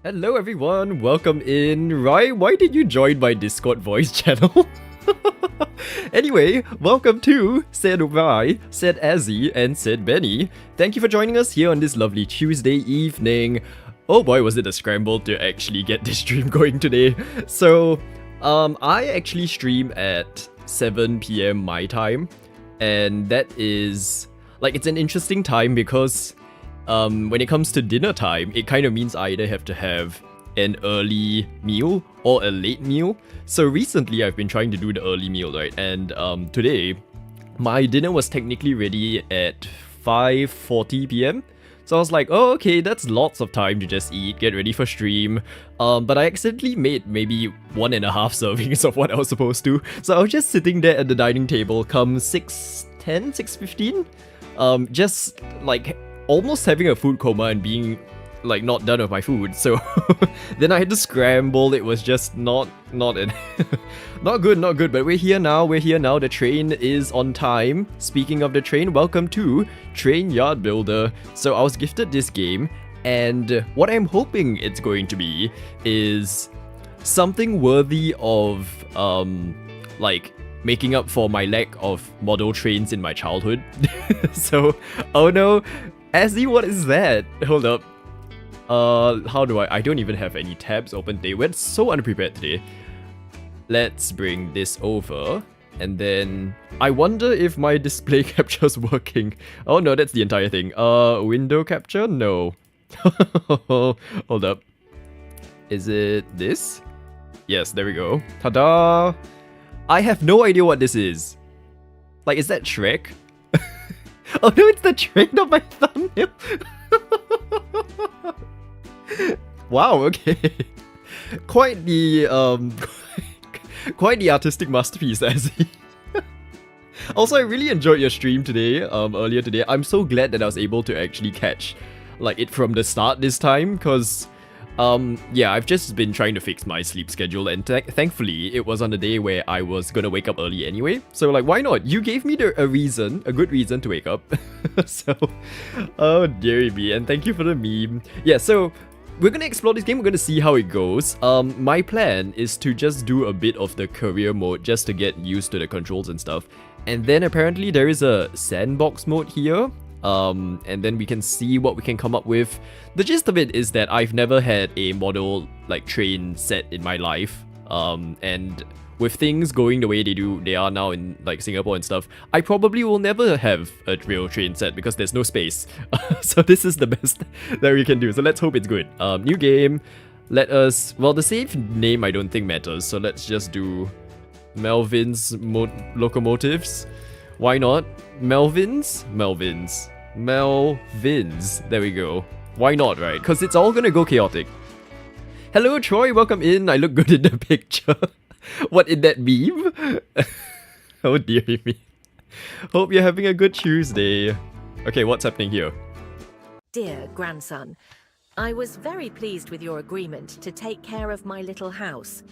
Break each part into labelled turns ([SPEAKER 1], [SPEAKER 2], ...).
[SPEAKER 1] Hello everyone, welcome in. Ryan, why did you join my Discord voice channel? Anyway, welcome to said Rai, said Azzy, and said Benny. Thank you for joining us here on this lovely Tuesday evening. Oh boy, was it a scramble to actually get this stream going today. So, I actually stream at 7 PM my time, and that is, it's an interesting time because when it comes to dinner time, it kind of means I either have to have an early meal or a late meal. So recently I've been trying to do the early meal, right? And today, my dinner was technically ready at 5:40 PM. So I was like, oh, okay, that's lots of time to just eat, get ready for stream. But I accidentally made maybe 1.5 servings of what I was supposed to. So I was just sitting there at the dining table come 6:10, 6:15. Just like almost having a food coma and being like not done with my food. So then I had to scramble. It was just not good, but we're here now. The train is on time. Speaking of the train, welcome to Train Yard Builder. So I was gifted this game, and what I'm hoping it's going to be is something worthy of like making up for my lack of model trains in my childhood. So, oh no, Azzy, what is that? Hold up. How do I don't even have any tabs open today. We're so unprepared today. Let's bring this over. And then I wonder if my display capture's working. Oh no, that's the entire thing. Window capture? No. Hold up. Is it this? Yes, there we go. Ta-da! I have no idea what this is. Like, is that Shrek? Oh no, it's the train of my thumbnail! Wow, okay. Quite the artistic masterpiece, Azzy. Also, I really enjoyed your stream today, earlier today. I'm so glad that I was able to actually catch like it from the start this time, because yeah, I've just been trying to fix my sleep schedule, and thankfully it was on a day where I was gonna wake up early anyway. So like, why not? You gave me a good reason to wake up. So, oh dearie me, and thank you for the meme. Yeah, so we're gonna explore this game, we're gonna see how it goes. My plan is to just do a bit of the career mode just to get used to the controls and stuff. And then apparently there is a sandbox mode here. And then we can see what we can come up with. The gist of it is that I've never had a model like train set in my life. And with things going the way they are now in like Singapore and stuff, I probably will never have a real train set because there's no space. So this is the best that we can do. So let's hope it's good. New game. Let us, well, the save name I don't think matters. So let's just do Melvin's Locomotives. Why not? Melvin's? There we go. Why not, right? Because it's all gonna go chaotic. Hello, Troy. Welcome in. I look good in the picture. What, in that meme? Oh, dearie me. Hope you're having a good Tuesday. Okay, what's happening here?
[SPEAKER 2] Dear grandson, I was very pleased with your agreement to take care of my little house.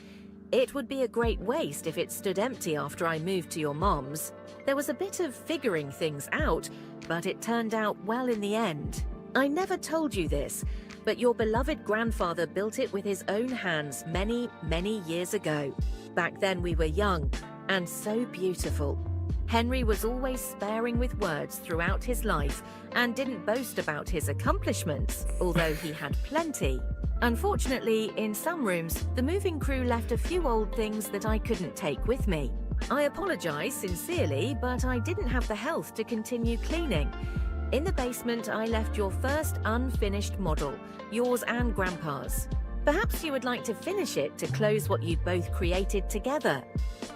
[SPEAKER 2] It would be a great waste if it stood empty after I moved to your mom's. There was a bit of figuring things out, but it turned out well in the end. I never told you this, but your beloved grandfather built it with his own hands many, many years ago. Back then we were young and so beautiful. Henry was always sparing with words throughout his life and didn't boast about his accomplishments, although he had plenty. Unfortunately, in some rooms, the moving crew left a few old things that I couldn't take with me. I apologize sincerely, but I didn't have the health to continue cleaning. In the basement, I left your first unfinished model, yours and Grandpa's. Perhaps you would like to finish it to close what you both created together.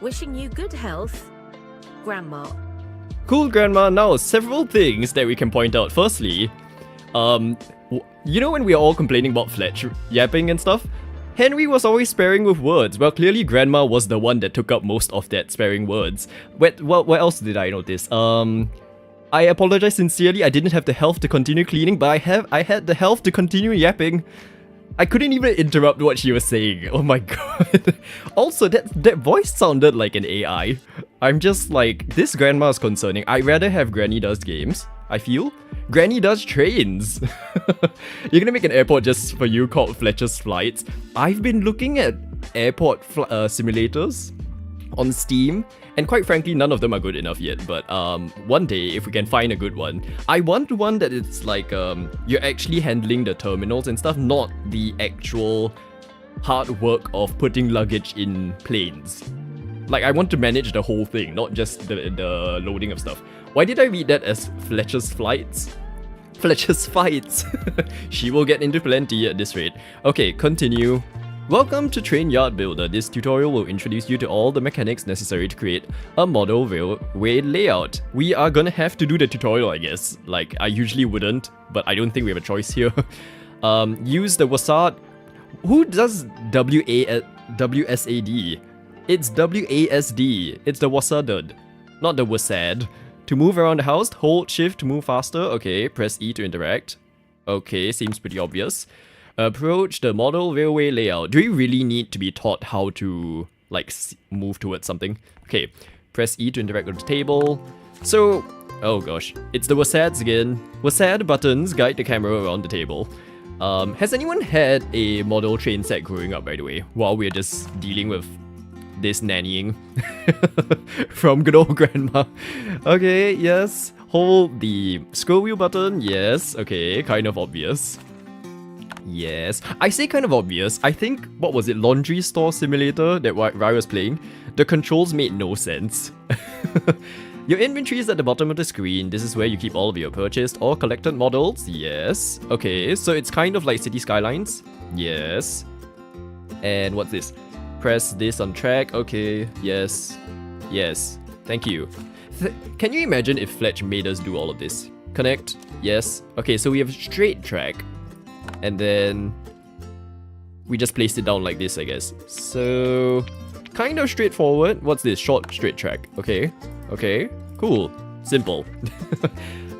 [SPEAKER 2] Wishing you good health, Grandma.
[SPEAKER 1] Cool, Grandma. Now, several things that we can point out. Firstly, you know when we are all complaining about Fletch yapping and stuff? Henry was always sparing with words. Well, clearly Grandma was the one that took up most of that sparing words. What else did I notice? I apologize sincerely, I didn't have the health to continue cleaning, but I had the health to continue yapping. I couldn't even interrupt what she was saying. Oh my god. Also, that voice sounded like an AI. I'm just like, this grandma is concerning. I'd rather have Granny Does Games. I feel. Granny does trains. You're gonna make an airport just for you called Fletcher's Flights. I've been looking at airport simulators on Steam, and quite frankly, none of them are good enough yet. But one day, if we can find a good one, I want one that it's like you're actually handling the terminals and stuff, not the actual hard work of putting luggage in planes. Like, I want to manage the whole thing, not just the loading of stuff. Why did I read that as Fletcher's Flights? Fletcher's Fights. She will get into plenty at this rate. Okay, continue. Welcome to Train Yard Builder. This tutorial will introduce you to all the mechanics necessary to create a model railway layout. We are gonna have to do the tutorial, I guess. Like, I usually wouldn't, but I don't think we have a choice here. Use the WASD. Who does WSAD? It's WASD. It's the WASD, not the WASD. To move around the house, hold shift to move faster. Okay, press E to interact. Okay, seems pretty obvious. Approach the model railway layout. Do we really need to be taught how to, like, move towards something? Okay, press E to interact with the table. So, oh gosh, it's the WASDs again. WASD buttons guide the camera around the table. Has anyone had a model train set growing up, by the way, while we're just dealing with this nannying from good old grandma? Okay, yes. Hold the scroll wheel button. Yes. Okay, kind of obvious. Yes. I say kind of obvious. I think, what was it, Laundry Store Simulator that Rai was playing? The controls made no sense. Your inventory is at the bottom of the screen. This is where you keep all of your purchased or collected models. Yes. Okay, so it's kind of like City Skylines. Yes. And what's this? Press this on track. Okay, yes. Yes. Thank you. Can you imagine if Fletch made us do all of this? Connect. Yes. Okay, so we have straight track. And then we just placed it down like this, I guess. So, kind of straightforward. What's this? Short straight track. Okay. Okay. Cool. Simple.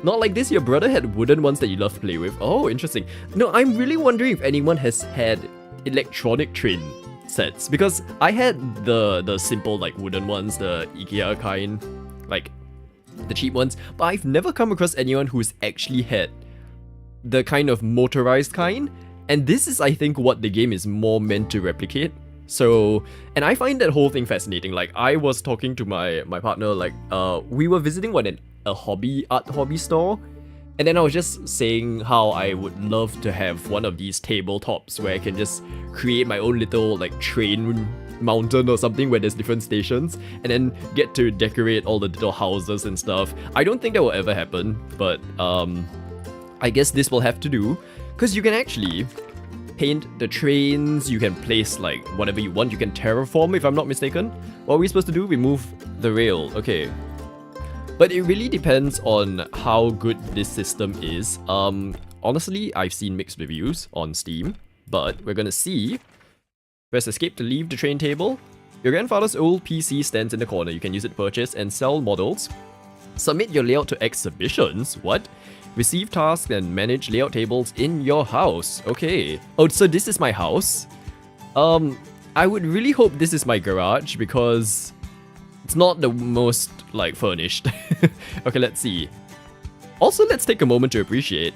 [SPEAKER 1] Not like this, your brother had wooden ones that you love to play with. Oh, interesting. No, I'm really wondering if anyone has had electronic train sets, because I had the simple, like, wooden ones, the IKEA kind, like the cheap ones, but I've never come across anyone who's actually had the kind of motorized kind, and this is, I think, what the game is more meant to replicate. So, and I find that whole thing fascinating. Like, I was talking to my partner, like, we were visiting art hobby store, and then I was just saying how I would love to have one of these tabletops where I can just create my own little, like, train mountain or something where there's different stations, and then get to decorate all the little houses and stuff. I don't think that will ever happen, but I guess this will have to do, because you can actually paint the trains, you can place, like, whatever you want, you can terraform, if I'm not mistaken. What are we supposed to do? We move the rail. Okay. But it really depends on how good this system is. Honestly, I've seen mixed reviews on Steam, but we're gonna see. Press escape to leave the train table. Your grandfather's old PC stands in the corner. You can use it to purchase and sell models. Submit your layout to exhibitions. What? Receive tasks and manage layout tables in your house. Okay. Oh, so this is my house? I would really hope this is my garage, because it's not the most, like, furnished. Okay, let's see. Also, let's take a moment to appreciate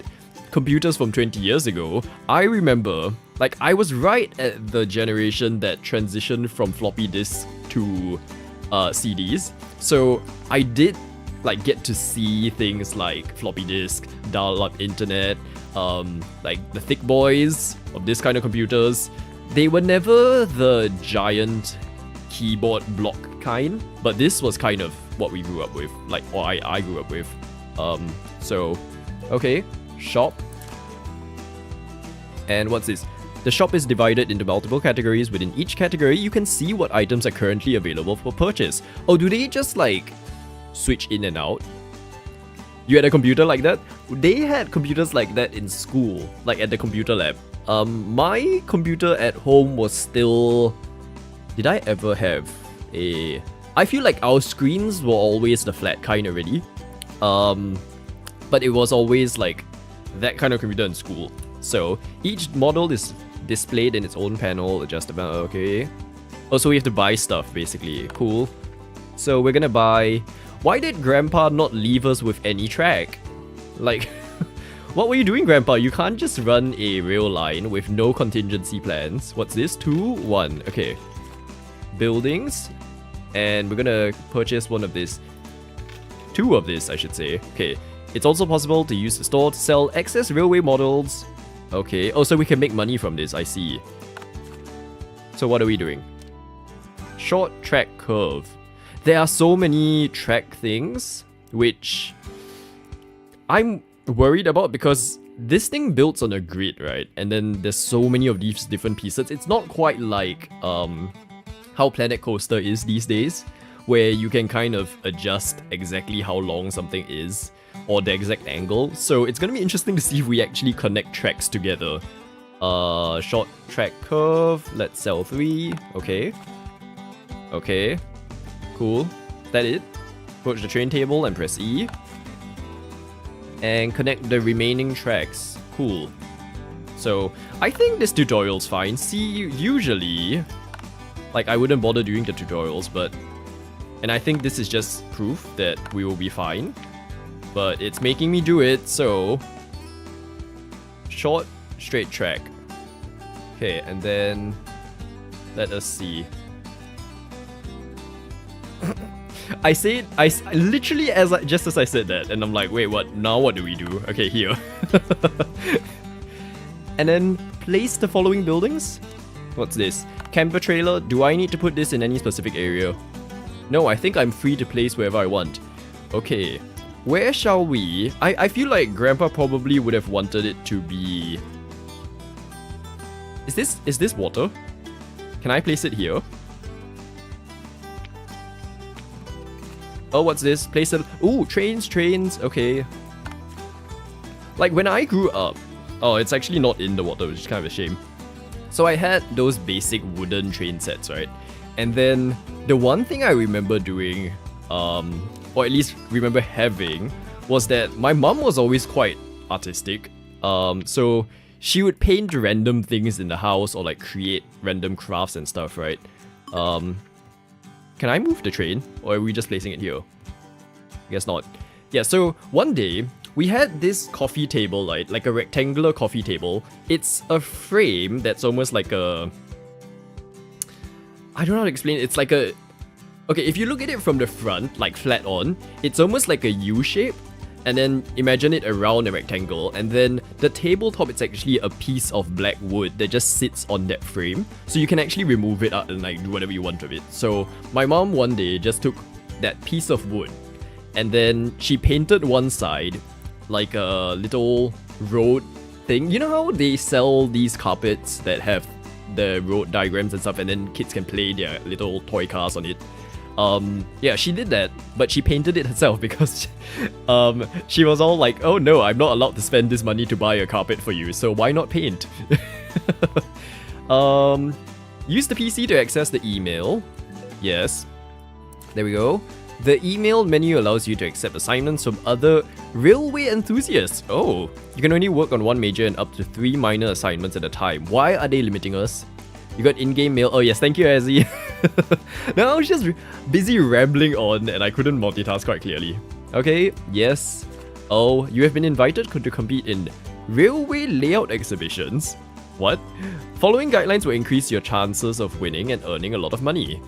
[SPEAKER 1] computers from 20 years ago. I remember, like, I was right at the generation that transitioned from floppy disks to CDs. So I did, like, get to see things like floppy disk, dial-up internet, like the thick boys of this kind of computers. They were never the giant keyboard block kind, but this was kind of what we grew up with, like, or I grew up with. So, okay, shop. And what's this? The shop is divided into multiple categories. Within each category, you can see what items are currently available for purchase. Oh, do they just, like, switch in and out? You had a computer like that? They had computers like that in school, like at the computer lab. My computer at home was still... Did I ever have a... I feel like our screens were always the flat kind already. But it was always like that kind of computer in school. So each model is displayed in its own panel, adjustable, okay. Also, we have to buy stuff, basically. Cool. So we're gonna buy... Why did Grandpa not leave us with any track? Like, what were you doing, Grandpa? You can't just run a rail line with no contingency plans. What's this? 2, 1. Okay. Buildings. And we're gonna purchase one of this. 2 of this, I should say. Okay. It's also possible to use the store to sell excess railway models. Okay. Oh, so we can make money from this. I see. So what are we doing? Short track curve. There are so many track things, which I'm worried about because this thing builds on a grid, right? And then there's so many of these different pieces. It's not quite like how Planet Coaster is these days, where you can kind of adjust exactly how long something is or the exact angle. So it's gonna be interesting to see if we actually connect tracks together. Short track curve. Let's sell 3. Okay. Okay. Cool. Is that it? Approach the train table and press E. And connect the remaining tracks. Cool. So, I think this tutorial's fine. See, usually, like, I wouldn't bother doing the tutorials, but... And I think this is just proof that we will be fine. But it's making me do it, so... Short, straight track. Okay, and then... Let us see. I said, literally just as I said that, and I'm like, wait, what? Now what do we do? Okay, here. And then place the following buildings. What's this? Camper trailer. Do I need to put this in any specific area? No, I think I'm free to place wherever I want. Okay, where shall we? I feel like Grandpa probably would have wanted it to be... Is this water? Can I place it here? Oh, what's this? Place it... Ooh, trains. Okay. Like, when I grew up... Oh, it's actually not in the water, which is kind of a shame. So I had those basic wooden train sets, right? And then the one thing I remember doing, or at least remember having, was that my mom was always quite artistic. So she would paint random things in the house or like create random crafts and stuff, right? Can I move the train? Or are we just placing it here? I guess not. Yeah, so one day, we had this coffee table, like a rectangular coffee table. It's a frame that's almost like a... I don't know how to explain it. It's like a... Okay, if you look at it from the front, like flat on, it's almost like a U shape. And then imagine it around a rectangle, and then the tabletop is actually a piece of black wood that just sits on that frame. So you can actually remove it out and like do whatever you want with it. So my mom one day just took that piece of wood, and then she painted one side like a little road thing. You know how they sell these carpets that have the road diagrams and stuff, and then kids can play their little toy cars on it? Yeah, she did that, but she painted it herself because she was all like, oh no, I'm not allowed to spend this money to buy a carpet for you, so why not paint? Use the PC to access the email. Yes. There we go. The email menu allows you to accept assignments from other railway enthusiasts. Oh, you can only work on one major and up to 3 minor assignments at a time. Why are they limiting us? You got in-game mail. Oh yes, thank you, Azzy. No, I was just busy rambling on and I couldn't multitask quite clearly. Okay, yes. Oh, you have been invited to compete in railway layout exhibitions. What? Following guidelines will increase your chances of winning and earning a lot of money.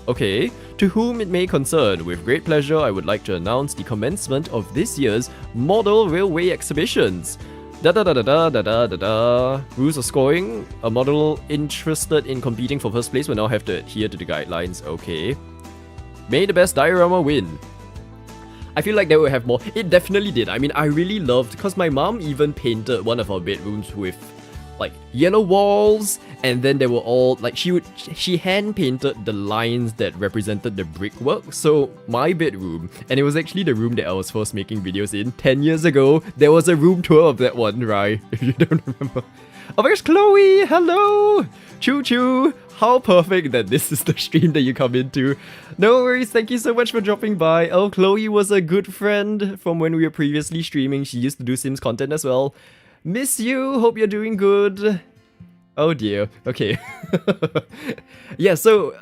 [SPEAKER 1] Okay, to whom it may concern, with great pleasure I would like to announce the commencement of this year's model railway exhibitions. Rules of scoring. A model interested in competing for first place will now have to adhere to the guidelines. Okay. May the best diorama win. I feel like they will have more. It definitely did. I mean, I really loved, because my mom even painted one of our bedrooms with like yellow walls, and then they were all like, she hand painted the lines that represented the brickwork. So my bedroom, and it was actually the room that I was first making videos in 10 years ago, there was a room tour of that one, right? If you don't remember. Oh my gosh, Chloe, hello! Choo choo! How perfect that this is the stream that you come into. No worries, thank you so much for dropping by. Oh, Chloe was a good friend from when we were previously streaming. She used to do Sims content as well. Miss you, hope you're doing good. Oh dear, okay. Yeah, so,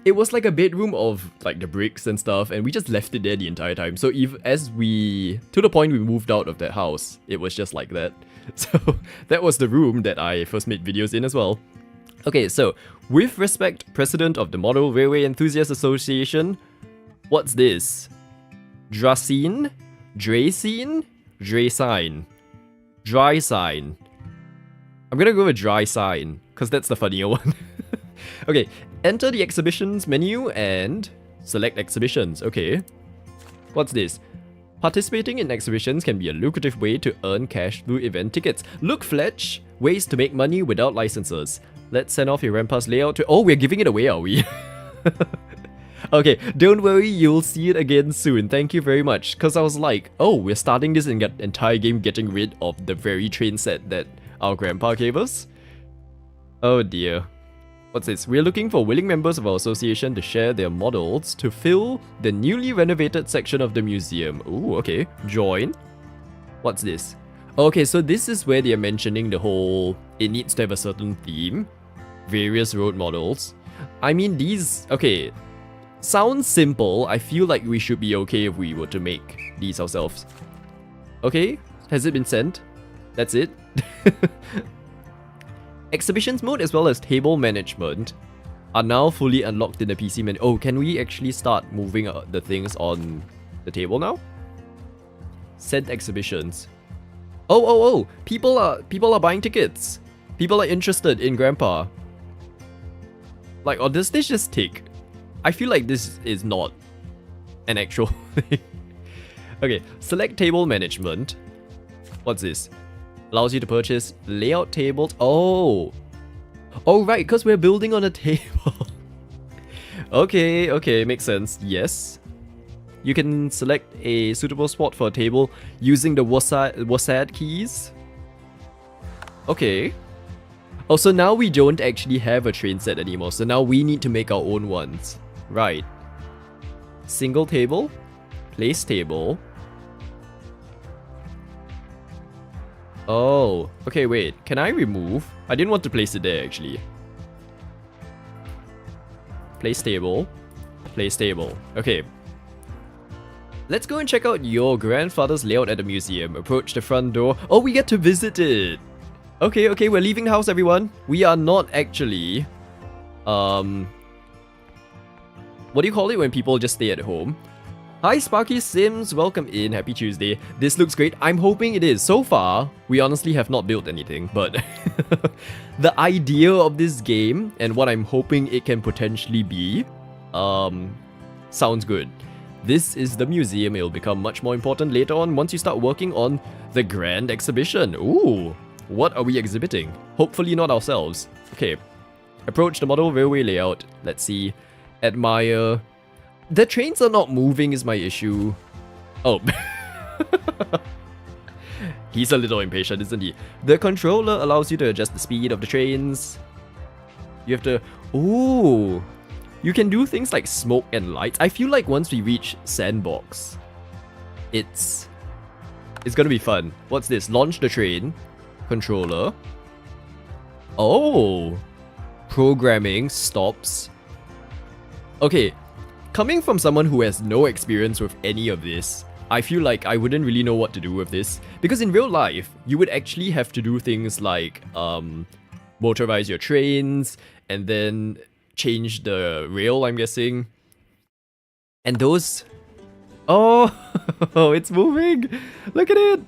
[SPEAKER 1] it was like a bedroom of like the bricks and stuff, and we just left it there the entire time. So to the point we moved out of that house, it was just like that. So that was the room that I first made videos in as well. Okay, so with respect, President of the Model Railway Enthusiast Association, what's this? Dracine? Dracine? Dracine. Dry sign. I'm gonna go with dry sign, because that's the funnier one. Okay, enter the exhibitions menu and select exhibitions. Okay. What's this? Participating in exhibitions can be a lucrative way to earn cash through event tickets. Look, Fletch! Ways to make money without licenses. Let's send off your Grandpa's layout to... Oh, we're giving it away, are we? Okay, don't worry, you'll see it again soon. Thank you very much. Because I was like, oh, we're starting this entire game getting rid of the very train set that our grandpa gave us? Oh dear. What's this? We're looking for willing members of our association to share their models to fill the newly renovated section of the museum. Ooh, okay. Join. What's this? Okay, so this is where they're mentioning the whole... It needs to have a certain theme. Various road models. I mean, these... Okay. Sounds simple. I feel like we should be okay if we were to make these ourselves. Okay. Has it been sent? That's it. Exhibitions mode as well as table management are now fully unlocked in the PC menu. Oh, can we actually start moving the things on the table now? Send exhibitions. Oh! People are buying tickets. People are interested in Grandpa. Like, or does this just tick? I feel like this is not an actual thing. Okay, select table management. What's this? Allows you to purchase layout tables. Oh, right, because we're building on a table. Okay, makes sense. Yes. You can select a suitable spot for a table using the WASD keys. Okay. Oh, so now we don't actually have a train set anymore. So now we need to make our own ones. Right. Single table. Place table. Oh, okay, wait. Can I remove? I didn't want to place it there, actually. Place table. Place table. Okay. Let's go and check out your grandfather's layout at the museum. Approach the front door. Oh, we get to visit it. Okay, we're leaving the house, everyone. We are not actually... What do you call it when people just stay at home? Hi Sparky Sims, welcome in, happy Tuesday. This looks great, I'm hoping it is. So far, we honestly have not built anything, but the idea of this game and what I'm hoping it can potentially be, sounds good. This is the museum, it'll become much more important later on once you start working on the grand exhibition. Ooh, what are we exhibiting? Hopefully not ourselves. Okay, approach the model railway layout, let's see, admire... The trains are not moving is my issue. Oh. He's a little impatient, isn't he? The controller allows you to adjust the speed of the trains. You have to... Ooh. You can do things like smoke and lights. I feel like once we reach Sandbox, it's gonna be fun. What's this? Launch the train. Controller. Oh. Programming stops. Okay. Coming from someone who has no experience with any of this, I feel like I wouldn't really know what to do with this. Because in real life, you would actually have to do things like motorize your trains and then change the rail, I'm guessing. And those... Oh, it's moving! Look at it!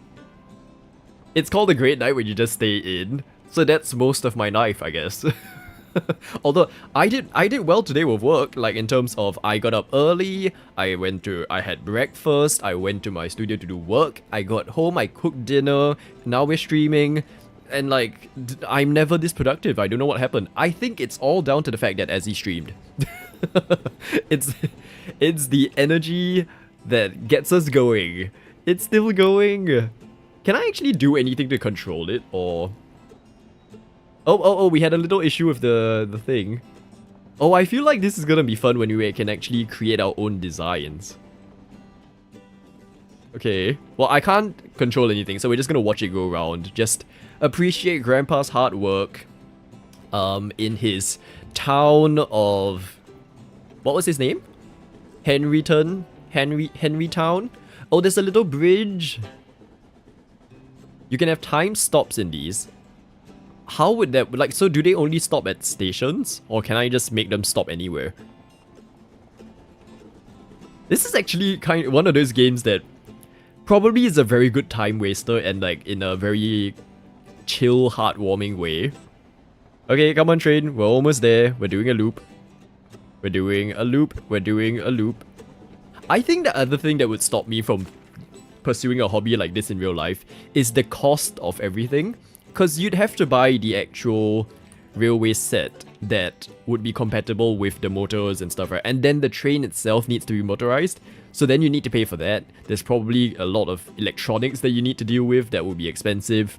[SPEAKER 1] It's called a great night when you just stay in. So that's most of my life, I guess. Although I did well today with work, like in terms of I got up early, I had breakfast, I went to my studio to do work, I got home, I cooked dinner, now we're streaming, and like, I'm never this productive, I don't know what happened. I think it's all down to the fact that Azzy streamed. It's the energy that gets us going. It's still going. Can I actually do anything to control it, or... Oh, we had a little issue with the thing. Oh, I feel like this is gonna be fun when we can actually create our own designs. Okay. Well, I can't control anything, so we're just gonna watch it go around. Just appreciate Grandpa's hard work in his town of What was his name? Henrytown? Oh, there's a little bridge. You can have time stops in these. How would that, like, so do they only stop at stations? Or can I just make them stop anywhere? This is actually kind of one of those games that probably is a very good time waster and like in a very chill, heartwarming way. Okay, come on train, we're almost there. We're doing a loop. We're doing a loop. We're doing a loop. I think the other thing that would stop me from pursuing a hobby like this in real life is the cost of everything. Because you'd have to buy the actual railway set that would be compatible with the motors and stuff, right? And then the train itself needs to be motorized. So then you need to pay for that. There's probably a lot of electronics that you need to deal with that would be expensive.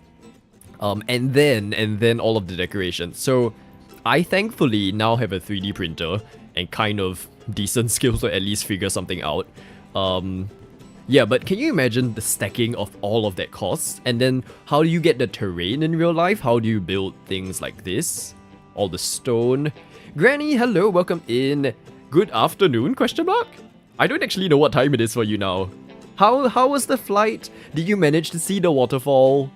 [SPEAKER 1] And then all of the decorations. So I thankfully now have a 3D printer and kind of decent skills to at least figure something out. Yeah, but can you imagine the stacking of all of that costs? And then how do you get the terrain in real life? How do you build things like this? All the stone. Granny, hello, welcome in. Good afternoon, question mark? I don't actually know what time it is for you now. How was the flight? Did you manage to see the waterfall?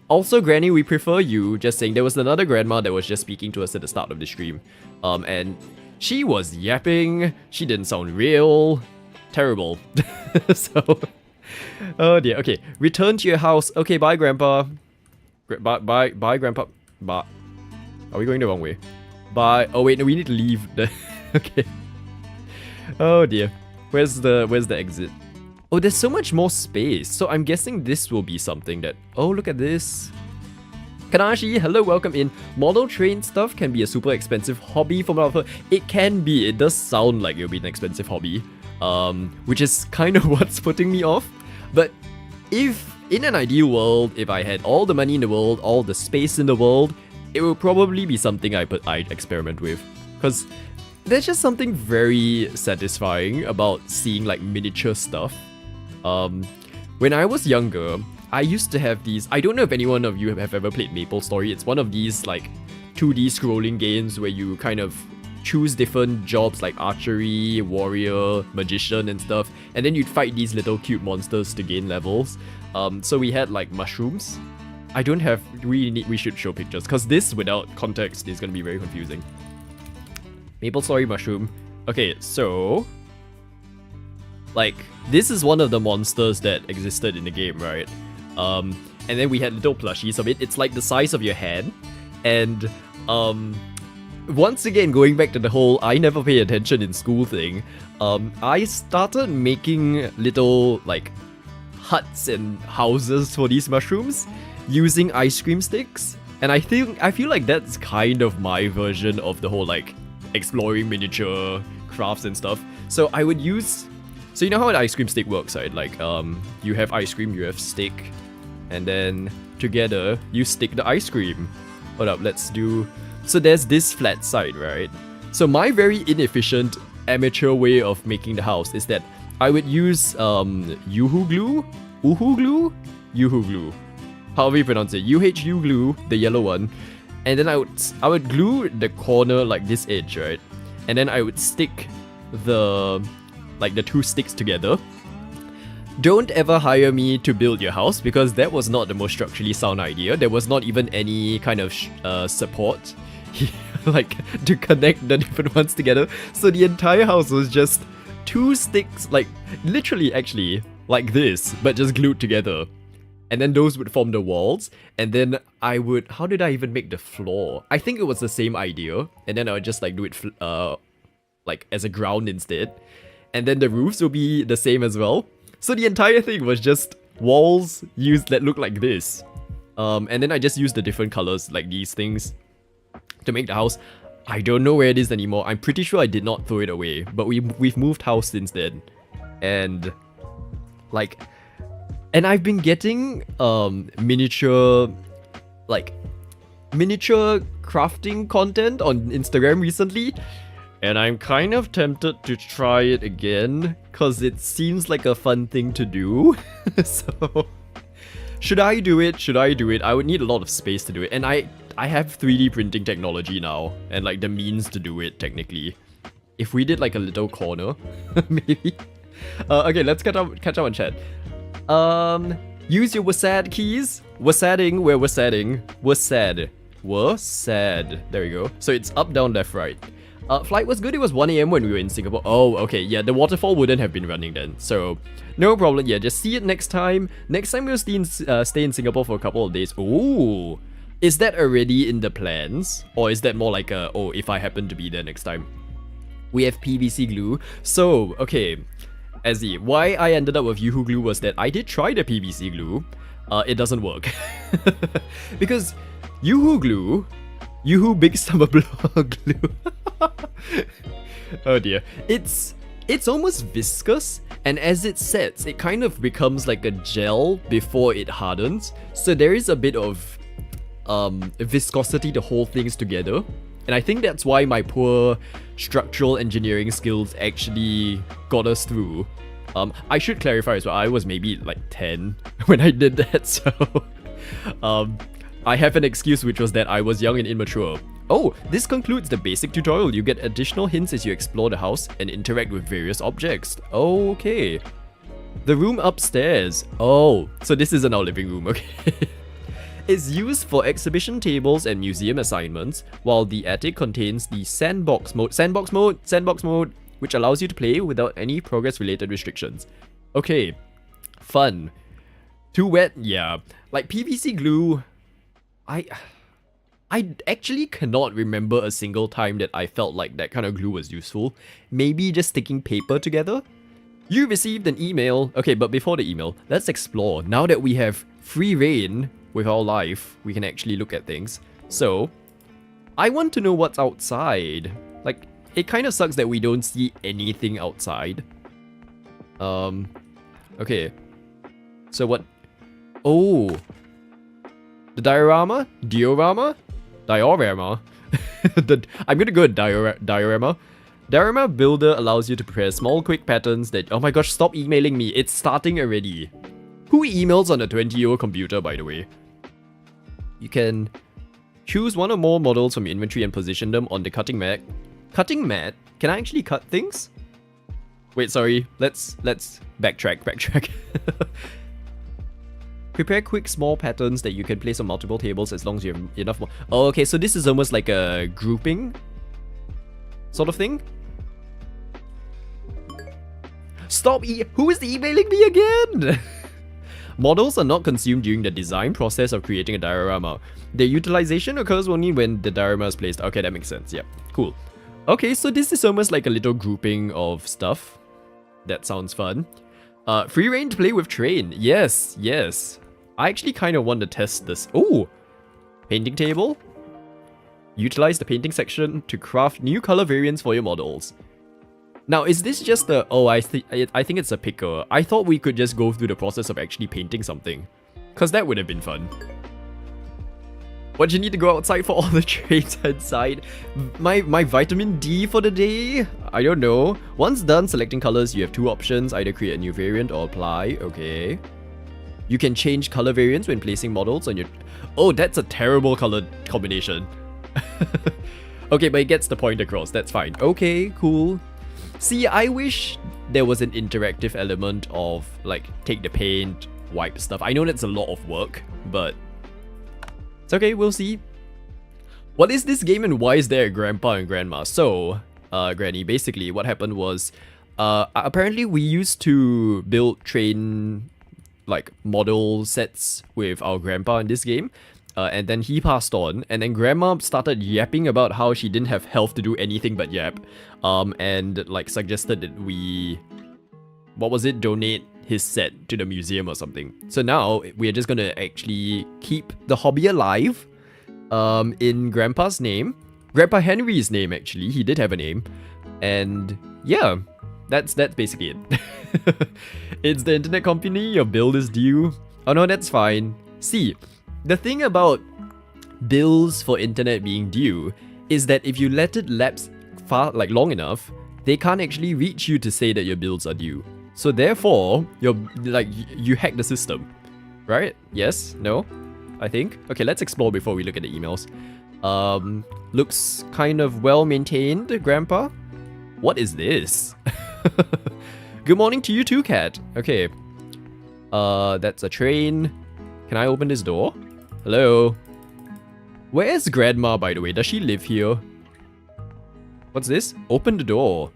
[SPEAKER 1] Also, Granny, we prefer you. Just saying, there was another grandma that was just speaking to us at the start of the stream. And she was yapping. She didn't sound real. Terrible. So, oh dear. Okay, return to your house. Okay, bye, Grandpa. Bye, Grandpa. Bye. Are we going the wrong way? Bye. Oh wait, no, we need to leave. Okay. Oh dear. Where's the exit? Oh, there's so much more space. So I'm guessing this will be something that. Oh, look at this. Kanashi, hello, welcome in. Model train stuff can be a super expensive hobby from what I've heard. It can be. It does sound like it'll be an expensive hobby. Which is kind of what's putting me off. But if, in an ideal world, if I had all the money in the world, all the space in the world, it would probably be something I'd experiment with. Because there's just something very satisfying about seeing like miniature stuff. When I was younger, I used to have these, I don't know if anyone of you have ever played MapleStory. It's one of these like 2D scrolling games where you kind of choose different jobs like archery, warrior, magician and stuff, and then you'd fight these little cute monsters to gain levels. So we had like mushrooms. I don't have, we should show pictures, because this without context is going to be very confusing. MapleStory mushroom. Okay, so like this is one of the monsters that existed in the game, right? And then we had little plushies of it. It's like the size of your hand, and once again, going back to the whole I never pay attention in school thing, I started making little, like, huts and houses for these mushrooms using ice cream sticks. And I feel like that's kind of my version of the whole, like, exploring miniature crafts and stuff. So I would use... So you know how an ice cream stick works, right? Like, you have ice cream, you have stick, and then together, you stick the ice cream. Hold up, let's do... So there's this flat side, right? So my very inefficient amateur way of making the house is that I would use Uhu glue, however you pronounce it, UHU glue, the yellow one, and then I would glue the corner like this edge, right? And then I would stick the two sticks together. Don't ever hire me to build your house, because that was not the most structurally sound idea. There was not even any kind of support like to connect the different ones together. So the entire house was just two sticks, like literally actually like this, but just glued together. And then those would form the walls. And then I would, how did I even make the floor? I think it was the same idea. And then I would just like do it like as a ground instead. And then the roofs will be the same as well. So the entire thing was just walls used that look like this. And then I just used the different colors, like these things, to make the house. I don't know where it is anymore. I'm pretty sure I did not throw it away, but we've moved house since then. And like, and I've been getting miniature crafting content on Instagram recently. And I'm kind of tempted to try it again, because it seems like a fun thing to do. So, should I do it? I would need a lot of space to do it. And I have 3D printing technology now, and like the means to do it, technically. If we did like a little corner, maybe. Okay, let's catch up on chat. Use your WASAD keys. WASADing, we're WASADing. WASAD. WASAD. There we go. So it's up, down, left, right. Flight was good. It was 1 AM when we were in Singapore. Oh, okay. Yeah, the waterfall wouldn't have been running then. So, no problem. Yeah, just see it next time. Next time we'll stay in Singapore for a couple of days. Ooh. Is that already in the plans? Or is that more like a, oh, if I happen to be there next time? We have PVC glue. So, okay. Azzy, why I ended up with Yoo-Hoo glue was that I did try the PVC glue. It doesn't work. Because Yoo-Hoo glue, Yoo-Hoo Big Summer Block glue. Oh dear. It's almost viscous, and as it sets, it kind of becomes like a gel before it hardens. So there is a bit of viscosity to hold things together. And I think that's why my poor structural engineering skills actually got us through. I should clarify as well, I was maybe like 10 when I did that, so... I have an excuse, which was that I was young and immature. Oh, this concludes the basic tutorial. You get additional hints as you explore the house and interact with various objects. Okay. The room upstairs. Oh, so this isn't our living room, okay. It's used for exhibition tables and museum assignments, while the attic contains the sandbox mode, which allows you to play without any progress-related restrictions. Okay, fun. Too wet? Yeah. Like PVC glue, I actually cannot remember a single time that I felt like that kind of glue was useful. Maybe just sticking paper together? You received an email. Okay, but before the email, let's explore. Now that we have free reign with our life, we can actually look at things. So, I want to know what's outside. Like, it kind of sucks that we don't see anything outside. Okay. So what? Oh. The diorama? Diorama? I'm gonna go with diorama. Diorama Builder allows you to prepare small, quick patterns that... Oh my gosh, stop emailing me. It's starting already. Who emails on a 20-year-old computer, by the way? You can choose one or more models from your inventory and position them on the cutting mat. Cutting mat? Can I actually cut things? Wait, sorry. Let's backtrack. Prepare quick, small patterns that you can place on multiple tables as long as you have enough more. Oh, okay, so this is almost like a grouping sort of thing. Stop who is emailing me again? Models are not consumed during the design process of creating a diorama. Their utilization occurs only when the diorama is placed. Okay, that makes sense. Yeah, cool. Okay, so this is almost like a little grouping of stuff. That sounds fun. Free reign to play with train. Yes. I actually kind of want to test this. Oh, painting table. Utilize the painting section to craft new color variants for your models. Now, is this just the... Oh, I think it's a picker. I thought we could just go through the process of actually painting something. Because that would have been fun. What, you need to go outside for all the trains inside? My vitamin D for the day? I don't know. Once done selecting colors, you have two options. Either create a new variant or apply. Okay. You can change color variants when placing models on your... Oh, that's a terrible color combination. Okay, but it gets the point across. That's fine. Okay, cool. See, I wish there was an interactive element of, like, take the paint, wipe stuff. I know that's a lot of work, but it's okay, we'll see. What is this game and why is there a grandpa and grandma? So, Granny, basically what happened was, apparently we used to build train, like, model sets with our grandpa in this game. And then he passed on, and then grandma started yapping about how she didn't have health to do anything but yap. And like suggested that we, what was it, donate his set to the museum or something. So now we're just gonna actually keep the hobby alive, in Grandpa's name. Grandpa Henry's name, actually. He did have a name. And yeah, that's basically it. It's the internet company, your bill is due. Oh no, that's fine. See, the thing about bills for internet being due is that if you let it lapse long enough, they can't actually reach you to say that your bills are due. So therefore, you hack the system, right? Yes? No? I think? Okay, let's explore before we look at the emails. Looks kind of well maintained, Grandpa. What is this? Good morning to you too, cat. Okay. That's a train. Can I open this door? Hello? Where is Grandma, by the way? Does she live here? What's this? Open the door.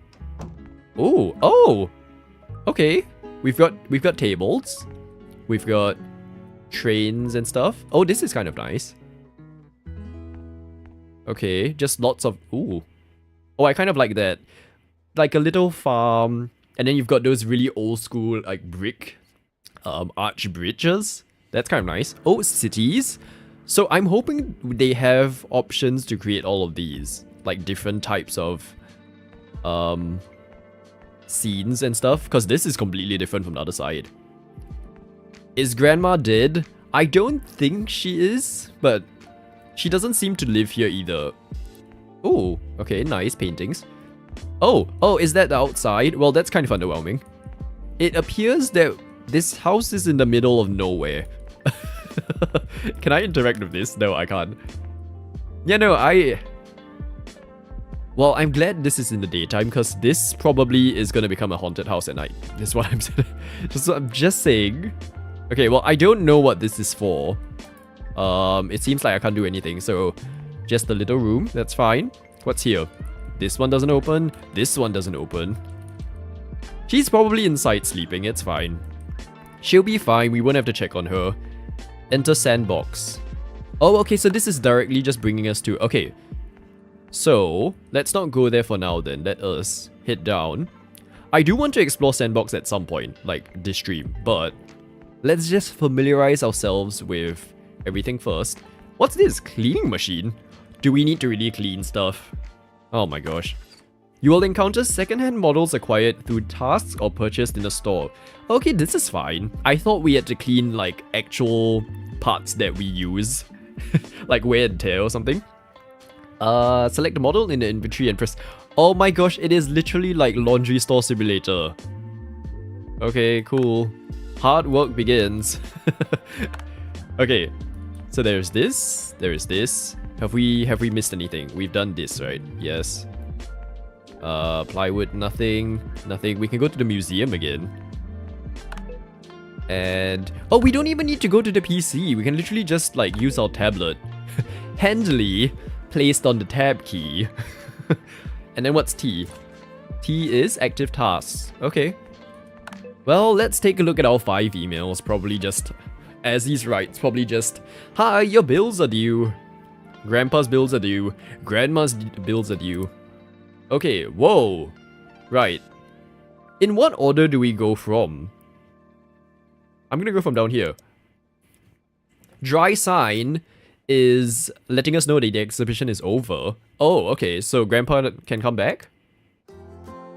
[SPEAKER 1] Ooh, oh! Okay. We've got tables. We've got trains and stuff. Oh, this is kind of nice. Okay, just lots of... Ooh. Oh, I kind of like that. Like a little farm. And then you've got those really old school, like, brick arch bridges. That's kind of nice. Oh, cities. So I'm hoping they have options to create all of these. Like, different types of scenes and stuff. Because this is completely different from the other side. Is Grandma dead? I don't think she is. But she doesn't seem to live here either. Oh, okay, nice paintings. Oh, is that the outside? Well, that's kind of underwhelming. It appears that this house is in the middle of nowhere. Can I interact with this? No, I can't. Yeah, no, Well, I'm glad this is in the daytime, because this probably is going to become a haunted house at night. That's what I'm saying. I'm just saying. Okay, well, I don't know what this is for. It seems like I can't do anything, so just a little room. That's fine. What's here? This one doesn't open. This one doesn't open. She's probably inside sleeping. It's fine. She'll be fine. We won't have to check on her. Enter sandbox. Oh, okay, so this is directly just bringing us to... Okay. So, let's not go there for now then. Let us head down. I do want to explore sandbox at some point, like this stream, but let's just familiarize ourselves with everything first. What's this? Cleaning machine? Do we need to really clean stuff? Oh my gosh. You will encounter second-hand models acquired through tasks or purchased in a store. Okay, this is fine. I thought we had to clean like actual parts that we use. Like wear and tear or something. Select the model in the inventory and press... Oh my gosh, it is literally like laundry store simulator. Okay, cool. Hard work begins. Okay, so there's this, there's this. Have we missed anything? We've done this, right? Yes. Plywood, nothing. Nothing. We can go to the museum again. And... Oh, we don't even need to go to the PC. We can literally just, like, use our tablet. Handily placed on the tab key. And then what's T? T is active tasks. Okay. Well, let's take a look at our 5 emails. Probably just... As he's writes, probably just... Hi, your bills are due. Grandpa's bills are due. Grandma's bills are due. Okay, whoa. Right. In what order do we go from? I'm gonna go from down here. Dry sign is letting us know that the exhibition is over. Oh, okay, so Grandpa can come back?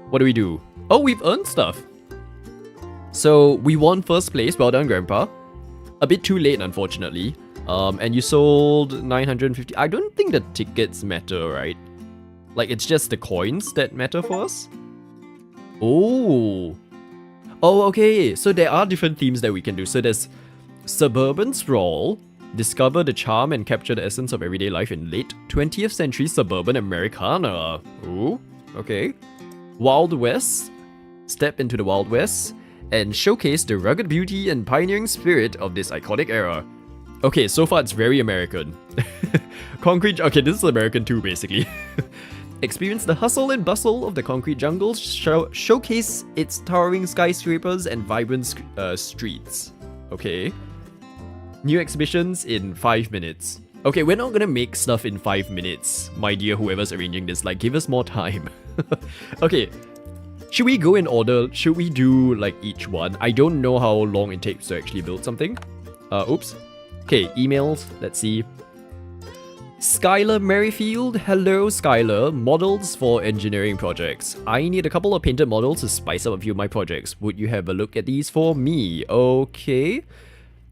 [SPEAKER 1] What do we do? Oh, we've earned stuff. So, we won first place. Well done, Grandpa. A bit too late, unfortunately. And you sold 950. I don't think the tickets matter, right? Like, it's just the coins that matter for us? Oh. Oh, okay. So there are different themes that we can do. So there's Suburban Sprawl. Discover the charm and capture the essence of everyday life in late 20th century suburban Americana. Ooh, okay. Wild West. Step into the Wild West and showcase the rugged beauty and pioneering spirit of this iconic era. Okay, so far it's very American. Concrete... Okay, this is American too, basically. Experience the hustle and bustle of the concrete jungle, showcase its towering skyscrapers and vibrant streets. Okay. New exhibitions in 5 minutes. Okay, we're not gonna make stuff in 5 minutes, my dear whoever's arranging this. Like, give us more time. Okay. Should we go in order? Should we do, like, each one? I don't know how long it takes to actually build something. Oops. Okay, emails. Let's see. Skylar Merrifield. Hello, Skylar. Models for engineering projects. I need a couple of painted models to spice up a few of my projects. Would you have a look at these for me? Okay.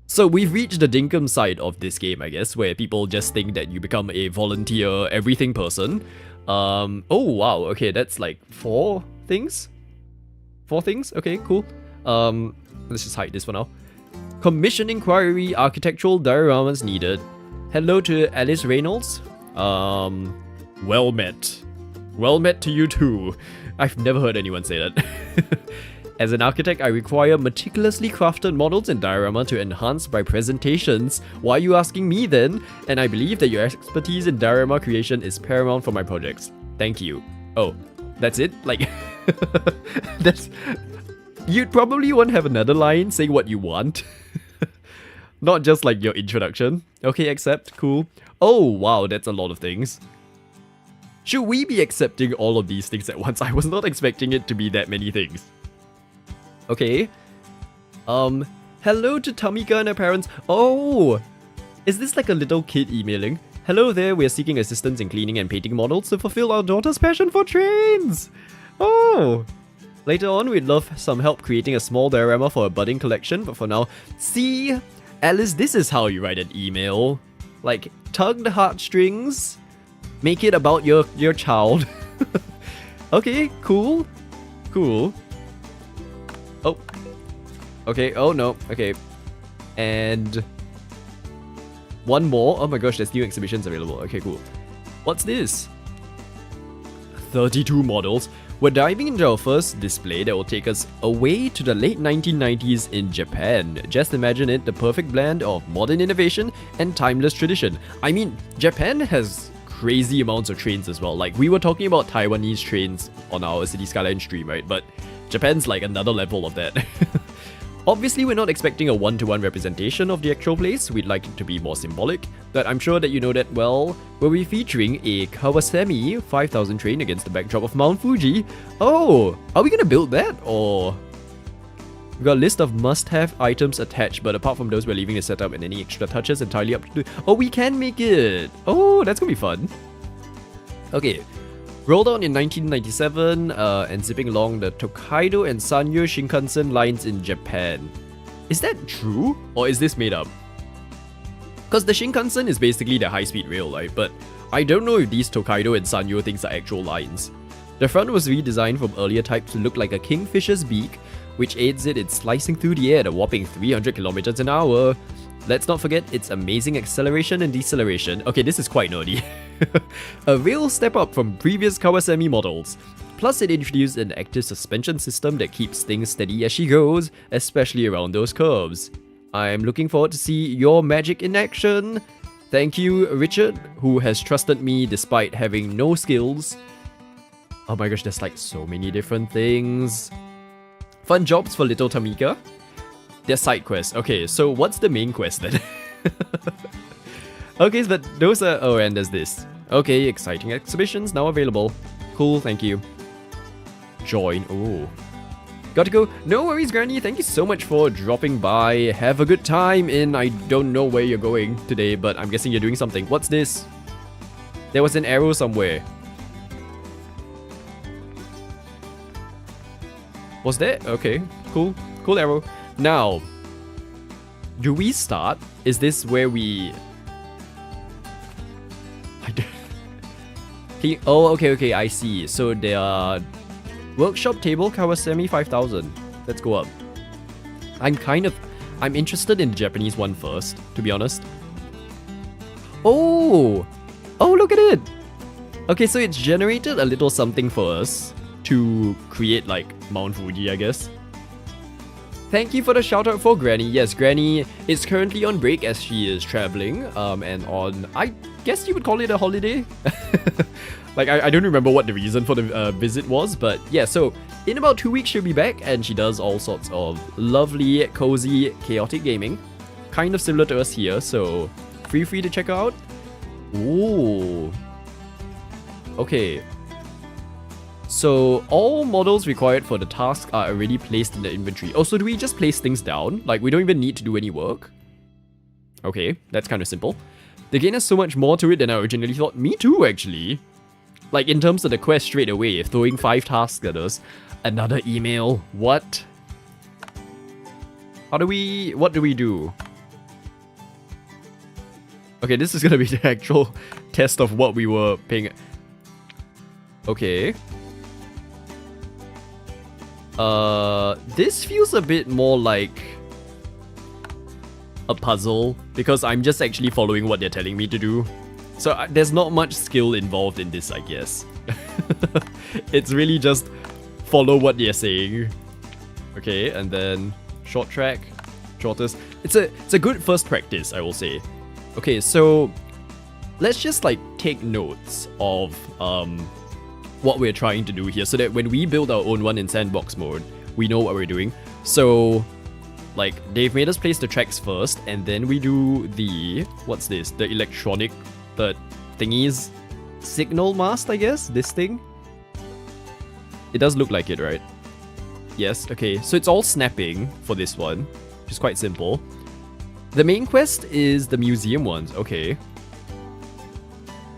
[SPEAKER 1] So we've reached the dinkum side of this game, I guess, where people just think that you become a volunteer everything person. Oh, wow. Okay, that's like 4 things? 4 things? Okay, cool. Let's just hide this for now. Commission inquiry, architectural dioramas needed. Hello to Alice Reynolds. Well met. Well met to you too. I've never heard anyone say that. As an architect, I require meticulously crafted models in diorama to enhance my presentations. Why are you asking me then? And I believe that your expertise in diorama creation is paramount for my projects. Thank you. Oh, that's it? Like, that's... You'd probably want to have another line saying what you want. Not just like your introduction. Okay, accept. Cool. Oh, wow, that's a lot of things. Should we be accepting all of these things at once? I was not expecting it to be that many things. Okay. Hello to Tamika and her parents. Oh! Is this like a little kid emailing? Hello there, we're seeking assistance in cleaning and painting models to fulfill our daughter's passion for trains! Oh! Later on, we'd love some help creating a small diorama for a budding collection, but for now... See? Alice, this is how you write an email. Like, tug the heartstrings. Make it about your child. Okay, cool. Cool. Oh. Okay, oh no, okay. And... one more. Oh my gosh, there's new exhibitions available. Okay, cool. What's this? 32 models. We're diving into our first display that will take us away to the late 1990s in Japan. Just imagine it, the perfect blend of modern innovation and timeless tradition. I mean, Japan has crazy amounts of trains as well. Like, we were talking about Taiwanese trains on our City Skyline stream, right? But Japan's like another level of that. Obviously, we're not expecting a one-to-one representation of the actual place. We'd like it to be more symbolic, but I'm sure that you know that, well, we'll be featuring a Kawasami 5000 train against the backdrop of Mount Fuji. Oh, are we gonna build that, or...? We've got a list of must-have items attached, but apart from those, we're leaving the setup and any extra touches entirely up to... Oh, we can make it! Oh, that's gonna be fun. Okay. Rolled out in 1997 and zipping along the Tokaido and Sanyo Shinkansen lines in Japan. Is that true? Or is this made up? Because the Shinkansen is basically the high-speed rail, right? But I don't know if these Tokaido and Sanyo things are actual lines. The front was redesigned from earlier types to look like a kingfisher's beak, which aids it in slicing through the air at a whopping 300 kilometers an hour. Let's not forget its amazing acceleration and deceleration. Okay, this is quite nerdy. A real step up from previous Kawasami models. Plus, it introduced an active suspension system that keeps things steady as she goes, especially around those curves. I'm looking forward to see your magic in action. Thank you, Richard, who has trusted me despite having no skills. Oh my gosh, there's like so many different things. Fun jobs for little Tamika. They're side quests. Okay, so what's the main quest then? Okay, but those are... Oh, and there's this. Okay, exciting exhibitions now available. Cool, thank you. Join. Oh. Got to go. No worries, Granny. Thank you so much for dropping by. Have a good time in... I don't know where you're going today, but I'm guessing you're doing something. What's this? There was an arrow somewhere. Was there? Okay, cool. Cool arrow. Now, do we start? Is this where we... Oh, okay, I see. So there are... Workshop table Kawasami 5000. Let's go up. I'm interested in the Japanese one first, to be honest. Oh! Oh, look at it! Okay, so it's generated a little something for us to create, like, Mount Fuji, I guess. Thank you for the shout out for Granny. Yes, Granny is currently on break as she is traveling, and on, I guess you would call it a holiday? Like, I don't remember what the reason for the visit was, but yeah, so in about 2 weeks she'll be back, and she does all sorts of lovely, cozy, chaotic gaming. Kind of similar to us here, so feel free to check her out. Ooh. Okay. So, all models required for the task are already placed in the inventory. Oh, so do we just place things down? Like, we don't even need to do any work? Okay, that's kind of simple. The game has so much more to it than I originally thought. Me too, actually. Like, in terms of the quest straight away, throwing 5 tasks at us. Another email. What? What do we do? Okay, this is gonna be the actual test of what we were paying. Okay. This feels a bit more like a puzzle, because I'm just actually following what they're telling me to do. So there's not much skill involved in this, I guess. It's really just follow what they're saying. Okay, and then short track, shortest. It's a good first practice, I will say. Okay, so let's just like take notes of what we're trying to do here, so that when we build our own one in sandbox mode, we know what we're doing. So like they've made us place the tracks first, and then we do the, what's this? The electronic, the thingies, signal mast, I guess, this thing. It does look like it, right? Yes, okay. So it's all snapping for this one, which is quite simple. The main quest is the museum ones, okay.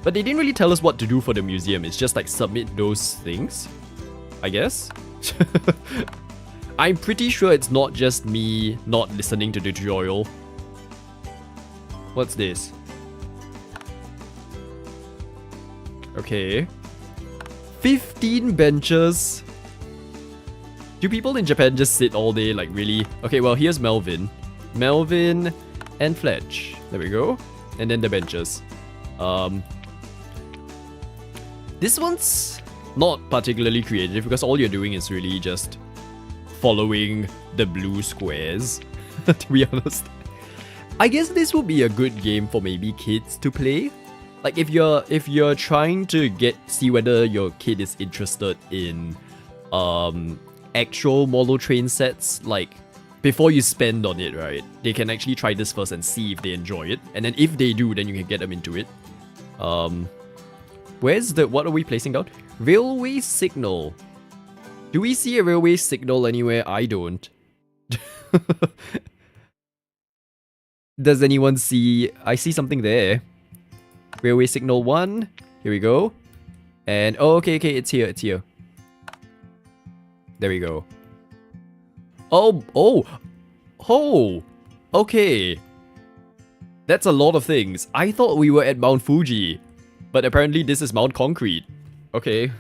[SPEAKER 1] But they didn't really tell us what to do for the museum. It's just like submit those things, I guess. I'm pretty sure it's not just me not listening to the tutorial. What's this? Okay. 15 benches. Do people in Japan just sit all day, like really? Okay, well here's Melvin. Melvin and Fletch. There we go. And then the benches. This one's not particularly creative because all you're doing is really just following the blue squares, to be honest. I guess this would be a good game for maybe kids to play. Like if you're trying to see whether your kid is interested in actual model train sets, like before you spend on it, right? They can actually try this first and see if they enjoy it. And then if they do, then you can get them into it. What are we placing down? Railway signal. Do we see a railway signal anywhere? I don't. Does anyone see? I see something there. Railway signal 1. Here we go. And oh, okay, it's here, There we go. Oh, okay. That's a lot of things. I thought we were at Mount Fuji, but apparently this is Mount Concrete. Okay.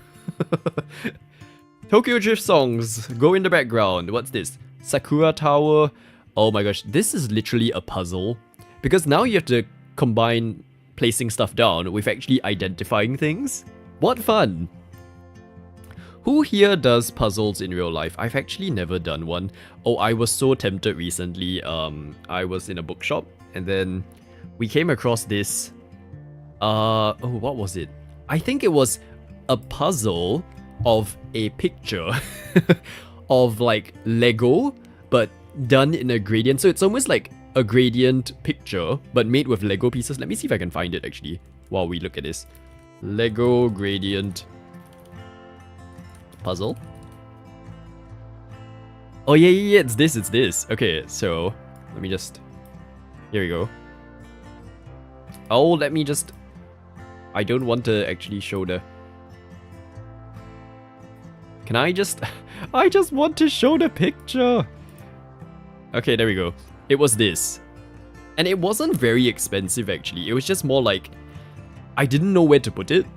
[SPEAKER 1] Tokyo Drift songs go in the background. What's this? Sakura Tower. Oh my gosh, this is literally a puzzle. Because now you have to combine placing stuff down with actually identifying things. What fun! Who here does puzzles in real life? I've actually never done one. Oh, I was so tempted recently. I was in a bookshop and then we came across this. Oh, what was it? I think it was a puzzle of a picture of like Lego, but done in a gradient. So it's almost like a gradient picture, but made with Lego pieces. Let me see if I can find it actually while we look at this. Lego gradient puzzle. Oh yeah, it's this. Okay, so let me just, here we go. Oh, let me just, I don't want to actually show the, can I just, I just want to show the picture. Okay, there we go. It was this. And it wasn't very expensive actually. It was just more like, I didn't know where to put it.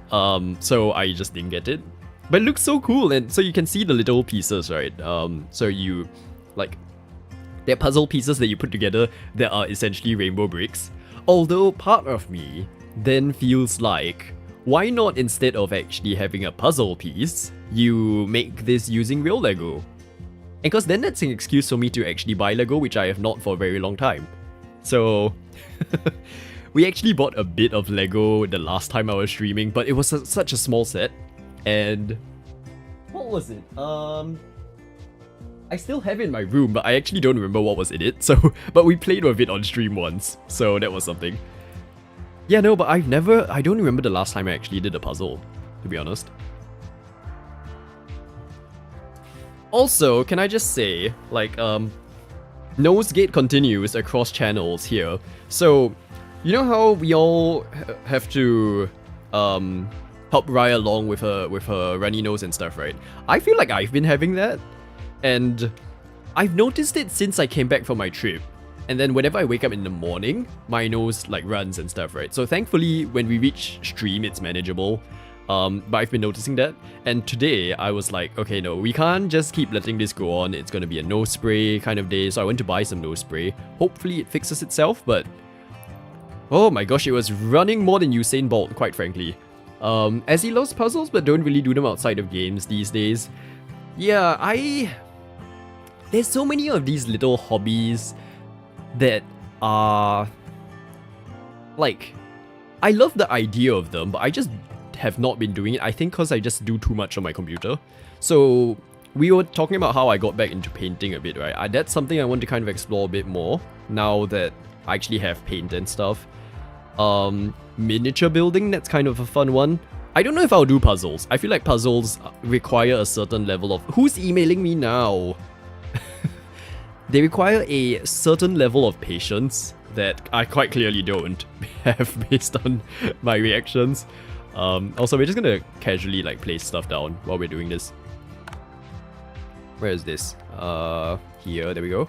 [SPEAKER 1] So I just didn't get it. But it looks so cool, and so you can see the little pieces, right? So you, like, they're puzzle pieces that you put together that are essentially rainbow bricks. Although part of me then feels like, why not instead of actually having a puzzle piece, you make this using real Lego? And because then that's an excuse for me to actually buy Lego, which I have not for a very long time. So, we actually bought a bit of Lego the last time I was streaming, but it was such a small set. And what was it? I still have it in my room, but I actually don't remember what was in it. So, but we played with it on stream once, so that was something. Yeah, no, but I don't remember the last time I actually did a puzzle, to be honest. Also, can I just say, like, Nosegate continues across channels here. So, you know how we all have to help Raya along with her runny nose and stuff, right? I feel like I've been having that, and I've noticed it since I came back from my trip. And then whenever I wake up in the morning, my nose like runs and stuff, right? So thankfully, when we reach stream, it's manageable. But I've been noticing that. And today, I was like, okay, no, we can't just keep letting this go on. It's gonna be a nose spray kind of day. So I went to buy some nose spray. Hopefully it fixes itself, but oh my gosh, it was running more than Usain Bolt, quite frankly. As he loves puzzles but don't really do them outside of games these days. Yeah, there's so many of these little hobbies that are like, I love the idea of them, but I just have not been doing it. I think because I just do too much on my computer. So we were talking about how I got back into painting a bit, right? That's something I want to kind of explore a bit more now that I actually have paint and stuff. Miniature building, that's kind of a fun one. I don't know if I'll do puzzles. I feel like puzzles require a certain level of... Who's emailing me now? They require a certain level of patience that I quite clearly don't have based on my reactions. Also, we're just gonna casually like place stuff down while we're doing this. Where is this? Here, there we go.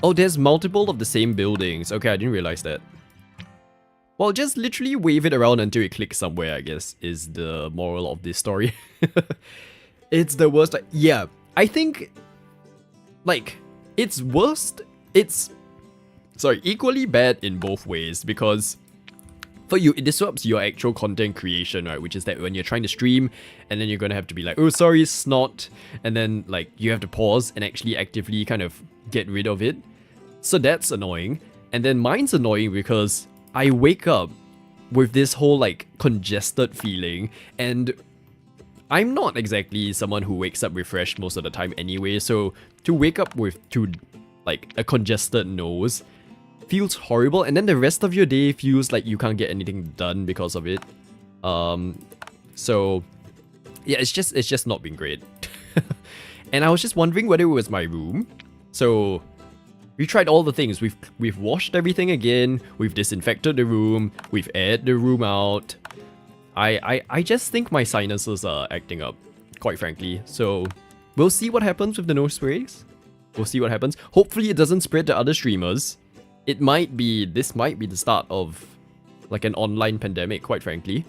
[SPEAKER 1] Oh, there's multiple of the same buildings. Okay, I didn't realize that. Well, just literally wave it around until it clicks somewhere, I guess, is the moral of this story. It's the worst. Yeah, I think, like, it's worst. It's, sorry, equally bad in both ways, because for you, it disrupts your actual content creation, right? Which is that when you're trying to stream, and then you're gonna have to be like, oh, sorry, snot, and then, like, you have to pause and actually actively kind of get rid of it. So that's annoying. And then mine's annoying because I wake up with this whole like congested feeling, and I'm not exactly someone who wakes up refreshed most of the time anyway, so to wake up with like a congested nose feels horrible, and then the rest of your day feels like you can't get anything done because of it. So yeah, it's just not been great. And I was just wondering whether it was my room. So we tried all the things. We've washed everything again. We've disinfected the room. We've aired the room out. I just think my sinuses are acting up, quite frankly. So we'll see what happens with the nose sprays. We'll see what happens. Hopefully it doesn't spread to other streamers. This might be the start of like an online pandemic, quite frankly.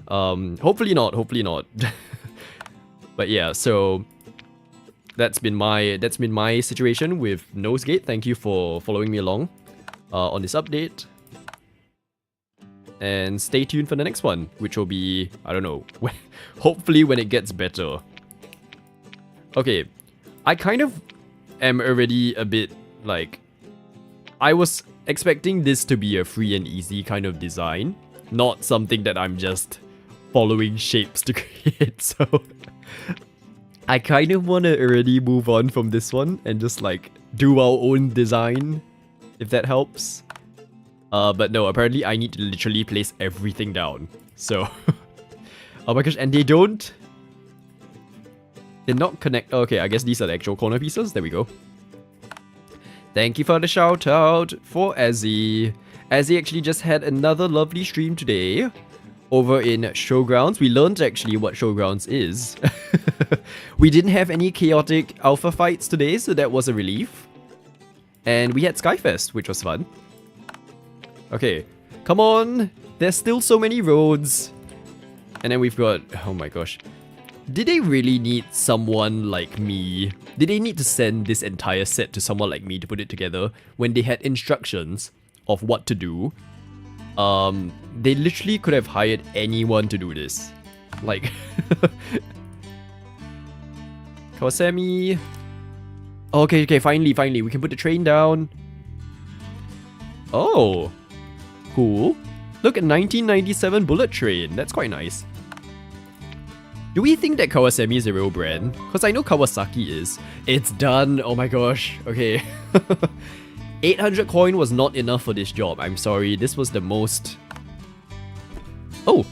[SPEAKER 1] Hopefully not. But yeah, so that's been my situation with Nosegate. Thank you for following me along on this update. And stay tuned for the next one, which will be, I don't know, hopefully when it gets better. Okay, I kind of am already a bit like, I was expecting this to be a free and easy kind of design, not something that I'm just following shapes to create, so I kind of want to already move on from this one and just like do our own design, if that helps. But no, apparently I need to literally place everything down, so oh my gosh, and they're not connect. Okay, I guess these are the actual corner pieces. There we go. Thank you for the shout out for Azzy. Azzy actually just had another lovely stream today over in Showgrounds. We learned actually what Showgrounds is. We didn't have any chaotic alpha fights today, so that was a relief. And we had Skyfest, which was fun. Okay, come on. There's still so many roads. And then we've got, oh my gosh. Did they really need someone like me? Did they need to send this entire set to someone like me to put it together when they had instructions of what to do? They literally could have hired anyone to do this. Like, Kawasami. Okay, finally, we can put the train down. Oh, cool. Look at 1997 bullet train. That's quite nice. Do we think that Kawasami is a real brand? Because I know Kawasaki is. It's done. Oh my gosh. Okay. 800 coin was not enough for this job. I'm sorry. This was the most... Oh.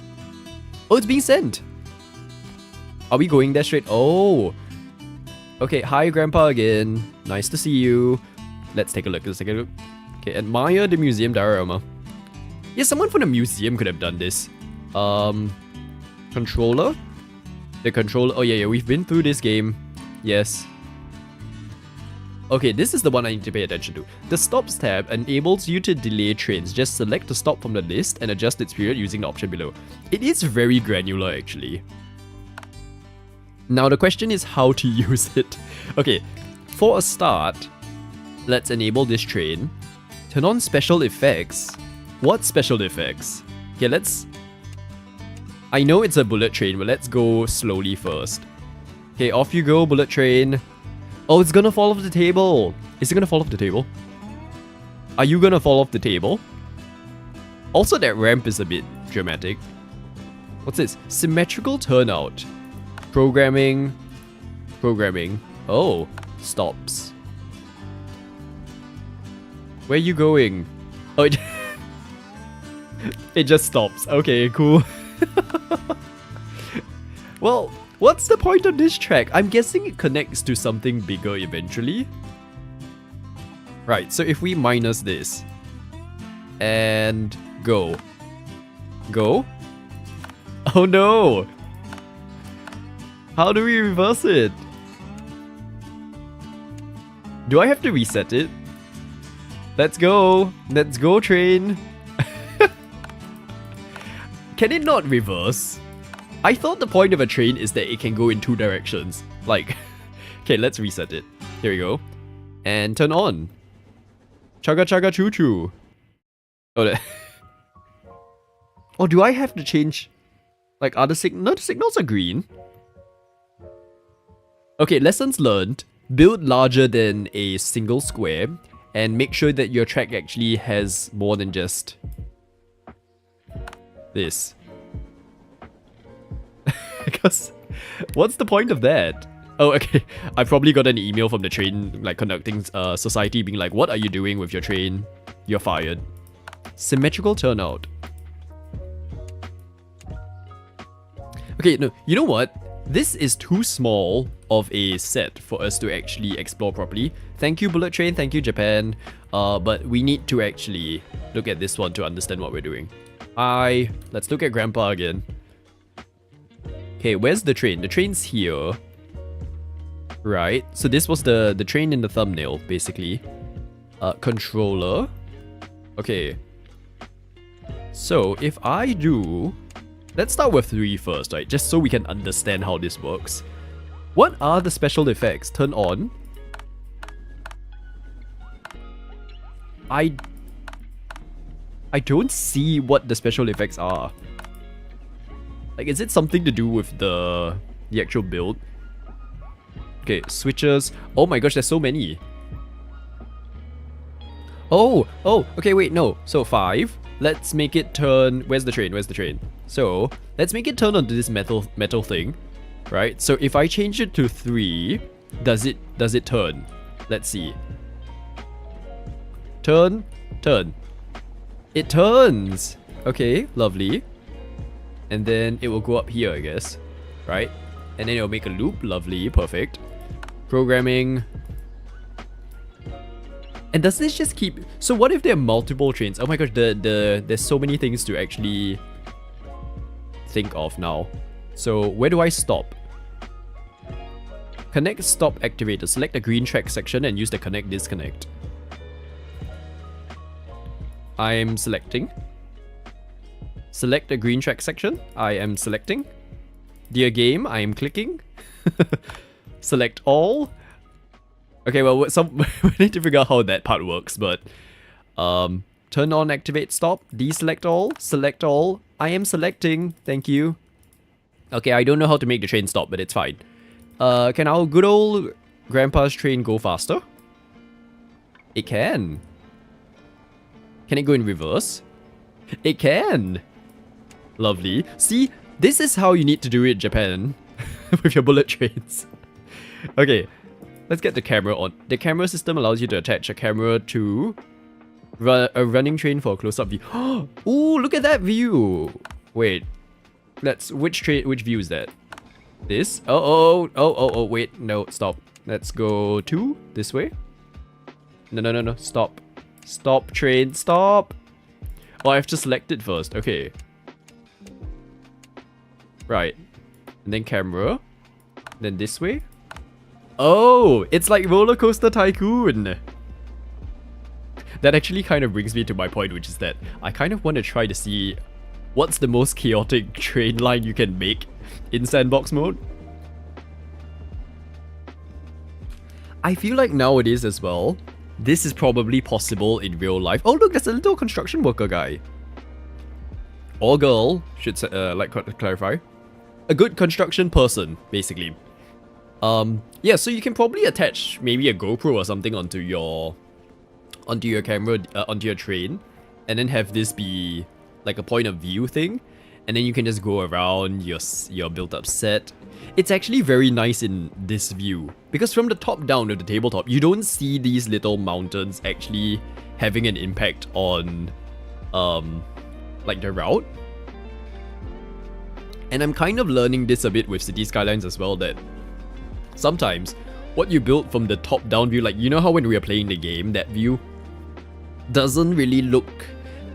[SPEAKER 1] Oh, it's being sent. Are we going there straight? Oh. Okay. Hi, Grandpa again. Nice to see you. Let's take a look. Okay. Admire the museum diorama. Yeah, someone from the museum could have done this. Controller? The controller. Oh yeah, we've been through this game. Yes. Okay, this is the one I need to pay attention to. The stops tab enables you to delay trains. Just select the stop from the list and adjust its period using the option below. It is very granular actually. Now the question is how to use it. Okay, for a start, let's enable this train. Turn on special effects. What special effects? Okay, let's I know it's a bullet train, but let's go slowly first. Okay, off you go, bullet train. Oh, it's gonna fall off the table. Is it gonna fall off the table? Are you gonna fall off the table? Also, that ramp is a bit dramatic. What's this? Symmetrical turnout. Programming. Programming. Oh, stops. Where are you going? Oh, it just stops. Okay, cool. Well, what's the point of this track? I'm guessing it connects to something bigger eventually. Right, so if we minus this and go. Go? Oh no! How do we reverse it? Do I have to reset it? Let's go! Let's go, train! Can it not reverse? I thought the point of a train is that it can go in 2 directions. Like, okay, let's reset it. Here we go. And turn on. Chugga chugga choo choo. Oh, that. Oh, do I have to change like other signals? No, the signals are green. Okay, lessons learned. Build larger than a single square and make sure that your track actually has more than just this. Because what's the point of that? Oh, okay. I probably got an email from the train like conducting society being like, what are you doing with your train? You're fired. Symmetrical turnout. Okay, no, you know what? This is too small of a set for us to actually explore properly. Thank you, Bullet Train. Thank you, Japan. But we need to actually look at this one to understand what we're doing. Let's look at Grandpa again. Okay, where's the train? The train's here. Right, so this was the train in the thumbnail, basically. Controller. Okay. So, if I do... Let's start with 3 first, right? Just so we can understand how this works. What are the special effects? Turn on. I don't see what the special effects are. Like, is it something to do with the actual build? Okay, switches. Oh my gosh, there's so many. Oh, okay, wait, no. So 5. Let's make it turn... Where's the train? Where's the train? So, let's make it turn onto this metal thing. Right? So if I change it to 3, does it turn? Let's see. Turn. It turns! Okay, lovely. And then it will go up here, I guess. Right? And then it'll make a loop. Lovely, perfect. Programming. And does this just keep... So what if there are multiple trains? Oh my gosh, there's so many things to actually think of now. So where do I stop? Connect stop activator. Select the green track section and use the connect disconnect. I'm selecting. Select the green track section. I am selecting. Dear game, I am clicking. Select all. Okay, well, we need to figure out how that part works, but turn on, activate, stop, deselect all, select all. I am selecting, thank you. Okay, I don't know how to make the train stop, but it's fine. Can our good old grandpa's train go faster? It can. Can it go in reverse? It can. Lovely. See, this is how you need to do it, Japan, with your bullet trains. Okay. Let's get the camera on. The camera system allows you to attach a camera to a running train for a close-up view. Ooh, look at that view! Wait, which view is that? This? Oh, wait, no, stop. Let's go to this way. No, stop. Stop, train, stop! Oh, I have to select it first, okay. Right. And then camera. Then this way. Oh, it's like Roller Coaster Tycoon. That actually kind of brings me to my point, which is that I kind of want to try to see what's the most chaotic train line you can make in sandbox mode. I feel like nowadays as well, this is probably possible in real life. Oh look, there's a little construction worker guy. or girl, should clarify, a good construction person, basically. Yeah, so you can probably attach maybe a GoPro or something onto your camera, onto your train, and then have this be like a point of view thing, and then you can just go around your built-up set. It's actually very nice in this view, because from the top down of the tabletop, you don't see these little mountains actually having an impact on, like the route. And I'm kind of learning this a bit with City Skylines as well, that sometimes what you build from the top down view, like you know how when we are playing the game, that view doesn't really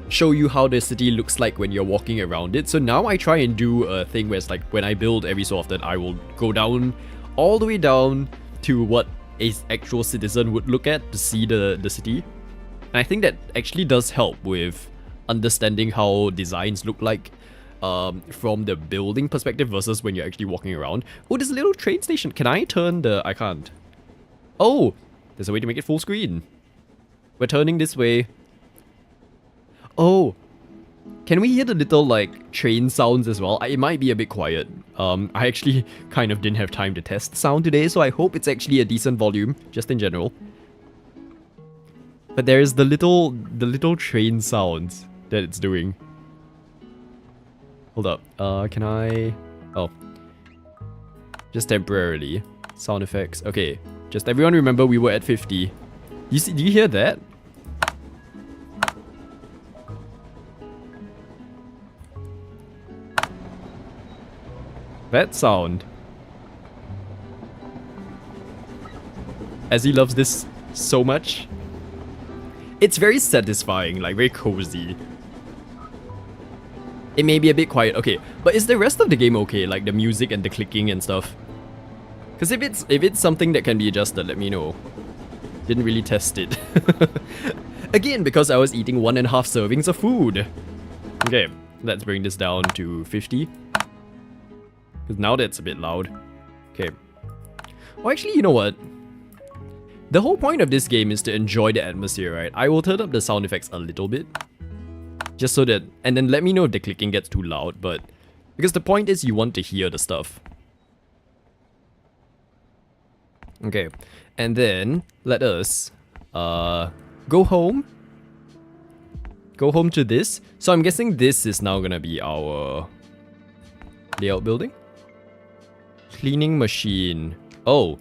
[SPEAKER 1] show you how the city looks like when you're walking around it. So now I try and do a thing where it's like when I build every so often, I will go down all the way down to what a actual citizen would look at to see the city. And I think that actually does help with understanding how designs look like from the building perspective versus when you're actually walking around. Oh, there's a little train station. Can I turn the... I can't. Oh, there's a way to make it full screen. We're turning this way. Oh, can we hear the little like train sounds as well? It might be a bit quiet. I actually kind of didn't have time to test sound today, so I hope it's actually a decent volume, just in general. But there is the little train sounds that it's doing. Hold up. Can I... Oh. Just temporarily. Sound effects. Okay. Just everyone remember we were at 50. Do you hear that? That sound. As he loves this so much. It's very satisfying, like very cozy. It may be a bit quiet, okay, but is the rest of the game okay? Like the music and the clicking and stuff? Because if it's something that can be adjusted, let me know. Didn't really test it. Again, because I was eating 1.5 servings of food. Okay, let's bring this down to 50. Because now that's a bit loud. Okay. Well, actually, you know what? The whole point of this game is to enjoy the atmosphere, right? I will turn up the sound effects a little bit. Just so that... And then let me know if the clicking gets too loud, but... Because the point is you want to hear the stuff. Okay. And then, let us... go home. Go home to this. So I'm guessing this is now gonna be our... layout building? Cleaning machine. Oh.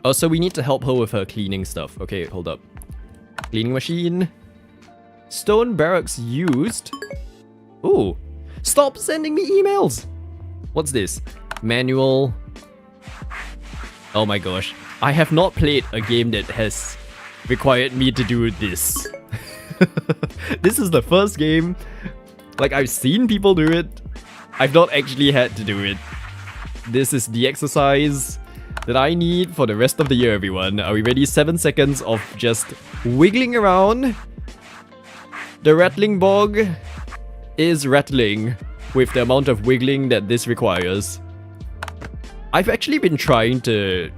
[SPEAKER 1] Oh, so we need to help her with her cleaning stuff. Okay, hold up. Cleaning machine. Stone barracks used. Ooh. Stop sending me emails! What's this? Manual. Oh my gosh. I have not played a game that has required me to do this. This is the first game. Like, I've seen people do it. I've not actually had to do it. This is the exercise that I need for the rest of the year, everyone. Are we ready? 7 seconds of just wiggling around. The rattling bog is rattling with the amount of wiggling that this requires. I've actually been trying to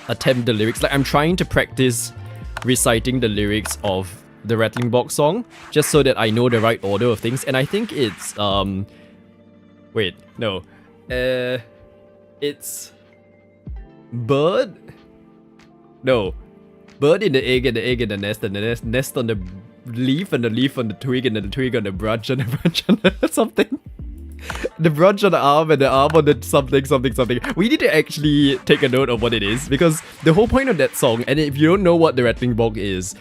[SPEAKER 1] attempt the lyrics. Like, I'm trying to practice reciting the lyrics of the Rattling Bog song, just so that I know the right order of things. And I think it's wait, no. It's bird? No. Bird in the egg, and the egg in the nest, and the nest on the leaf, and the leaf on the twig, and the twig on the branch, and the branch on the something. The branch on the arm, and the arm on the something, something, something. We need to actually take a note of what it is, because the whole point of that song, and if you don't know what the Rattling Bog is,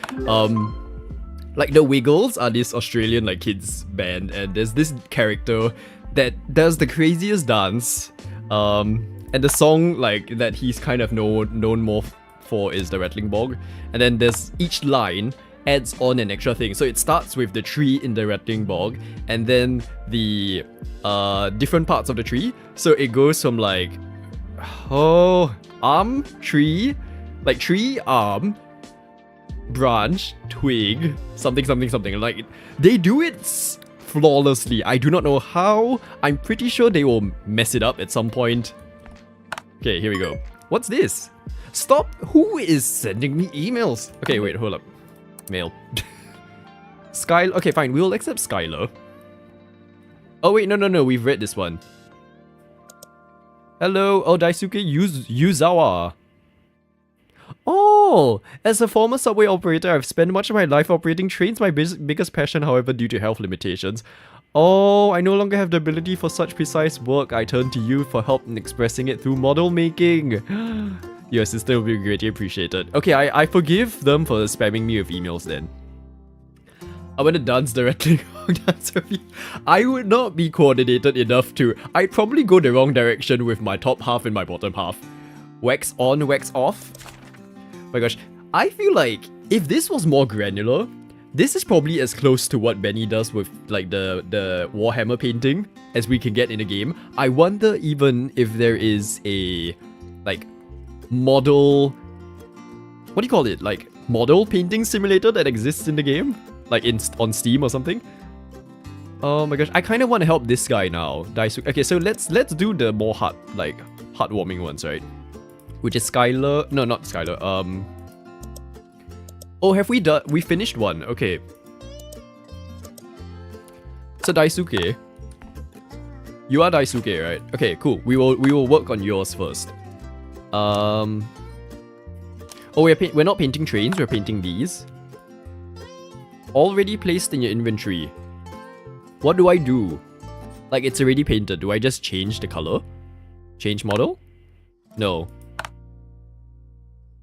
[SPEAKER 1] like the Wiggles are this Australian like kids band, and there's this character that does the craziest dance, and the song like that he's kind of known more for is the Rattling Bog, and then there's each line adds on an extra thing. So it starts with the tree in the Rattling Bog, and then the different parts of the tree. So it goes from like arm, tree, like tree, arm, branch, twig, something, something, something. Like they do it flawlessly. I do not know how. I'm pretty sure they will mess it up at some point. Okay, here we go. What's this? Stop! Who is sending me emails? Okay, wait, hold up. Mail. Skylar. Okay, fine. We'll accept Skylar. Oh, wait. No. We've read this one. Hello. Oh, Daisuke Yuzawa. Oh, as a former subway operator, I've spent much of my life operating trains. My biggest passion, however, due to health limitations. Oh, I no longer have the ability for such precise work. I turn to you for help in expressing it through model making. Your assistance will be greatly appreciated. Okay, I forgive them for spamming me with emails then. I want to dance directly. I would not be coordinated enough to... I'd probably go the wrong direction with my top half and my bottom half. Wax on, wax off. Oh my gosh, I feel like if this was more granular, this is probably as close to what Benny does with like the Warhammer painting as we can get in a game. I wonder even if there is a like model, what do you call it? Like model painting simulator that exists in the game, like on Steam or something. Oh my gosh, I kind of want to help this guy now. Okay, so let's do the more heartwarming ones, right? Which is Skylar. No, not Skylar. Oh, have we done? We finished one. Okay. So Daisuke. You are Daisuke, right? Okay, cool. We will work on yours first. Oh, we're not painting trains. We're painting these. Already placed in your inventory. What do I do? Like it's already painted. Do I just change the color? Change model? No.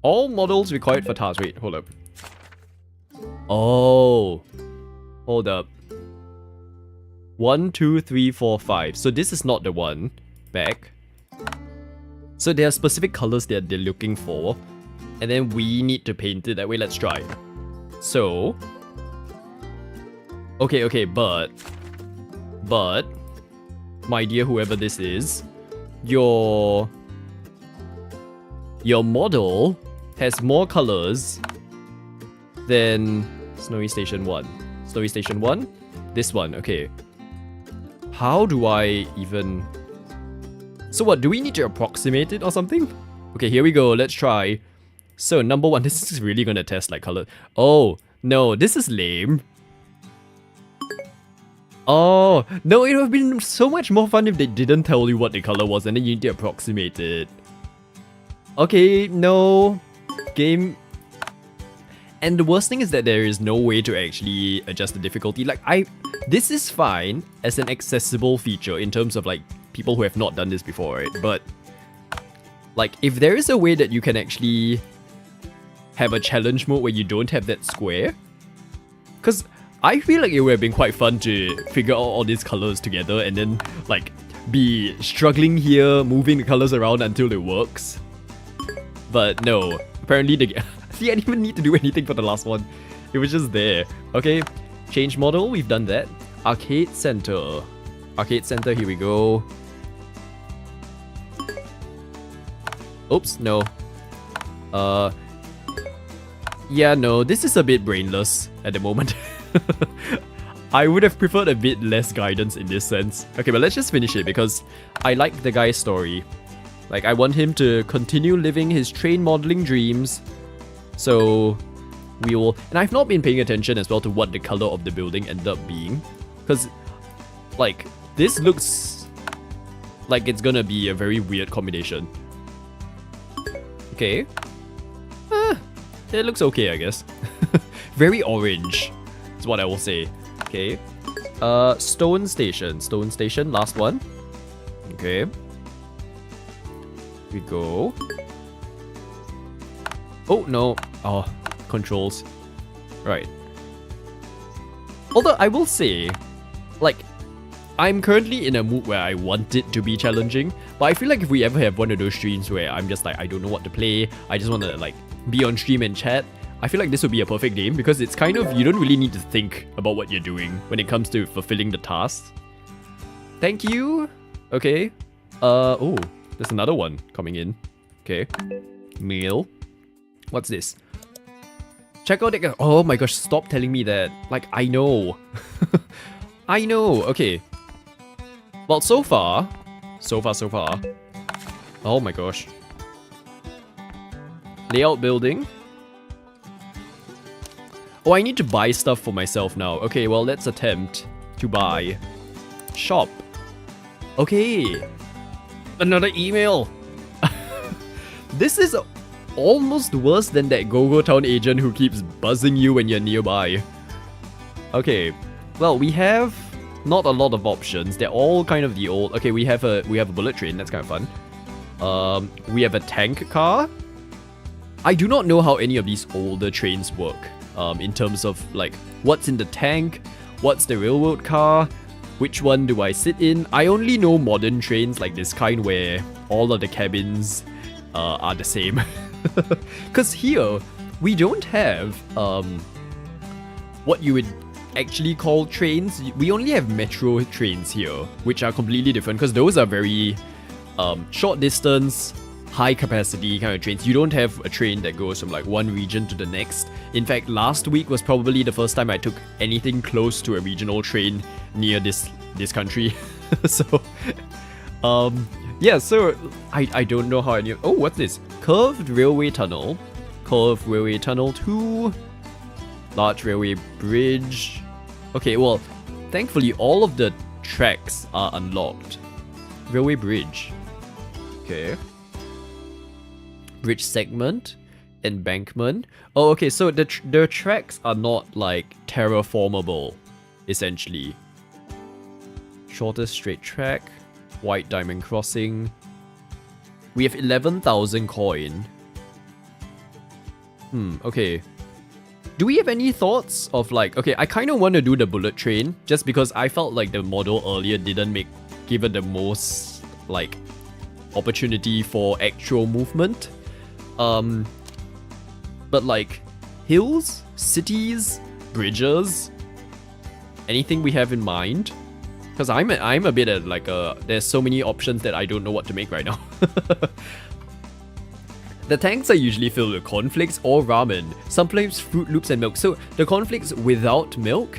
[SPEAKER 1] All models required for tasks. Wait, hold up. Oh. Hold up. 1, 2, 3, 4, 5. So this is not the one. Back. So there are specific colors that they're looking for. And then we need to paint it that way. Let's try. So. Okay, but. My dear whoever this is. Your model has more colors than Snowy Station 1. Snowy Station 1? This one, okay. How do I even... So what, do we need to approximate it or something? Okay, here we go, let's try. So number 1, this is really gonna test like color. Oh, no, this is lame. Oh, no, it would have been so much more fun if they didn't tell you what the color was and then you need to approximate it. Okay, no. Game. And the worst thing is that there is no way to actually adjust the difficulty. Like, this is fine as an accessible feature in terms of like people who have not done this before, right? But like, if there is a way that you can actually have a challenge mode where you don't have that square, because I feel like it would have been quite fun to figure out all these colors together and then like be struggling here, moving the colors around until it works. But no, apparently see, I didn't even need to do anything for the last one. It was just there. Okay, change model, we've done that. Arcade Center. Arcade Center, here we go. Oops, no. Yeah, no, this is a bit brainless at the moment. I would have preferred a bit less guidance in this sense. Okay, but let's just finish it because I like the guy's story. Like, I want him to continue living his train modeling dreams. So, we will... And I've not been paying attention as well to what the color of the building ended up being. Because, like, this looks like it's gonna be a very weird combination. Okay. It looks okay, I guess. Very orange, is what I will say. Okay. Stone Station. Stone Station, last one. Okay. We go. Oh, no. Oh, controls. Right. Although, I will say, like, I'm currently in a mood where I want it to be challenging, but I feel like if we ever have one of those streams where I'm just like, I don't know what to play, I just want to, like, be on stream and chat, I feel like this would be a perfect game because it's kind of, you don't really need to think about what you're doing when it comes to fulfilling the tasks. Thank you. Okay. Oh, there's another one coming in. Okay. Mail. What's this? Check out the... Oh my gosh, stop telling me that. Like, I know. I know. Okay. Well, so far. Oh my gosh. Layout building. Oh, I need to buy stuff for myself now. Okay, well, let's attempt to buy. Shop. Okay. Another email. This is almost worse than that Go-Go Town agent who keeps buzzing you when you're nearby. Okay. Well, we have not a lot of options. They're all kind of the old. Okay, we have a bullet train. That's kind of fun. We have a tank car. I do not know how any of these older trains work. In terms of like what's in the tank, what's the railroad car, which one do I sit in? I only know modern trains like this kind where all of the cabins are the same. Because here we don't have what you would actually call trains. We only have metro trains here, which are completely different because those are very short distance, high capacity kind of trains. You don't have a train that goes from like one region to the next. In fact, last week was probably the first time I took anything close to a regional train near this country. So yeah, so I don't know how any. Oh, what's this? Curved railway tunnel. Curved railway tunnel 2. Large railway bridge. Okay, well, thankfully all of the tracks are unlocked. Railway bridge. Okay. Bridge segment. Embankment. Oh, okay, so the tracks are not like terraformable, essentially. Shortest straight track. White diamond crossing. We have 11,000 coin. Okay. Do we have any thoughts of like, okay, I kind of want to do the bullet train just because I felt like the model earlier didn't give it the most like opportunity for actual movement. But like hills, cities, bridges, anything we have in mind? Because I'm a bit at like there's so many options that I don't know what to make right now. The tanks are usually filled with cornflakes or ramen, sometimes Fruit Loops and milk. So the cornflakes without milk?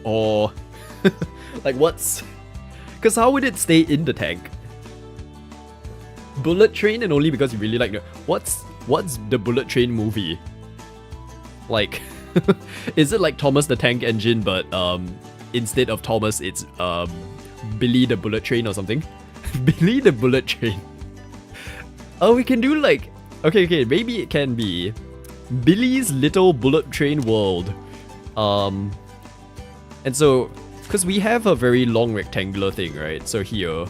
[SPEAKER 1] Or like what's... Because how would it stay in the tank? Bullet Train, and only because you really like the... What's the Bullet Train movie? Like, is it like Thomas the Tank Engine, but instead of Thomas, it's Billy the Bullet Train or something? Billy the Bullet Train. Oh, we can do like... Okay, maybe it can be Billy's Little Bullet Train World. And so, because we have a very long rectangular thing, right? So here,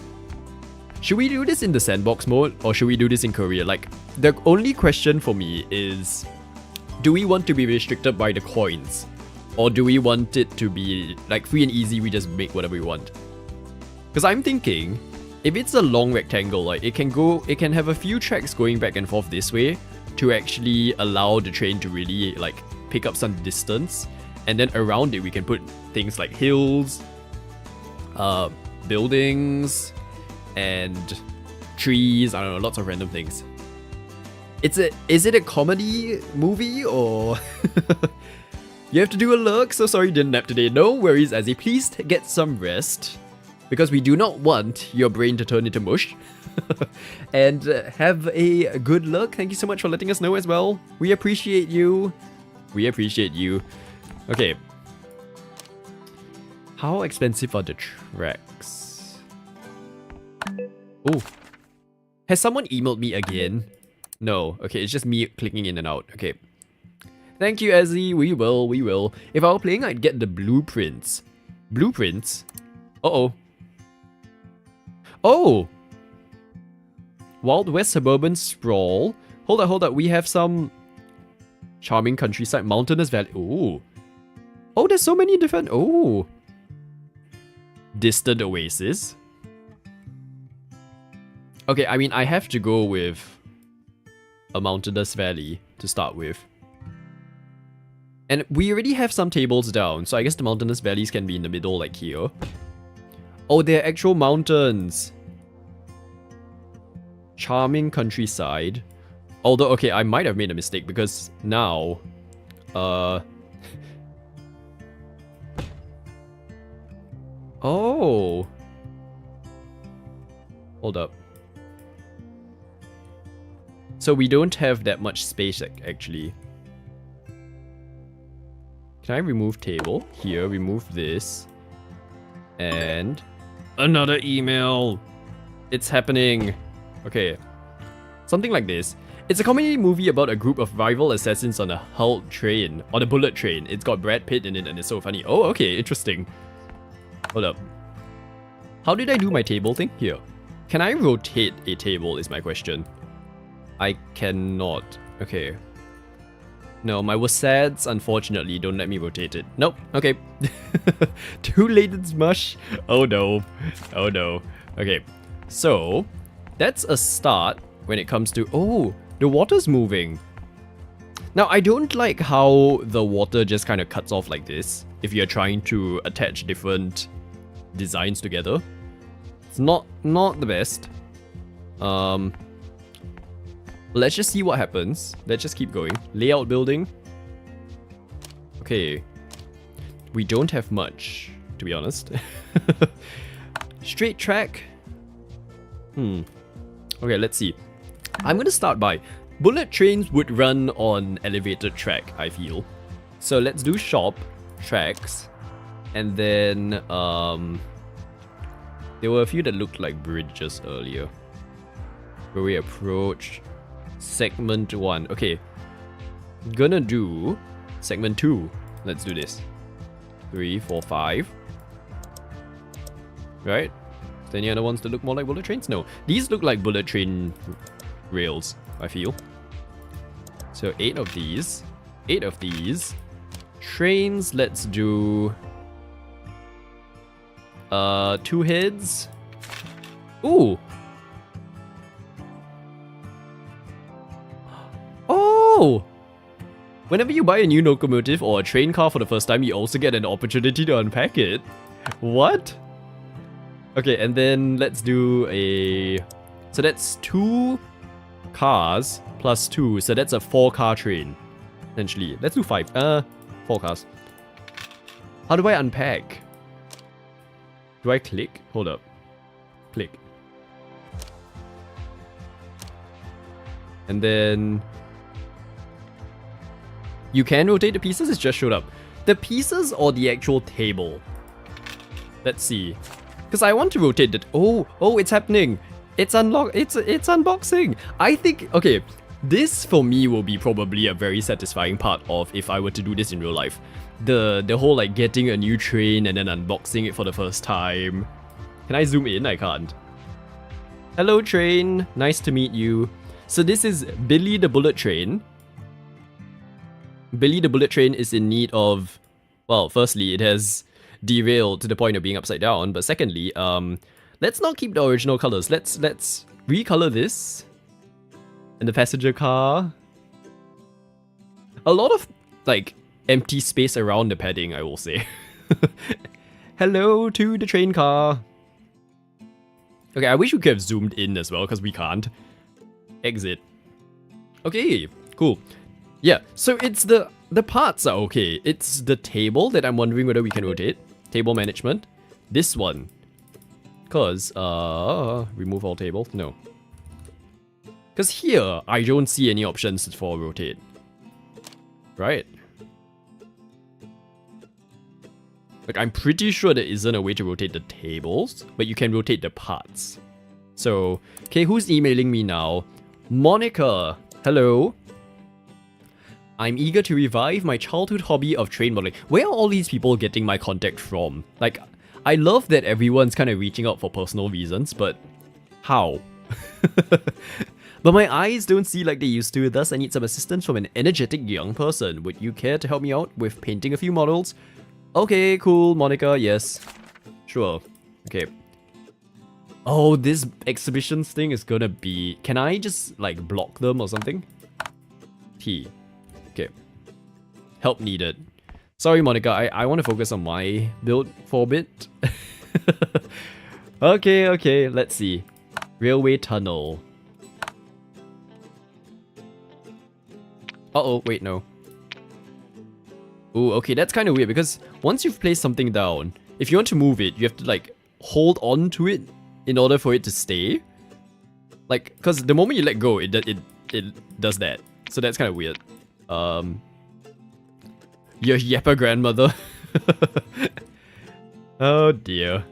[SPEAKER 1] should we do this in the sandbox mode or should we do this in Korea? Like, the only question for me is, do we want to be restricted by the coins? Or do we want it to be like free and easy, we just make whatever we want? Because I'm thinking, if it's a long rectangle, like it can have a few tracks going back and forth this way to actually allow the train to really like pick up some distance. And then around it, we can put things like hills, buildings, and trees. I don't know, lots of random things. Is it a comedy movie or... You have to do a look? So sorry you didn't nap today. No worries, Azzy. Please get some rest. Because we do not want your brain to turn into mush. And have a good look. Thank you so much for letting us know as well. We appreciate you. We appreciate you. Okay. How expensive are the tracks? Oh. Has someone emailed me again? No. Okay, it's just me clicking in and out. Okay. Thank you, Azzy. We will. If I were playing, I'd get the blueprints. Blueprints? Uh-oh. Oh! Wild West Suburban Sprawl. Hold up. We have some charming countryside, mountainous valley. Ooh. Oh, there's so many different... Oh. Distant oasis. Okay, I mean, I have to go with a mountainous valley to start with. And we already have some tables down, so I guess the mountainous valleys can be in the middle, like here. Oh, they're actual mountains. Charming countryside. Although, okay, I might have made a mistake because now... Oh. Hold up. So we don't have that much space, actually. Can I remove table? Here, remove this. And another email. It's happening. Okay. Something like this. It's a comedy movie about a group of rival assassins on a hulled train. On a bullet train. It's got Brad Pitt in it and it's so funny. Oh, okay. Interesting. Hold up. How did I do my table thing? Here. Can I rotate a table is my question. I cannot. Okay. No, my wasads unfortunately don't let me rotate it. Nope. Okay. Too late, it's mush. Oh no. Oh no. Okay. So, that's a start when it comes to... Oh, the water's moving. Now, I don't like how the water just kind of cuts off like this if you're trying to attach different designs together. It's not the best. Let's just see what happens. Let's just keep going. Layout building. Okay. We don't have much, to be honest. Straight track. Okay, let's see. I'm gonna start by... Bullet trains would run on elevated track, I feel. So let's do shop, tracks, and then there were a few that looked like bridges earlier. Where we approach segment 1. Okay. Gonna do segment 2. Let's do this. 3, 4, 5. Right? Is there any other ones that look more like bullet trains? No. These look like bullet train rails, I feel. So 8 of these. 8 of these. Trains, let's do... 2 heads. Ooh! Oh! Whenever you buy a new locomotive or a train car for the first time, you also get an opportunity to unpack it. What? Okay, and then let's do a... So that's 2 cars plus 2, so that's a 4-car train, essentially. Let's do 5. 4 cars. How do I unpack? Do I click? Hold up. Click. And then... You can rotate the pieces, it just showed up. The pieces or the actual table? Let's see. Because I want to rotate it. Oh, it's happening. It's unboxing. I think, okay, this for me will be probably a very satisfying part of if I were to do this in real life. The whole like getting a new train and then unboxing it for the first time. Can I zoom in? I can't. Hello train, nice to meet you. So this is Billy the Bullet Train. Billy the Bullet Train is in need of, well, firstly, it has derailed to the point of being upside down, but secondly, let's not keep the original colors. Let's recolor this. And the passenger car. A lot of, like, empty space around the padding, I will say. Hello to the train car. Okay, I wish we could have zoomed in as well, because we can't. Exit. Okay, cool. Yeah, so it's the parts are okay. It's the table that I'm wondering whether we can rotate. Table management. This one. Because, remove all table? No. Because here, I don't see any options for rotate. Right? Like, I'm pretty sure there isn't a way to rotate the tables, but you can rotate the parts. So, okay, who's emailing me now? Monica! Hello? I'm eager to revive my childhood hobby of train modeling. Where are all these people getting my contact from? Like, I love that everyone's kind of reaching out for personal reasons, but how? But my eyes don't see like they used to, thus I need some assistance from an energetic young person. Would you care to help me out with painting a few models? Okay, cool, Monica, yes. Sure. Okay. Oh, this exhibitions thing is gonna be... Can I just, like, block them or something? T. Okay. Help needed. Sorry, Monica, I want to focus on my build for a bit. Okay, let's see. Railway tunnel. Uh-oh, wait, no. Ooh, okay, that's kind of weird because once you've placed something down, if you want to move it, you have to, like, hold on to it in order for it to stay. Like, because the moment you let go, it does that. So that's kind of weird. Your Yeppa grandmother. Oh dear.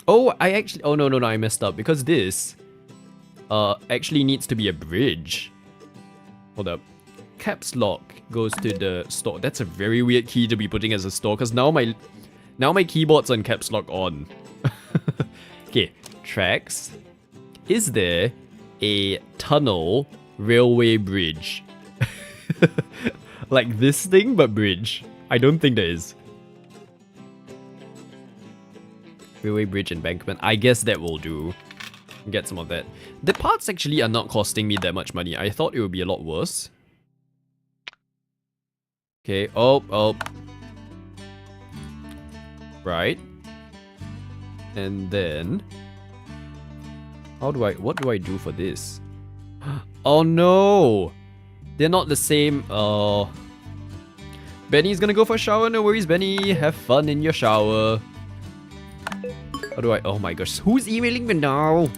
[SPEAKER 1] Oh, oh no, I messed up because this actually needs to be a bridge. Hold up. Caps lock goes to the store. That's a very weird key to be putting as a store because now my keyboard's on caps lock on. Okay, tracks. Is there a tunnel railway bridge? Like this thing, but bridge. I don't think there is. Railway bridge embankment. I guess that will do. Get some of that. The parts actually are not costing me that much money. I thought it would be a lot worse. Okay. Oh. Right. And then what do I do for this? Oh no! They're not the same. Benny's gonna go for a shower. No worries, Benny. Have fun in your shower. How do I? Oh my gosh. Who's emailing me now?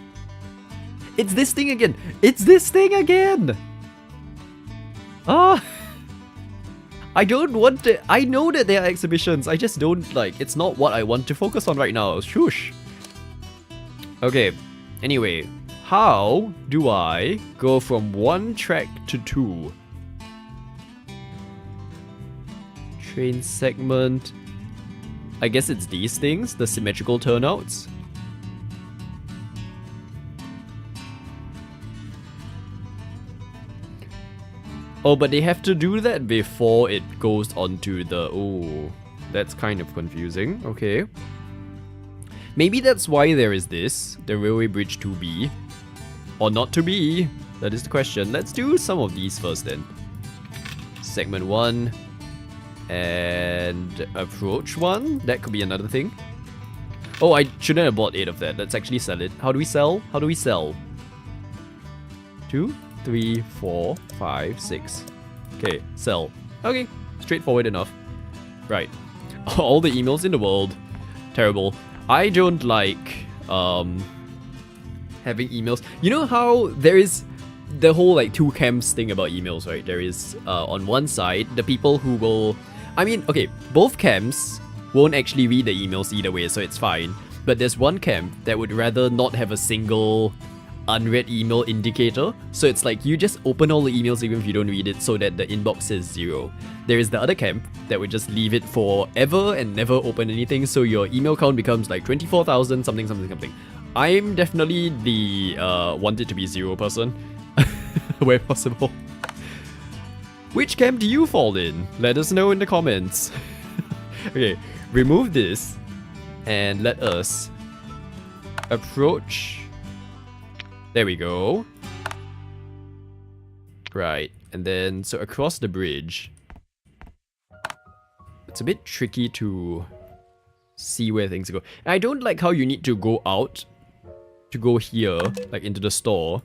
[SPEAKER 1] It's this thing again. It's this thing again. Ah. I don't want to. I know that there are exhibitions. I just don't like. It's not what I want to focus on right now. Shush. Okay. Anyway, how do I go from 1 track to 2? Train segment. I guess it's these things, the symmetrical turnouts. Oh, but they have to do that before it goes onto the... Oh, that's kind of confusing. Okay. Maybe that's why there is this, the railway bridge to be. Or not to be. That is the question. Let's do some of these first then. Segment 1. And approach 1. That could be another thing. Oh, I shouldn't have bought 8 of that. Let's actually sell it. How do we sell? How do we sell? 2, 3, 4, 5, 6. Okay, sell. Okay, straightforward enough. Right. All the emails in the world. Terrible. I don't like having emails. You know how there is the whole like 2 camps thing about emails, right? There is on one side the people who will... I mean, okay, both camps won't actually read the emails either way, so it's fine. But there's one camp that would rather not have a single unread email indicator. So it's like you just open all the emails even if you don't read it so that the inbox says 0. There is the other camp that would just leave it forever and never open anything, so your email count becomes like 24,000 something. I'm definitely the want it to be 0 person. Where possible. Which camp do you fall in? Let us know in the comments. Okay, remove this and let us approach. There we go. Right, and then so across the bridge. It's a bit tricky to see where things go. And I don't like how you need to go out to go here, like into the store.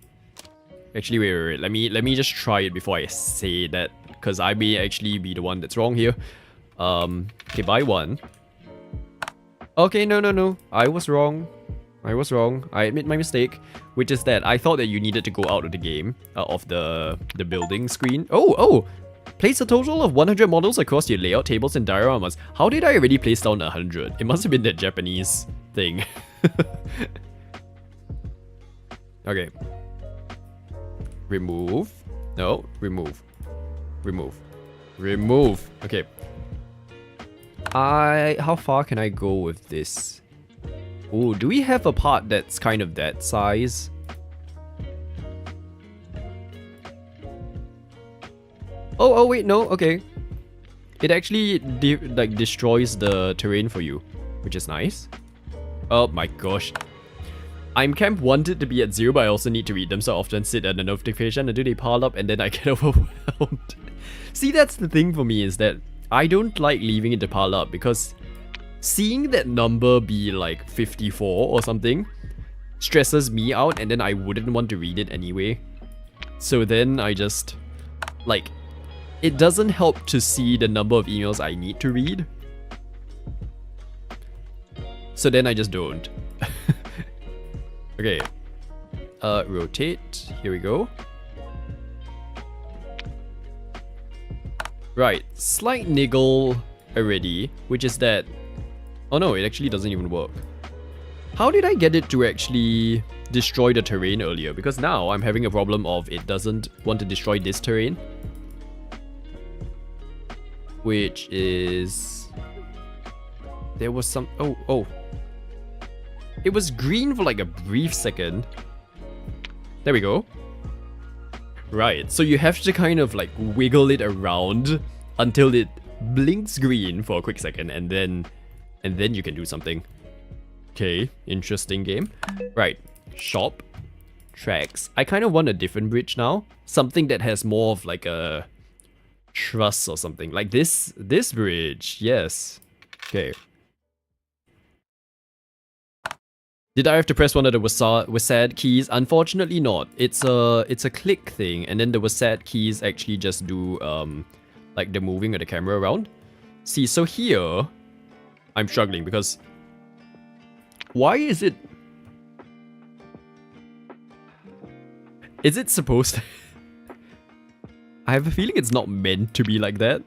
[SPEAKER 1] Actually, wait. Let me just try it before I say that, because I may actually be the one that's wrong here. Okay, buy 1. Okay, no. I was wrong. I admit my mistake, which is that I thought that you needed to go out of the game, of the building screen. Oh! Place a total of 100 models across your layout tables and dioramas. How did I already place down 100? It must have been that Japanese thing. Okay. Remove. No, remove. Remove. Okay. How far can I go with this? Oh, do we have a part that's kind of that size? Oh wait, no, okay. It actually destroys the terrain for you, which is nice. Oh my gosh. I'm camp wanted to be at 0, but I also need to read them, so I often sit at the notification until they pile up and then I get overwhelmed. See, that's the thing for me, is that I don't like leaving it to pile up, because seeing that number be like 54 or something stresses me out, and then I wouldn't want to read it anyway. So then I just, like, it doesn't help to see the number of emails I need to read. So then I just don't. Okay. Rotate. Here we go. Right, slight niggle already, which is that... Oh no, it actually doesn't even work. How did I get it to actually destroy the terrain earlier? Because now I'm having a problem of it doesn't want to destroy this terrain. Which is... There was some... Oh. It was green for like a brief second. There we go. Right, so you have to kind of like wiggle it around until it blinks green for a quick second, and then you can do something. Okay, interesting game. Right, shop, tracks. I kind of want a different bridge now. Something that has more of like a truss or something. Like this bridge, yes. Okay. Did I have to press one of the WASD keys? Unfortunately not. It's a click thing, and then the WASD keys actually just do like the moving of the camera around. See, so here I'm struggling because why is it supposed to I have a feeling it's not meant to be like that.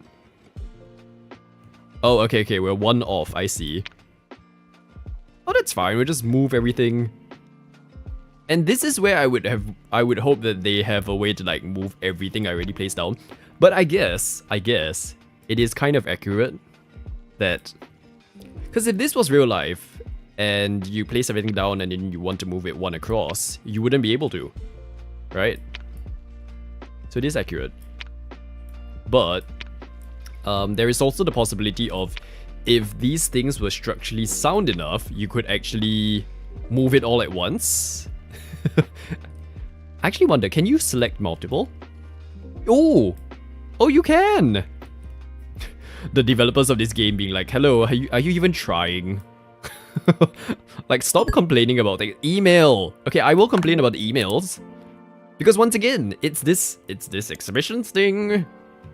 [SPEAKER 1] Oh, okay, we're one off, I see. Oh, that's fine. We'll just move everything. And this is where I would hope that they have a way to like move everything I already placed down. But I guess it is kind of accurate that, because if this was real life and you place everything down and then you want to move it one across, you wouldn't be able to, right? So it is accurate. But there is also the possibility of, if these things were structurally sound enough, you could actually move it all at once. I actually wonder, can you select multiple? Oh, you can! The developers of this game being like, hello, are you even trying? Like, stop complaining about the email. Okay, I will complain about the emails. Because once again, it's this exhibition thing.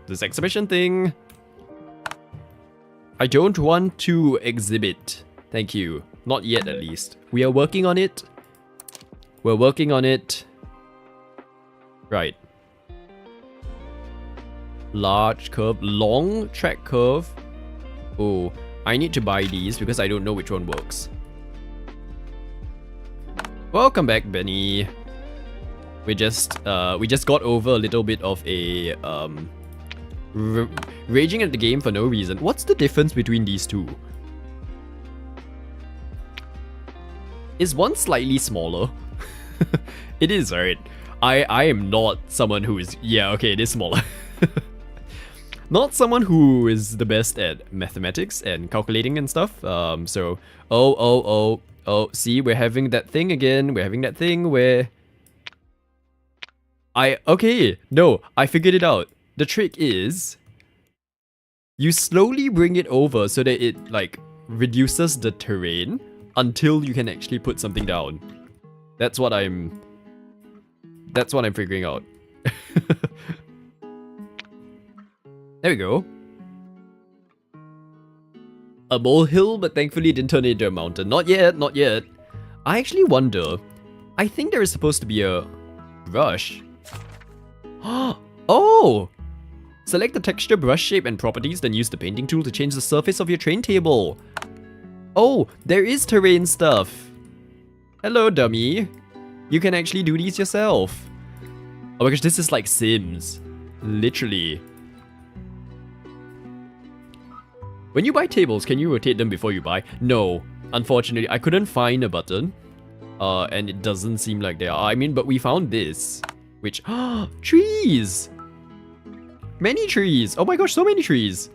[SPEAKER 1] This exhibition thing. I don't want to exhibit. Thank you. Not yet, at least. We are working on it. We're working on it. Right. Large curve. Long track curve. Oh, I need to buy these because I don't know which one works. Welcome back, Benny. We just got over a little bit of a raging at the game for no reason. What's the difference between these two? Is one slightly smaller? It is, right? I am not someone who is... Yeah, okay, it is smaller. Not someone who is the best at mathematics and calculating and stuff. So... Oh, see, we're having that thing again. We're having that thing where... Okay, no, I figured it out. The trick is, you slowly bring it over so that it, like, reduces the terrain until you can actually put something down. That's what I'm figuring out. There we go. A molehill, but thankfully it didn't turn into a mountain. Not yet, not yet. I actually wonder, I think there is supposed to be a brush. Oh! Select the texture, brush shape, and properties, then use the painting tool to change the surface of your train table. Oh, there is terrain stuff. Hello, dummy. You can actually do these yourself. Oh my gosh, this is like Sims. Literally. When you buy tables, can you rotate them before you buy? No. Unfortunately, I couldn't find a button. And it doesn't seem like there are. I mean, but we found this. Which... trees! Many trees! Oh my gosh, so many trees!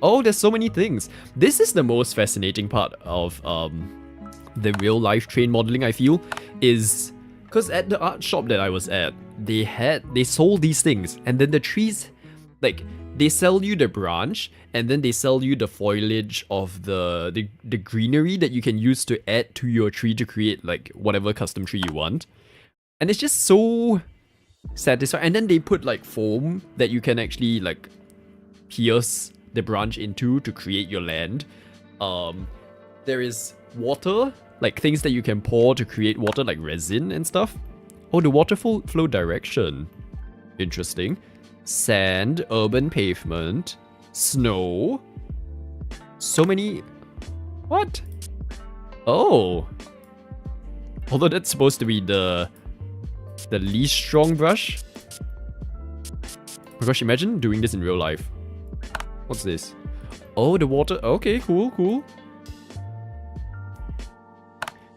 [SPEAKER 1] Oh, there's so many things. This is the most fascinating part of the real life train modeling, I feel, is... Because at the art shop that I was at, they sold these things, and then the trees, like, they sell you the branch, and then they sell you the foliage of the greenery that you can use to add to your tree to create, like, whatever custom tree you want. And it's just so satisfying. And then they put, like, foam that you can actually, like, pierce the branch into to create your land. There is water, like things that you can pour to create water, like resin and stuff. Oh, the water flow direction. Interesting. sand, urban pavement, snow. So many... What? Oh. Although that's supposed to be the least strong brush. Oh my gosh, imagine doing this in real life. What's this? Oh, the water. Okay, cool, cool.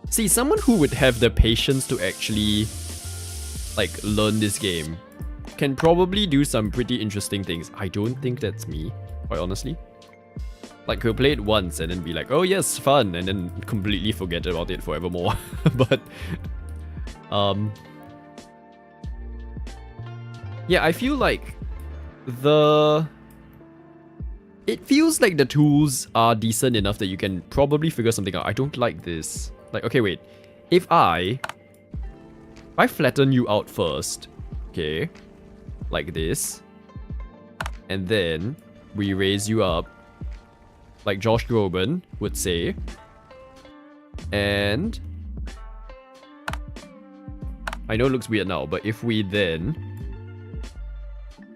[SPEAKER 1] See, someone who would have the patience to actually, like, learn this game can probably do some pretty interesting things. I don't think that's me, quite honestly. Like, we'll play it once and then be like, oh yes, fun, and then completely forget about it forevermore. But, yeah, I feel like it feels like the tools are decent enough that you can probably figure something out. I don't like this. Like, okay, wait. If I flatten you out first, okay, like this, and then we raise you up, like Josh Groban would say, and I know it looks weird now, but if we then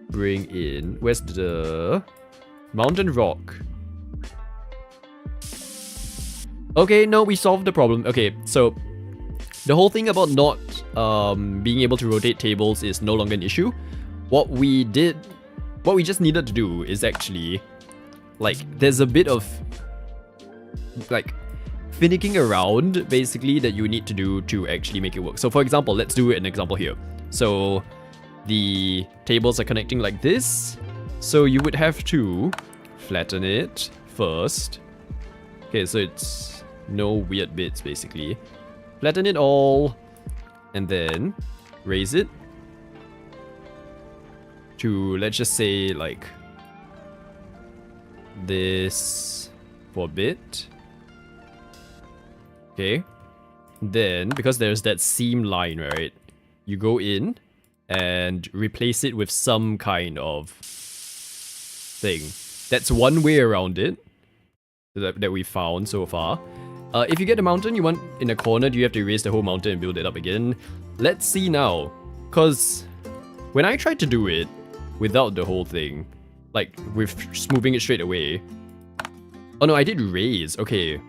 [SPEAKER 1] bring in, where's the mountain rock? Okay, no, we solved the problem. Okay, so the whole thing about not being able to rotate tables is no longer an issue. What we just needed to do is actually, like, there's a bit of, like, finicking around, basically, that you need to do to actually make it work. So, for example, let's do an example here. So, the tables are connecting like this. So, you would have to flatten it first. Okay, so it's no weird bits, basically. Flatten it all, and then raise it to, let's just say, like, this for a bit. Okay. Then, because there's that seam line, right? You go in and replace it with some kind of thing. That's one way around it that we found so far. If you get the mountain you want in a corner, do you have to erase the whole mountain and build it up again? Let's see now. Because when I tried to do it without the whole thing, like with smoothing it straight away. Oh no, I did raise. Okay.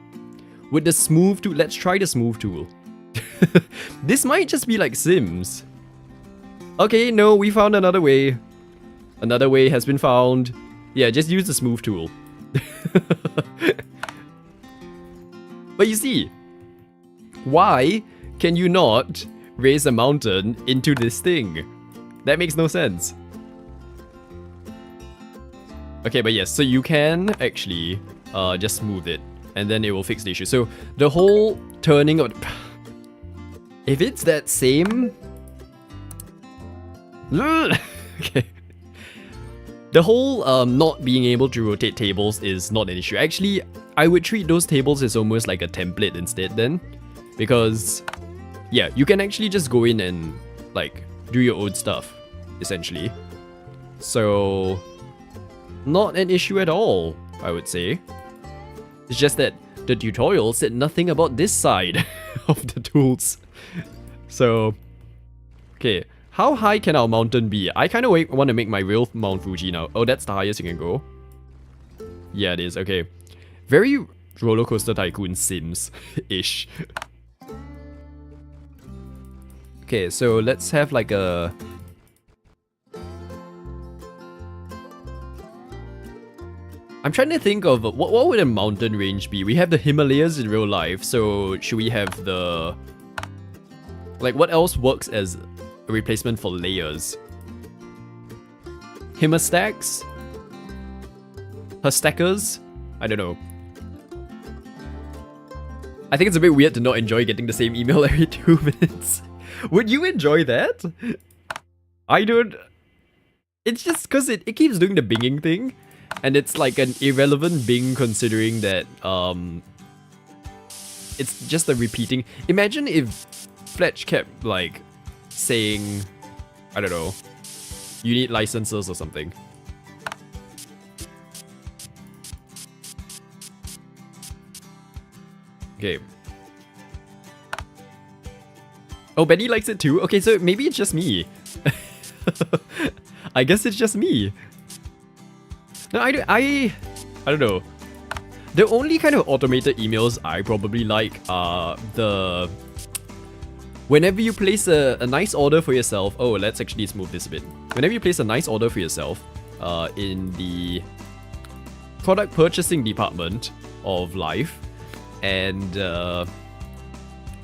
[SPEAKER 1] With the smooth tool, let's try the smooth tool. This might just be like Sims. Okay, no, we found another way. Another way has been found. Yeah, just use the smooth tool. But you see, why can you not raise a mountain into this thing? That makes no sense. Okay, but yes, so you can actually just smooth it, and then it will fix the issue. So the whole turning of... If it's that same... Okay. The whole not being able to rotate tables is not an issue. Actually, I would treat those tables as almost like a template instead then. Because, yeah, you can actually just go in and, like, do your own stuff, essentially. So, not an issue at all, I would say. It's just that the tutorial said nothing about this side of the tools. So, okay. How high can our mountain be? I kind of want to make my real Mount Fuji now. Oh, that's the highest you can go? Yeah, it is. Okay. Very Roller Coaster Tycoon Sims-ish. Okay, so let's have like a... I'm trying to think of what would a mountain range be? We have the Himalayas in real life, so should we have the... Like, what else works as a replacement for layers? Himastacks? Herstackers? I don't know. I think it's a bit weird to not enjoy getting the same email every 2 minutes. Would you enjoy that? I don't... It's just because it keeps doing the binging thing. And it's like an irrelevant bing considering that it's just a repeating... Imagine if Fletch kept like saying, I don't know, you need licenses or something. Okay. Oh, Benny likes it too? Okay, so maybe it's just me. I guess it's just me. No, I don't know. The only kind of automated emails I probably like are the... Whenever you place a nice order for yourself... Oh, let's actually smooth this a bit. Whenever you place a nice order for yourself in the product purchasing department of life, and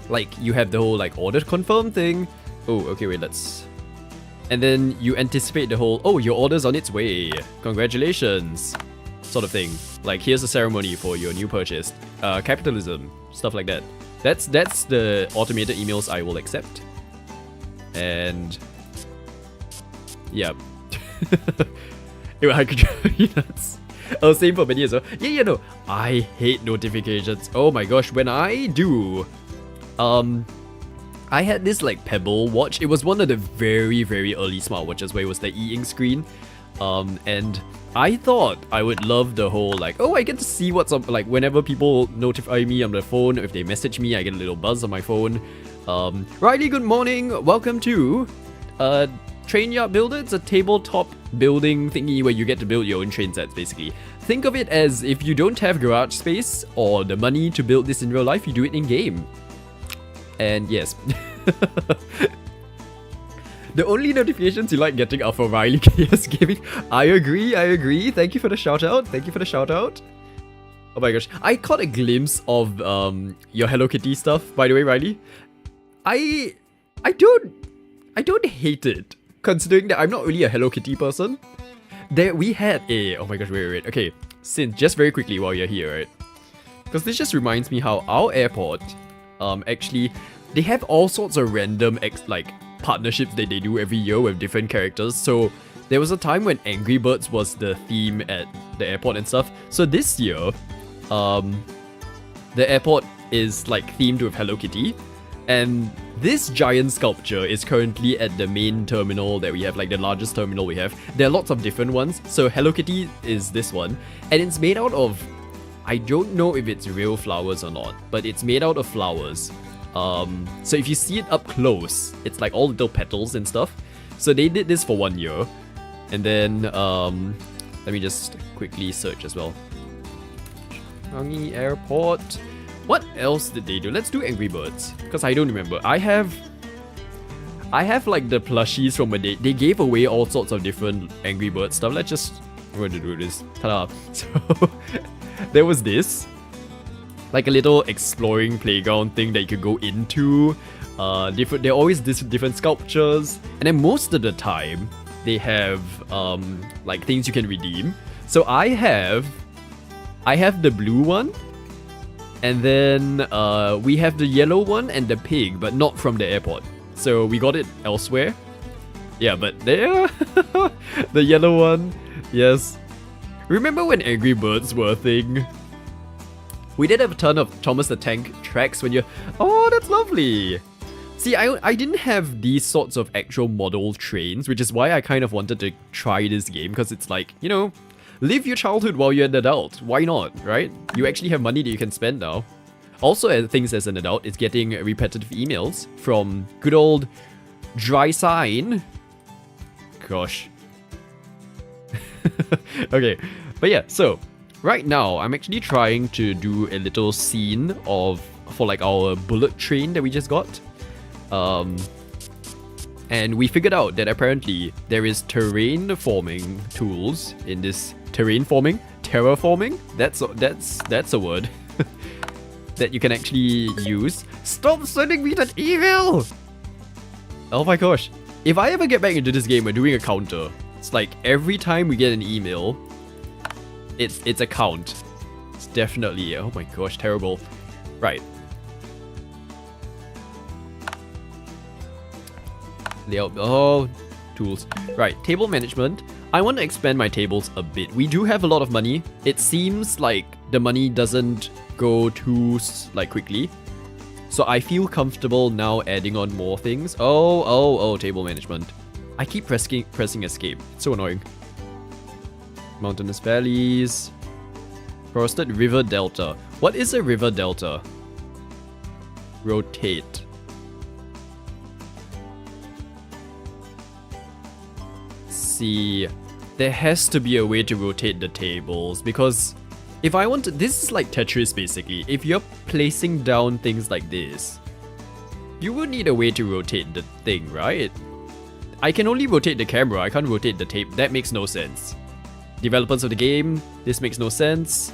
[SPEAKER 1] like you have the whole like order confirm thing. Oh, okay, wait, let's... And then you anticipate the whole, oh, your order's on its way. Congratulations. Sort of thing. Like, here's a ceremony for your new purchase. Capitalism. Stuff like that. That's the automated emails I will accept. And... yeah. I could nuts. Oh, same for many as well. Yeah, no. I hate notifications. Oh my gosh, when I do... I had this like Pebble watch. It was one of the very, very early smartwatches where it was the e-ink screen. And I thought I would love the whole like, oh, I get to see what's up. Like whenever people notify me on the phone, if they message me, I get a little buzz on my phone. Riley, good morning. Welcome to Train Yard Builder. It's a tabletop building thingy where you get to build your own train sets, basically. Think of it as if you don't have garage space or the money to build this in real life, you do it in game. And yes. The only notifications you like getting are for Riley Chaos Gaming. I agree. Thank you for the shout out. Oh my gosh. I caught a glimpse of your Hello Kitty stuff, by the way, Riley. I don't hate it, considering that I'm not really a Hello Kitty person. We had a... Oh my gosh, wait. Okay, just very quickly while you're here, right? Because this just reminds me how our airport... actually, they have all sorts of random partnerships that they do every year with different characters. So there was a time when Angry Birds was the theme at the airport and stuff. So this year, the airport is like themed with Hello Kitty, and this giant sculpture is currently at the main terminal that we have, like the largest terminal we have. There are lots of different ones. So Hello Kitty is this one, and it's made out of... I don't know if it's real flowers or not, but it's made out of flowers. So if you see it up close, it's like all little petals and stuff. So they did this for 1 year. And then, let me just quickly search as well. Changi Airport. What else did they do? Let's do Angry Birds, because I don't remember. I have like the plushies from when they gave away all sorts of different Angry Birds stuff. Let's just... we're going to do this. Ta-da. So... there was this, like a little exploring playground thing that you could go into. There are always different sculptures, and then most of the time they have like things you can redeem. So I have the blue one, and then we have the yellow one and the pig, but not from the airport. So we got it elsewhere. Yeah, but there, the yellow one, yes. Remember when Angry Birds were a thing? We did have a ton of Thomas the Tank tracks when you're... Oh, that's lovely! See, I didn't have these sorts of actual model trains, which is why I kind of wanted to try this game, because it's like, you know, live your childhood while you're an adult. Why not, right? You actually have money that you can spend now. Also, as an adult, it's getting repetitive emails from good old Dry Sign. Gosh. Okay, but yeah, so right now I'm actually trying to do a little scene for like our bullet train that we just got. And we figured out that apparently there is terrain forming tools in this terraforming. That's a word that you can actually use. Stop sending me that email! Oh my gosh. If I ever get back into this game, we're doing a counter. It's like every time we get an email, it's a count. It's definitely... Oh my gosh, terrible. Right. Layout... Oh, tools. Right, table management. I want to expand my tables a bit. We do have a lot of money. It seems like the money doesn't go too quickly. So I feel comfortable now adding on more things. Oh, table management. I keep pressing escape. It's so annoying. Mountainous valleys. Forested river delta. What is a river delta? Rotate. see. There has to be a way to rotate the tables, because if I want to, this is like Tetris basically. If you're placing down things like this, you would need a way to rotate the thing, right? I can only rotate the camera, I can't rotate the tape. That makes no sense. Developers of the game, this makes no sense.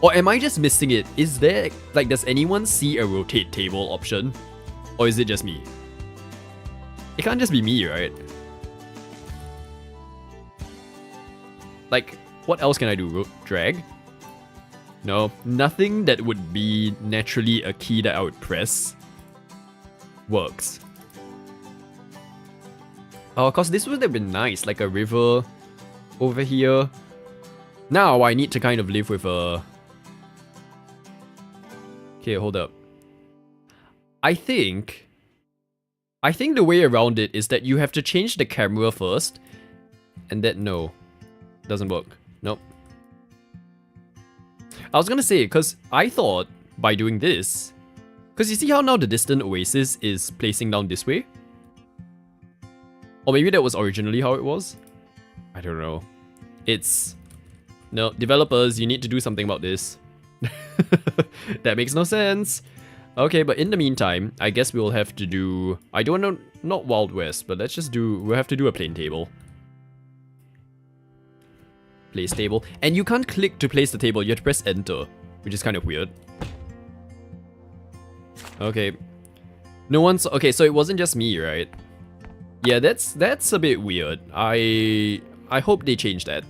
[SPEAKER 1] Or am I just missing it? Is there, like, does anyone see a rotate table option? Or is it just me? It can't just be me, right? Like, what else can I do? Drag? No, nothing that would be naturally a key that I would press works. Oh, cause this would have been nice, like a river over here. Now I need to kind of live with a... Okay, hold up. I think the way around it is that you have to change the camera first, and that, no. Doesn't work. Nope. I was gonna say, because I thought by doing this, because you see how now the distant oasis is placing down this way? Or maybe that was originally how it was? I don't know. It's... No, developers, you need to do something about this. That makes no sense. Okay, but in the meantime, I guess we'll have to do... I don't know, not Wild West, but let's just do... We'll have to do a plane table. Place table. And you can't click to place the table, you have to press enter, which is kind of weird. Okay. No one's... Okay, so it wasn't just me, right? Yeah, that's a bit weird. I hope they change that.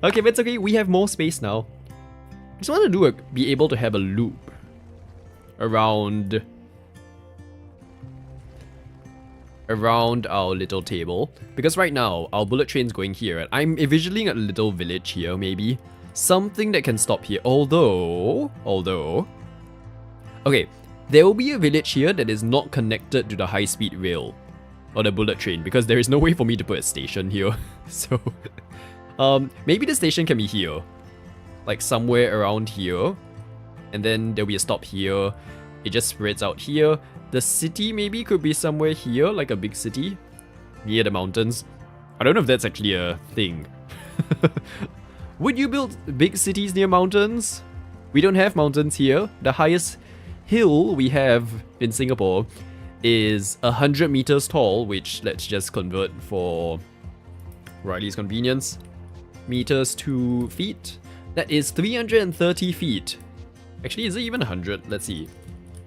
[SPEAKER 1] Okay, but it's okay, we have more space now. I just want to be able to have a loop around our little table, because right now our bullet train's going here and I'm envisioning a little village here, maybe something that can stop here, although okay, there will be a village here that is not connected to the high-speed rail or the bullet train, because there is no way for me to put a station here. So maybe the station can be here, like somewhere around here, and then there'll be a stop here. It just spreads out here. The city maybe could be somewhere here, like a big city near the mountains. I don't know if that's actually a thing. Would you build big cities near mountains? We don't have mountains here. The highest hill we have in Singapore is 100 meters tall, which let's just convert for Riley's convenience. Meters to feet. That is 330 feet. Actually, is it even 100? Let's see.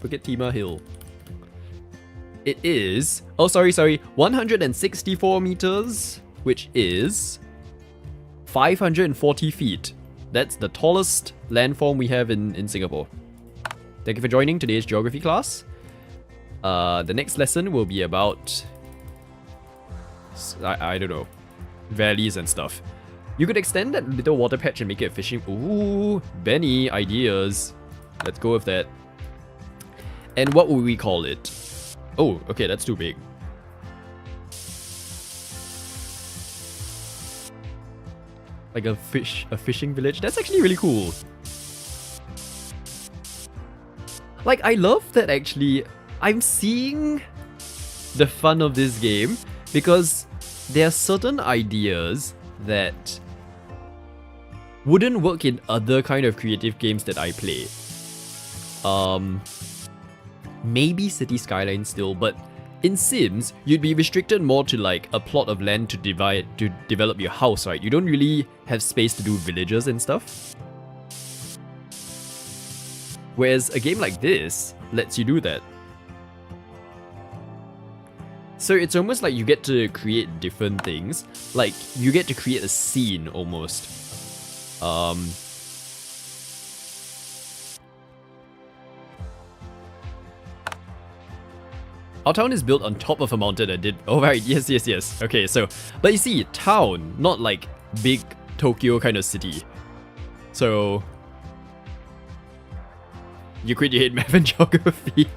[SPEAKER 1] Bukit Timah Hill. It is... Oh, sorry. 164 meters, which is 540 feet. That's the tallest landform we have in Singapore. Thank you for joining today's geography class. The next lesson will be about... I don't know. Valleys and stuff. You could extend that little water patch and make it fishing... Ooh, Benny, ideas. Let's go with that. And what would we call it? Oh, okay, that's too big. Like a fishing village? That's actually really cool. Like, I love that actually. I'm seeing the fun of this game because there are certain ideas that wouldn't work in other kind of creative games that I play. Maybe City Skylines still, but in Sims, you'd be restricted more to like a plot of land to develop your house, right? You don't really have space to do villages and stuff. Whereas a game like this lets you do that. So it's almost like you get to create different things. Like, you get to create a scene almost. Our town is built on top of a mountain and did... Oh right, yes. Okay, so... But you see, town, not like big Tokyo kind of city. So... You quit, you hate math and geography.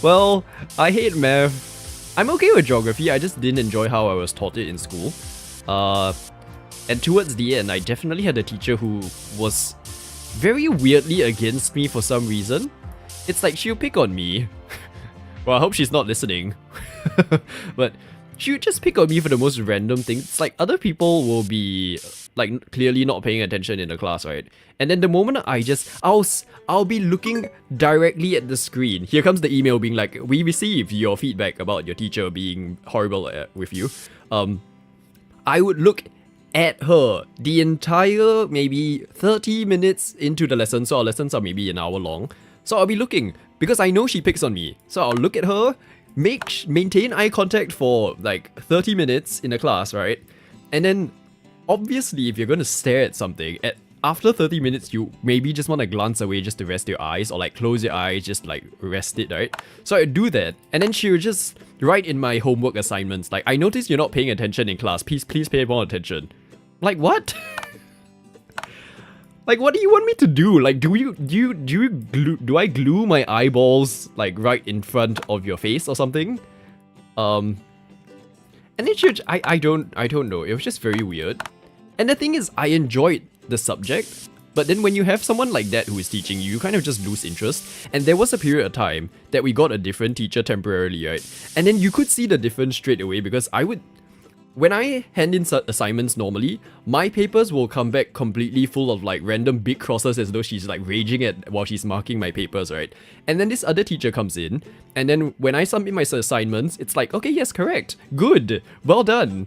[SPEAKER 1] Well, I hate math. I'm okay with geography, I just didn't enjoy how I was taught it in school. And towards the end, I definitely had a teacher who was very weirdly against me for some reason. It's like she'll pick on me. Well, I hope she's not listening. But she would just pick on me for the most random things. It's like other people will be like clearly not paying attention in the class, right? And then the moment I'll be looking directly at the screen. Here comes the email being like, we received your feedback about your teacher being horrible with you. I would look at her the entire maybe 30 minutes into the lesson. So our lessons are maybe an hour long. So I'll be looking because I know she picks on me. So I'll look at her, maintain eye contact for like 30 minutes in the class, right? And then obviously if you're going to stare at something, after 30 minutes you maybe just want to glance away just to rest your eyes, or like close your eyes, just like rest it, right? So I'd do that, and then she would just write in my homework assignments like, I noticed you're not paying attention in class, please pay more attention. Like, what? Like, what do you want me to do? Like, do I glue my eyeballs like right in front of your face or something? And then I don't know. It was just very weird. And the thing is, I enjoyed the subject, but then when you have someone like that who is teaching you, you kind of just lose interest. And there was a period of time that we got a different teacher temporarily, right? And then you could see the difference straight away, because when I hand in assignments normally, my papers will come back completely full of like random big crosses as though she's like raging while she's marking my papers, right? And then this other teacher comes in, and then when I submit my assignments, it's like, okay, yes, correct, good, well done.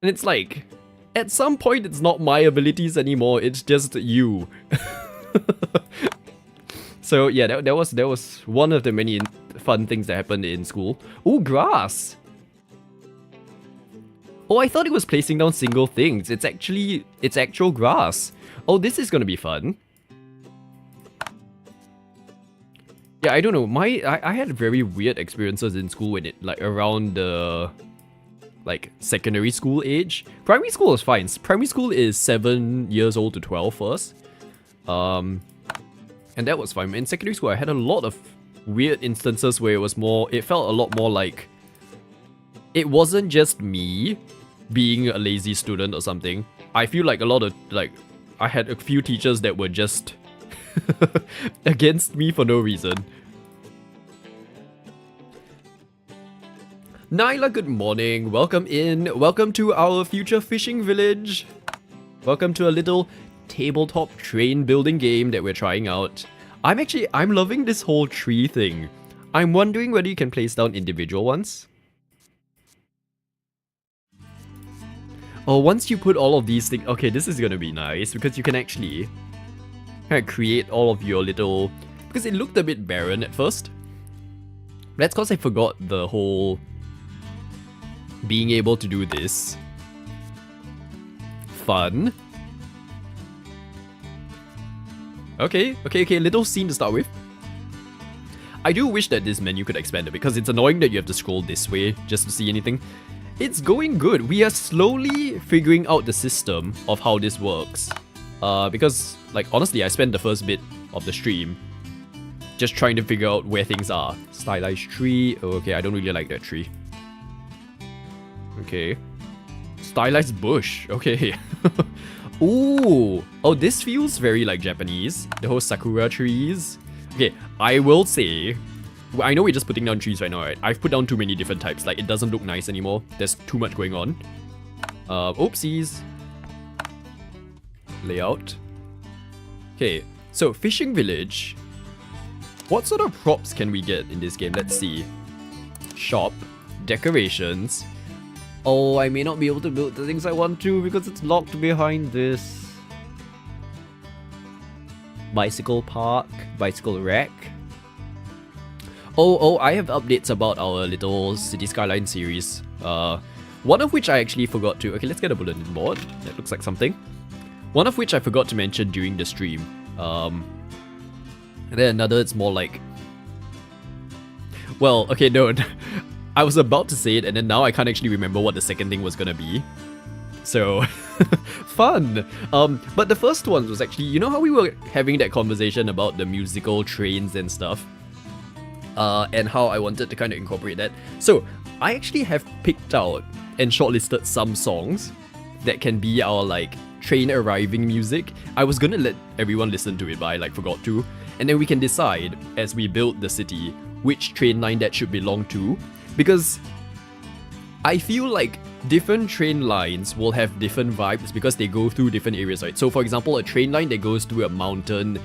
[SPEAKER 1] And it's like, at some point, it's not my abilities anymore, it's just you. So yeah, that was one of the many fun things that happened in school. Oh, grass! Oh, I thought it was placing down single things. It's actual grass. Oh, this is gonna be fun. Yeah, I don't know. I had very weird experiences in school when it like around the like secondary school age. Primary school is fine. Primary school is 7 years old to 12 first. And that was fine. In secondary school, I had a lot of weird instances where it felt a lot more like it wasn't just me being a lazy student or something. I feel like a lot of I had a few teachers that were just against me for no reason. Nyla, good morning. Welcome in. Welcome to our future fishing village. Welcome to a little tabletop train building game that we're trying out. I'm loving this whole tree thing. I'm wondering whether you can place down individual ones. Oh, once you put all of these things... Okay, this is gonna be nice, because you can actually kind of create all of your little... Because it looked a bit barren at first. That's because I forgot the whole... being able to do this. Fun. Okay, little scene to start with. I do wish that this menu could expand it, because it's annoying that you have to scroll this way just to see anything. It's going good. We are slowly figuring out the system of how this works. Because, like, honestly, I spent the first bit of the stream just trying to figure out where things are. Stylized tree. Oh, okay, I don't really like that tree. Okay. Stylized bush. Okay. Ooh. Oh, this feels very, like, Japanese. The whole sakura trees. Okay, I will say... I know we're just putting down trees right now, right? I've put down too many different types. Like, it doesn't look nice anymore. There's too much going on. Oopsies. Layout. Okay, so fishing village. What sort of props can we get in this game? Let's see. Shop. Decorations. Oh, I may not be able to build the things I want to because it's locked behind this. Bicycle park. Bicycle rack. Oh, I have updates about our little City Skyline series. One of which I actually forgot to... Okay, let's get a bulletin board. That looks like something. One of which I forgot to mention during the stream. And then another, it's more like... Well, okay, no. I was about to say it, and then now I can't actually remember what the second thing was gonna be. So, fun! But the first one was actually... You know how we were having that conversation about the musical trains and stuff? And how I wanted to kind of incorporate that. So, I actually have picked out and shortlisted some songs that can be our, like, train arriving music. I was gonna let everyone listen to it, but I, like, forgot to. And then we can decide, as we build the city, which train line that should belong to. Because I feel like different train lines will have different vibes because they go through different areas, right? So for example, a train line that goes through a mountain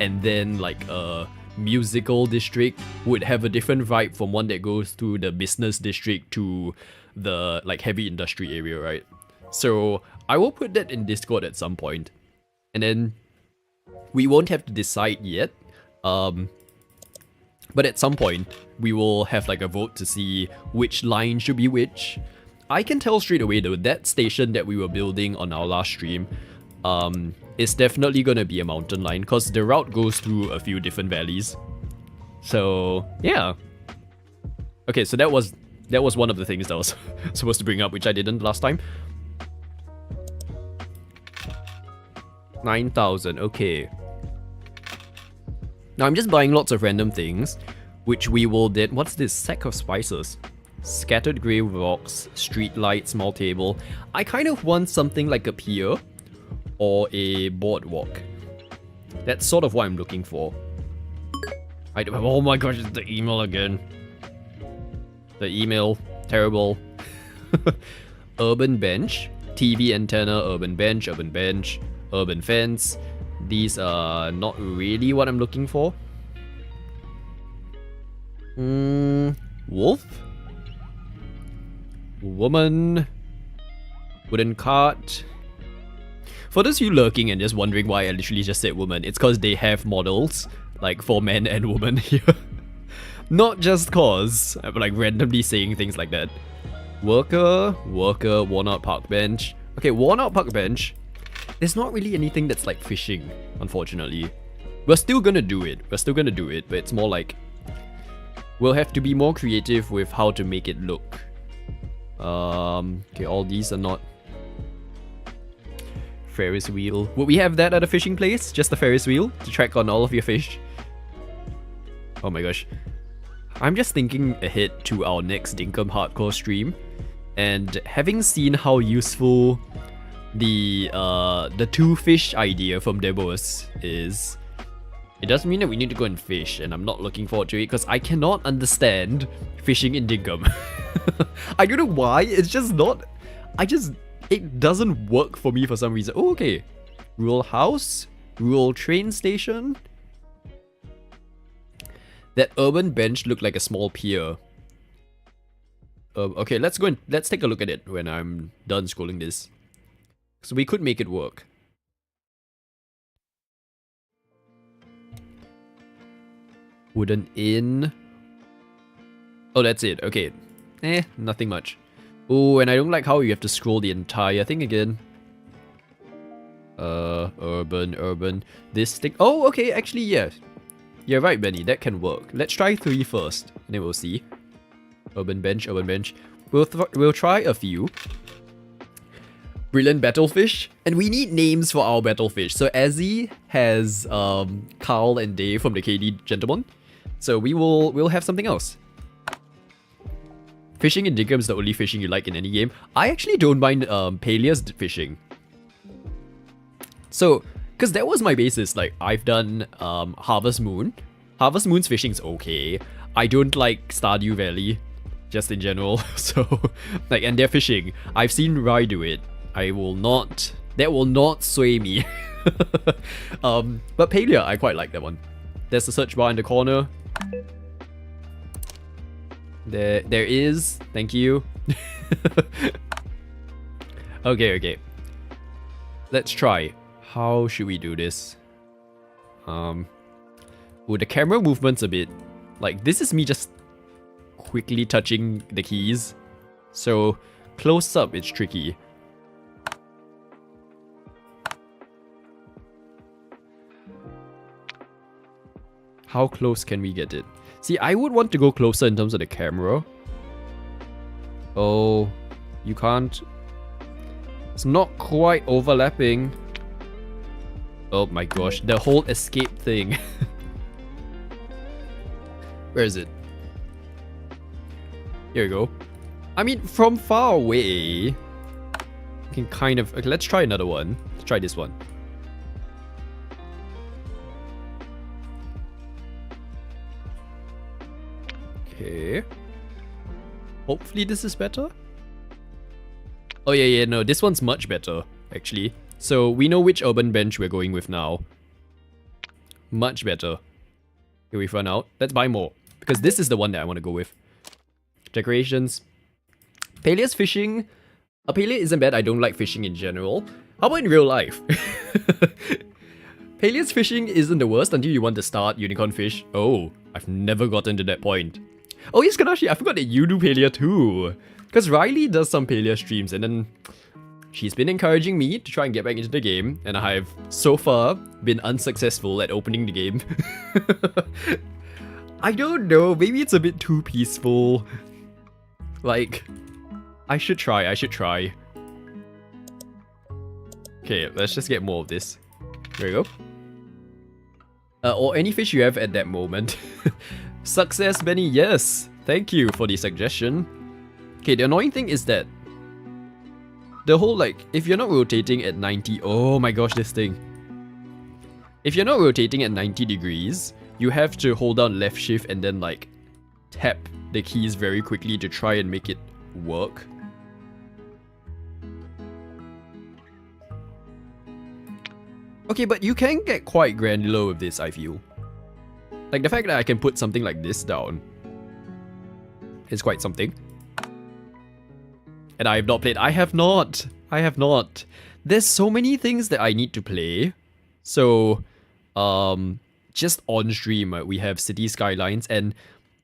[SPEAKER 1] and then like a musical district would have a different vibe from one that goes through the business district to the like heavy industry area, right? So I will put that in Discord at some point. And then we won't have to decide yet. But at some point, we will have like a vote to see which line should be which. I can tell straight away though, that station that we were building on our last stream is definitely gonna be a mountain line because the route goes through a few different valleys. So yeah. Okay, so that was one of the things that I was supposed to bring up, which I didn't last time. 9,000, okay. Now I'm just buying lots of random things, which we will then... What's this? Sack of spices. Scattered grey rocks, street light, small table. I kind of want something like a pier or a boardwalk. That's sort of what I'm looking for. Oh my gosh, it's the email again. The email, terrible. Urban bench, TV antenna, urban bench, urban fence. These are not really what I'm looking for. Wolf? Woman? Wooden cart? For those of you lurking and just wondering why I literally just said woman, it's because they have models, like for men and women here. Not just cause I'm like randomly saying things like that. Worker, worn out park bench. Okay, worn out park bench. There's not really anything that's like fishing, unfortunately. We're still gonna do it, but it's more like we'll have to be more creative with how to make it look. Okay, all these are not. Ferris wheel. Would we have that at a fishing place? Just a Ferris wheel to track on all of your fish? Oh my gosh. I'm just thinking ahead to our next Dinkum Hardcore stream, and having seen how useful the two fish idea from Debos is, it doesn't mean that we need to go and fish, and I'm not looking forward to it because I cannot understand fishing in Dinkum. I don't know why, it's just not, it doesn't work for me for some reason. Oh, okay. Rural house, rural train station. That urban bench looked like a small pier. Okay, let's take a look at it when I'm done scrolling this. So we could make it work. Wooden inn. Oh, that's it. Okay. Nothing much. Oh, and I don't like how you have to scroll the entire thing again. Urban. This thing. Oh, okay. Actually, yeah. You're right, Benny. That can work. Let's try 3 first, and then we'll see. Urban bench. We'll try a few. Brilliant battlefish, and we need names for our battlefish. So Azzy has Carl and Dave from the KD Gentlemen. So we'll have something else. Fishing in Dinkum is the only fishing you like in any game. I actually don't mind Palia's fishing. So, because that was my basis. Like I've done Harvest Moon. Harvest Moon's fishing's okay. I don't like Stardew Valley, just in general. So, like, and their fishing, I've seen Rai do it. That will not sway me. But Palia, I quite like that one. There's a search bar in the corner. There is. Thank you. Okay. Let's try. How should we do this? The camera movement's a bit... Like, this is me just quickly touching the keys. So, close up, it's tricky. How close can we get it? See, I would want to go closer in terms of the camera. Oh, you can't. It's not quite overlapping. Oh my gosh, the whole escape thing. Where is it? Here we go. I mean, from far away, you can kind of... Okay, let's try another one. Let's try this one. Okay. Hopefully this is better. Oh yeah, no, this one's much better, actually. So we know which urban bench we're going with now. Much better. Here we've run out. Let's buy more, because this is the one that I want to go with. Decorations. Pelea's fishing. Pelea isn't bad, I don't like fishing in general. How about in real life? Pelea's fishing isn't the worst until you want to start unicorn fish. Oh, I've never gotten to that point. Oh yes, Kanashi, I forgot that you do Pelea too. Because Riley does some Pelea streams, and then she's been encouraging me to try and get back into the game, and I've so far been unsuccessful at opening the game. I don't know, maybe it's a bit too peaceful. Like, I should try. Okay, let's just get more of this. There we go. Or any fish you have at that moment. Success, Benny, yes! Thank you for the suggestion. Okay, the annoying thing is that the whole, like, if you're not rotating at 90... Oh my gosh, this thing. If you're not rotating at 90 degrees, you have to hold down left shift and then, like, tap the keys very quickly to try and make it work. Okay, but you can get quite granular with this, I feel. Like, the fact that I can put something like this down is quite something. And I have not played. I have not. There's so many things that I need to play. So, just on stream, we have City Skylines, and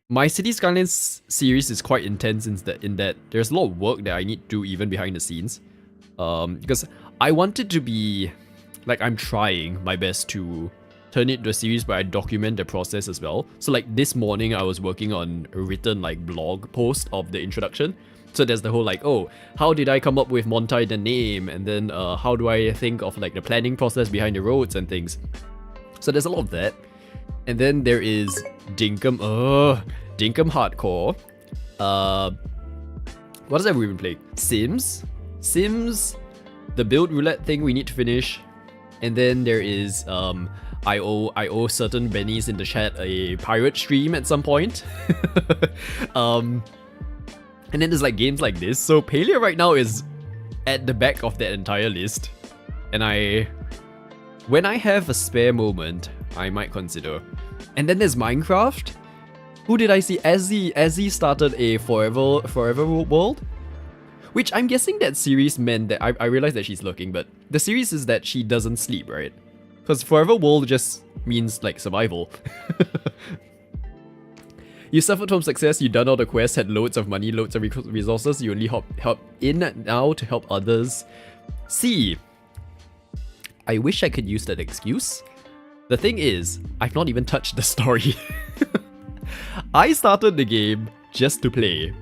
[SPEAKER 1] my City Skylines series is quite intense in that there's a lot of work that I need to do even behind the scenes. Because I want it to be... Like, I'm trying my best to turn it into a series where I document the process as well. So, like, this morning I was working on a written, like, blog post of the introduction. So there's the whole, like, oh, how did I come up with Montai the name? And then how do I think of, like, the planning process behind the roads and things. So there's a lot of that. And then there is Dinkum. Dinkum Hardcore. What does everyone play? Sims, the build roulette thing we need to finish. And then there is I owe certain bennies in the chat a pirate stream at some point. And then there's like games like this. So Pelea right now is at the back of that entire list. And when I have a spare moment, I might consider. And then there's Minecraft. Who did I see? Azzy started a Forever World. Which I'm guessing that series meant that I realized that she's looking, but the series is that she doesn't sleep, right? Because Forever World just means like survival. You suffered from success, you done all the quests, had loads of money, loads of resources, you only help in now to help others. See, I wish I could use that excuse. The thing is, I've not even touched the story. I started the game just to play.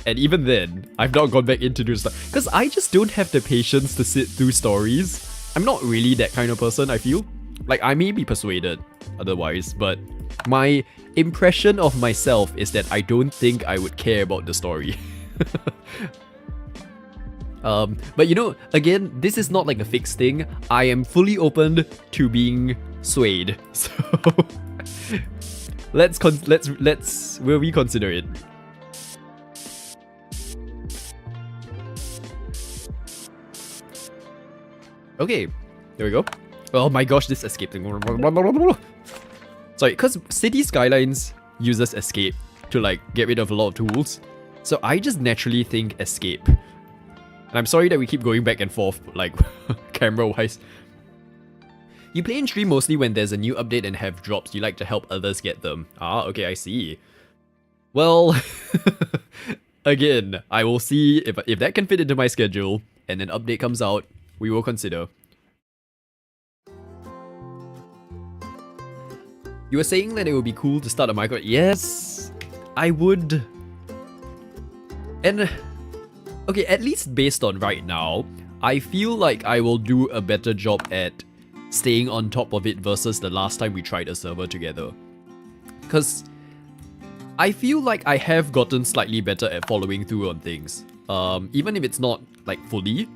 [SPEAKER 1] And even then, I've not gone back into the stuff. Because I just don't have the patience to sit through stories. I'm not really that kind of person, I feel. Like, I may be persuaded otherwise, but my impression of myself is that I don't think I would care about the story. But you know, again, this is not like a fixed thing. I am fully open to being swayed. So we'll reconsider it. Okay, there we go. Oh my gosh, this escape thing. Sorry, because City Skylines uses escape to like get rid of a lot of tools. So I just naturally think escape. And I'm sorry that we keep going back and forth, like, camera-wise. You play in stream mostly when there's a new update and have drops. You like to help others get them. Ah, okay, I see. Well, again, I will see if that can fit into my schedule and an update comes out. We will consider. You were saying that it would be cool to start a Minecraft. Yes, I would. And okay, at least based on right now, I feel like I will do a better job at staying on top of it versus the last time we tried a server together. Because I feel like I have gotten slightly better at following through on things. Even if it's not like fully.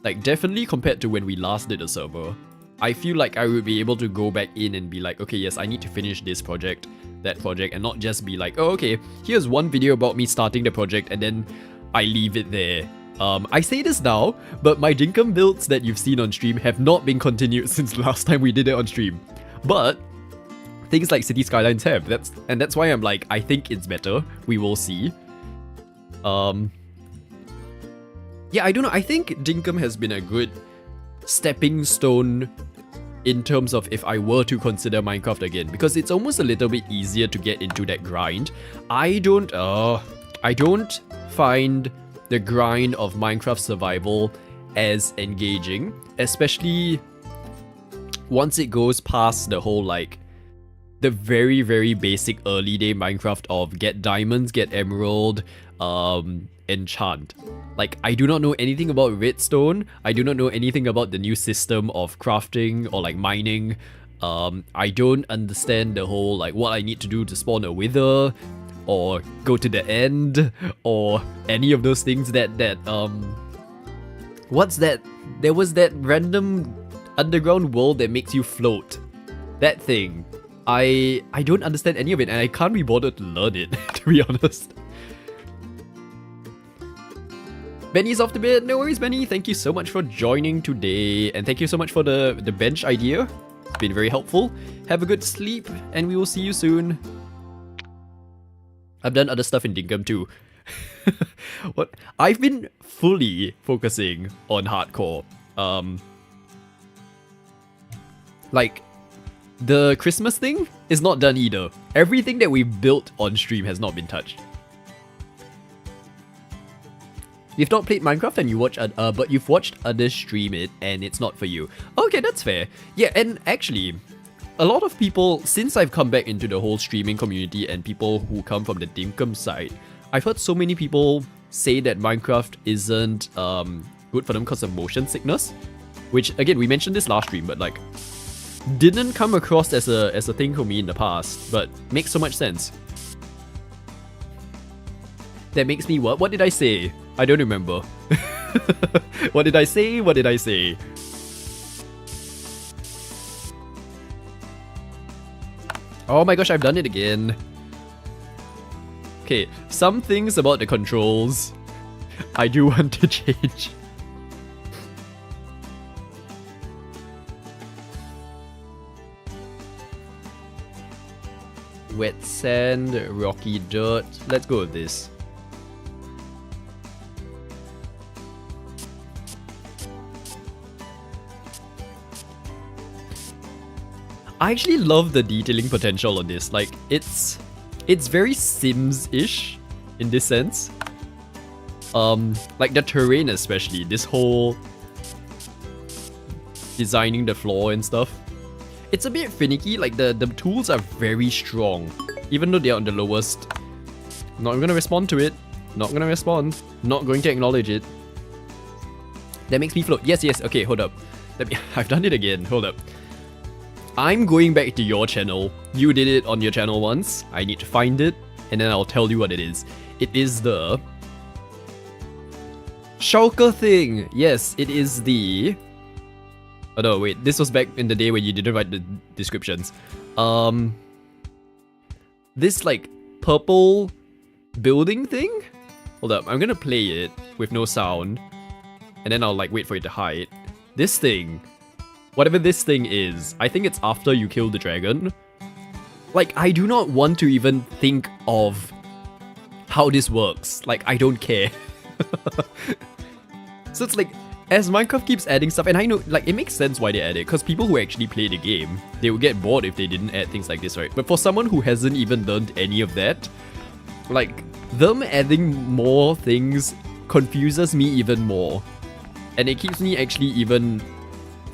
[SPEAKER 1] Like, definitely compared to when we last did a server, I feel like I would be able to go back in and be like, okay, yes, I need to finish this project, that project, and not just be like, oh, okay, here's one video about me starting the project, and then I leave it there. I say this now, but my Dinkum builds that you've seen on stream have not been continued since last time we did it on stream. But things like City Skylines have. That's why I'm like, I think it's better. We will see. Yeah, I don't know. I think Dinkum has been a good stepping stone in terms of if I were to consider Minecraft again, because it's almost a little bit easier to get into that grind. I don't find the grind of Minecraft survival as engaging, especially once it goes past the whole like the very, very basic early day Minecraft of get diamonds, get emerald, enchant. Like, I do not know anything about redstone. I do not know anything about the new system of crafting or like mining. I don't understand the whole like what I need to do to spawn a wither or go to the end or any of those things that what's that? There was that random underground world that makes you float. That thing. I don't understand any of it and I can't be bothered to learn it, to be honest. Benny's off the bed. No worries, Benny. Thank you so much for joining today. And thank you so much for the bench idea. It's been very helpful. Have a good sleep and we will see you soon. I've done other stuff in Dinkum too. What? I've been fully focusing on hardcore. Like, the Christmas thing is not done either. Everything that we've built on stream has not been touched. You've not played Minecraft and you watch, but you've watched others stream it and it's not for you. Okay, that's fair. Yeah, and actually, a lot of people, since I've come back into the whole streaming community and people who come from the Dinkum side, I've heard so many people say that Minecraft isn't good for them because of motion sickness. Which, again, we mentioned this last stream, but like, didn't come across as a thing for me in the past, but makes so much sense. That makes me what? What did I say? I don't remember. What did I say? What did I say? Oh my gosh, I've done it again. Okay, some things about the controls I do want to change. Wet sand, rocky dirt. Let's go with this. I actually love the detailing potential on this. Like, it's very Sims-ish in this sense. Like the terrain especially, this whole designing the floor and stuff. It's a bit finicky, like the tools are very strong. Even though they're on the lowest. Not gonna respond to it. Not gonna respond. Not going to acknowledge it. That makes me float. Yes, yes, okay, hold up. I've done it again, hold up. I'm going back to your channel. You did it on your channel once. I need to find it, and then I'll tell you what it is. It is the shulker thing. Yes, it is the... Oh no, wait. This was back in the day when you didn't write the descriptions. This like purple building thing? Hold up, I'm gonna play it with no sound, and then I'll like wait for it to hide. This thing. Whatever this thing is, I think it's after you kill the dragon. Like, I do not want to even think of how this works. Like, I don't care. So it's like, as Minecraft keeps adding stuff, and I know, like, it makes sense why they add it, because people who actually play the game, they would get bored if they didn't add things like this, right? But for someone who hasn't even learned any of that, like, them adding more things confuses me even more. And it keeps me actually even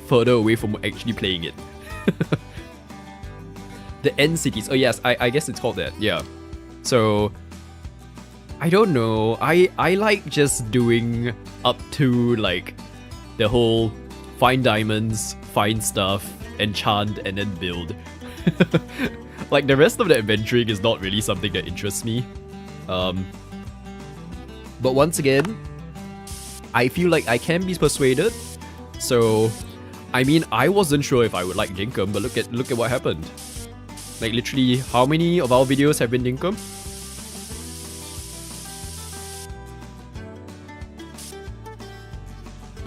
[SPEAKER 1] further away from actually playing it. The end cities. Oh yes, I guess it's called that. Yeah. So I don't know. I like just doing up to like the whole find diamonds, find stuff, enchant, and then build. Like the rest of the adventuring is not really something that interests me. But once again, I feel like I can be persuaded. So I mean, I wasn't sure if I would like Dinkum, but look at what happened. Like literally, how many of our videos have been Dinkum?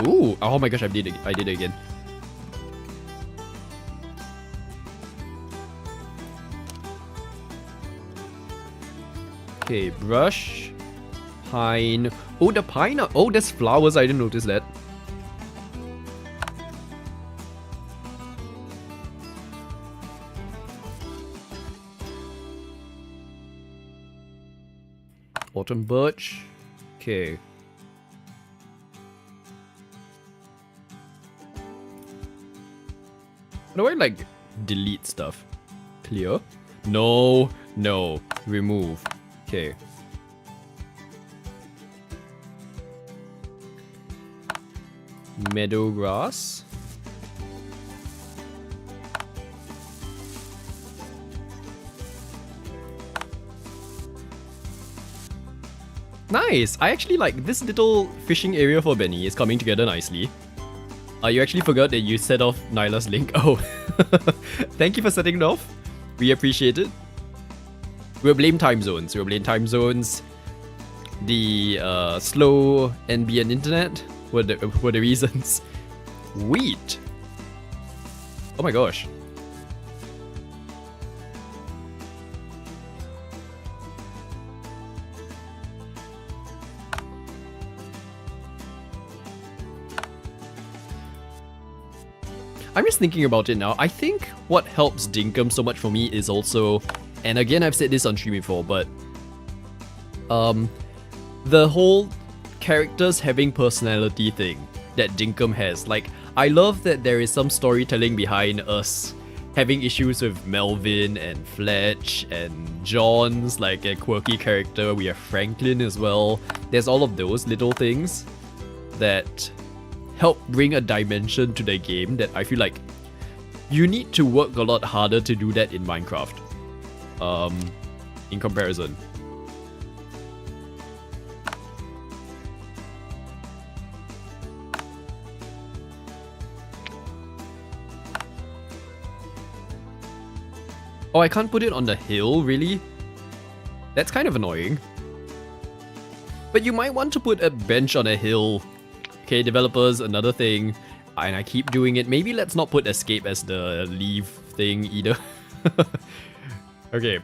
[SPEAKER 1] Ooh, oh my gosh, I did it again. Okay, brush, pine. Oh, the pine. Oh, there's flowers. I didn't notice that. Autumn birch. Okay. How do I like delete stuff? Clear? No, no. Remove. Okay. Meadow grass. Nice! I actually like this little fishing area for Benny is coming together nicely. You actually forgot that you set off Nyla's link. Oh, thank you for setting it off. We appreciate it. We'll blame time zones. We'll blame time zones. The slow NBN internet were the reasons. Wheat. Oh my gosh. I'm just thinking about it now. I think what helps Dinkum so much for me is also, and again I've said this on stream before, but the whole characters having personality thing that Dinkum has. Like, I love that there is some storytelling behind us having issues with Melvin and Fletch and John's like a quirky character. We have Franklin as well. There's all of those little things that help bring a dimension to the game that I feel like you need to work a lot harder to do that in Minecraft. In comparison. Oh, I can't put it on the hill, really? That's kind of annoying. But you might want to put a bench on a hill. Okay, developers, another thing. And I keep doing it. Maybe let's not put escape as the leave thing either. Okay.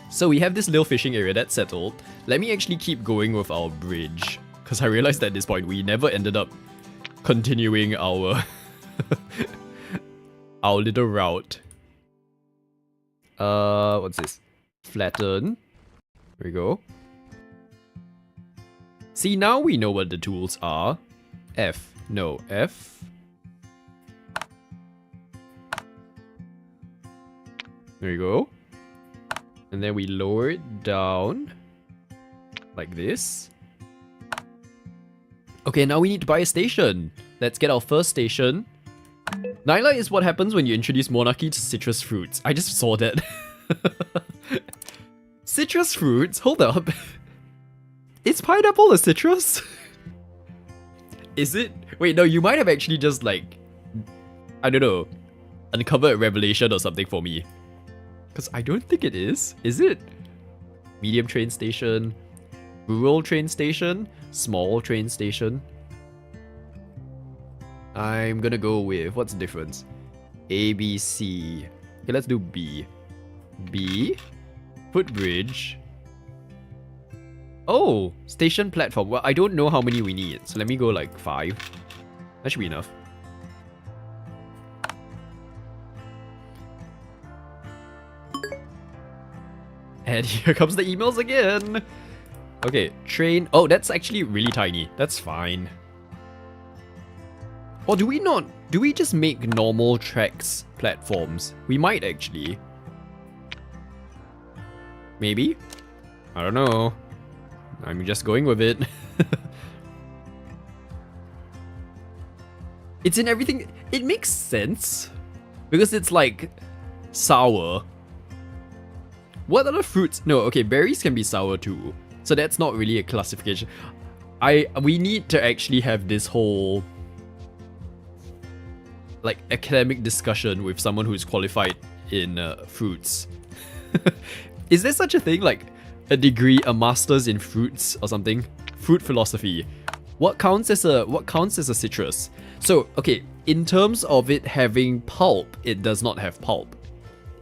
[SPEAKER 1] So we have this little fishing area that's settled. Let me actually keep going with our bridge. Because I realized at this point we never ended up continuing our our little route. What's this? Flatten. There we go. See, now we know what the tools are. F. No, F. There you go. And then we lower it down. Like this. Okay, now we need to buy a station. Let's get our first station. Nyla is what happens when you introduce monarchy to citrus fruits. I just saw that. Citrus fruits? Hold up. Is pineapple a citrus? Is it? Wait, no, you might have actually just like, I don't know, uncovered a revelation or something for me. Because I don't think it is. Is it? Medium train station, rural train station, small train station. I'm gonna go with, what's the difference? A, B, C. Okay, let's do B. B, footbridge. Oh, station platform. Well, I don't know how many we need, so let me go like 5. That should be enough. And here comes the emails again. Okay, train. Oh, that's actually really tiny. That's fine. Or do we not? Do we just make normal tracks platforms? We might actually. Maybe? I don't know. I'm just going with it. It's in everything. It makes sense. Because it's like sour. What other fruits? No, okay, berries can be sour too. So that's not really a classification. We need to actually have this whole like academic discussion with someone who's qualified in fruits. Is there such a thing like a degree, a master's in fruits or something? Fruit philosophy. What counts as a citrus? So, okay, in terms of it having pulp, it does not have pulp.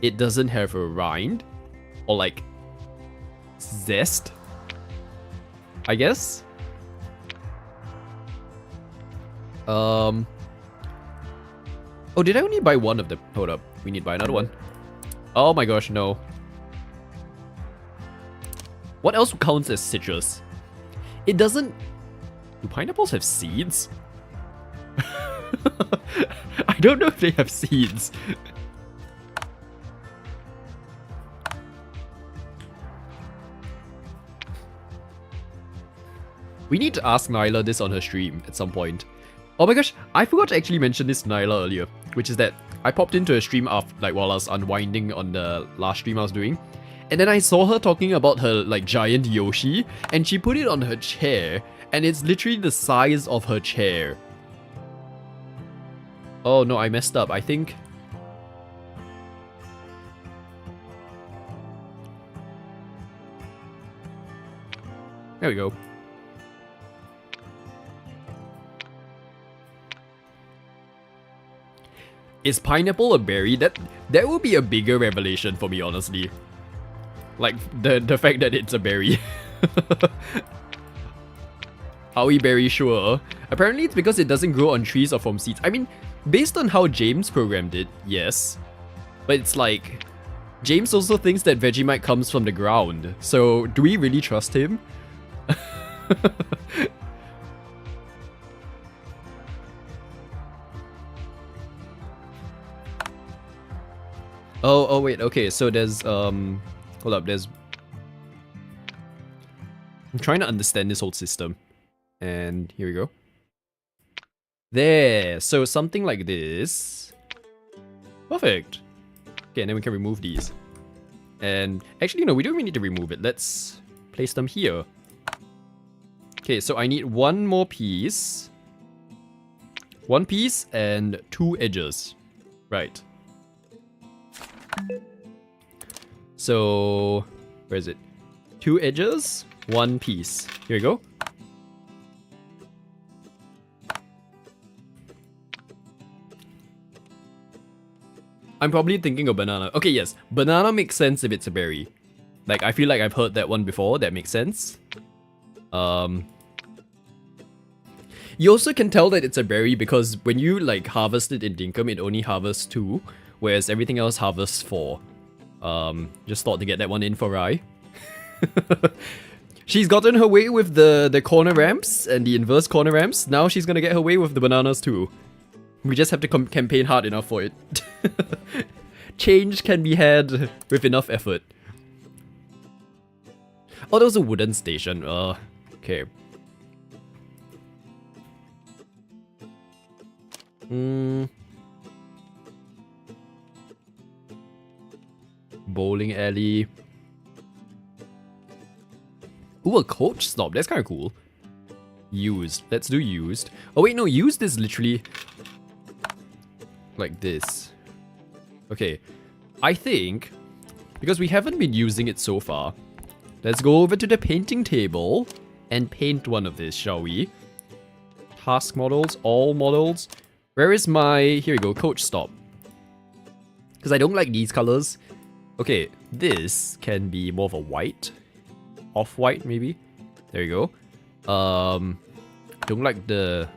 [SPEAKER 1] It doesn't have a rind or like zest, I guess. Oh, did I only buy one of them? Hold up, we need to buy another one. Oh my gosh, no. What else counts as citrus? It doesn't... Do pineapples have seeds? I don't know if they have seeds. We need to ask Nyla this on her stream at some point. Oh my gosh, I forgot to actually mention this to Nyla earlier, which is that I popped into a stream after, like, while I was unwinding on the last stream I was doing, and then I saw her talking about her like giant Yoshi, and she put it on her chair, and it's literally the size of her chair. Oh no, I messed up. I think... There we go. Is pineapple a berry? That would be a bigger revelation for me, honestly. Like, the fact that it's a berry. Are we very sure? Apparently it's because it doesn't grow on trees or from seeds. I mean, based on how James programmed it, yes. But it's like... James also thinks that Vegemite comes from the ground. So, do we really trust him? Oh wait, okay, so there's, hold up, there's... I'm trying to understand this whole system. And here we go. There, so something like this. Perfect. Okay, and then we can remove these. And actually, no, we don't even need to remove it. Let's place them here. Okay, so I need one more piece. One piece and two edges. Right. So, where is it? Two edges, one piece. Here we go. I'm probably thinking of banana. Okay, yes. Banana makes sense if it's a berry. Like, I feel like I've heard that one before. That makes sense. You also can tell that it's a berry because when you, like, harvest it in Dinkum, it only harvests 2. Whereas everything else harvests 4. Just thought to get that one in for Rai. She's gotten her way with the corner ramps and the inverse corner ramps. Now she's gonna get her way with the bananas too. We just have to campaign hard enough for it. Change can be had with enough effort. Oh, there was a wooden station. Okay. Bowling alley. Ooh, a coach stop. That's kind of cool. Used. Let's do used. Oh wait, no. Used is literally like this. Okay. I think because we haven't been using it so far, let's go over to the painting table and paint one of these, shall we? Task models, all models. Where is my... Here we go, coach stop. Because I don't like these colors. Okay, this can be more of a white. Off-white, maybe. There you go. Don't like the...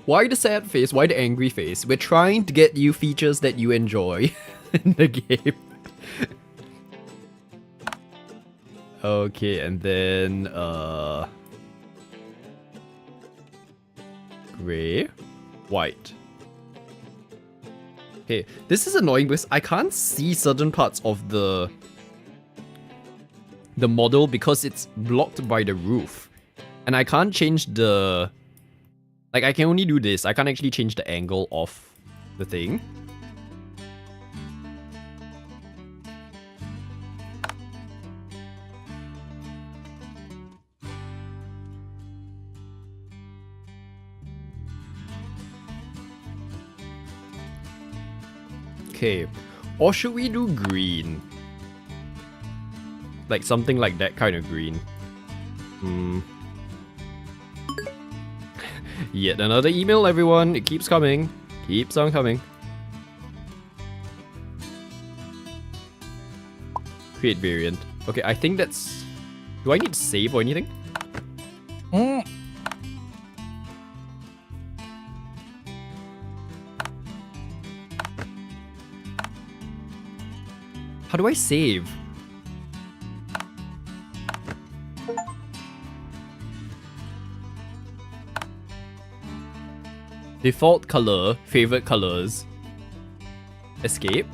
[SPEAKER 1] Why the sad face? Why the angry face? We're trying to get you features that you enjoy in the game. Okay, and then, gray, white. Okay, this is annoying because I can't see certain parts of the model because it's blocked by the roof. And I can't change the... Like, I can only do this. I can't actually change the angle of the thing. Okay, Or should we do green? Like something like that kind of green. Yet another email, everyone. It keeps coming. Keeps on coming. Create variant. Okay, I think that's... Do I need to save or anything? How do I save? Default color, favorite colors. Escape?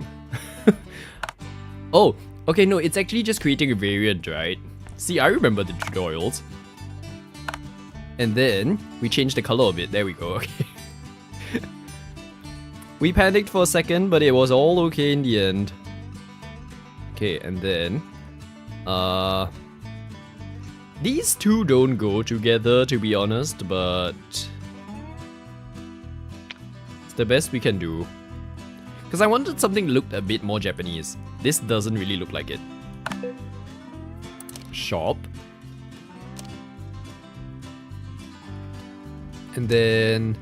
[SPEAKER 1] Oh, okay, no, it's actually just creating a variant, right? See, I remember the tutorials. And then we changed the color of it. There we go, okay. We panicked for a second, but it was all okay in the end. Okay, and then... These two don't go together, to be honest, but... It's the best we can do. Because I wanted something that looked a bit more Japanese. This doesn't really look like it. Shop. And then...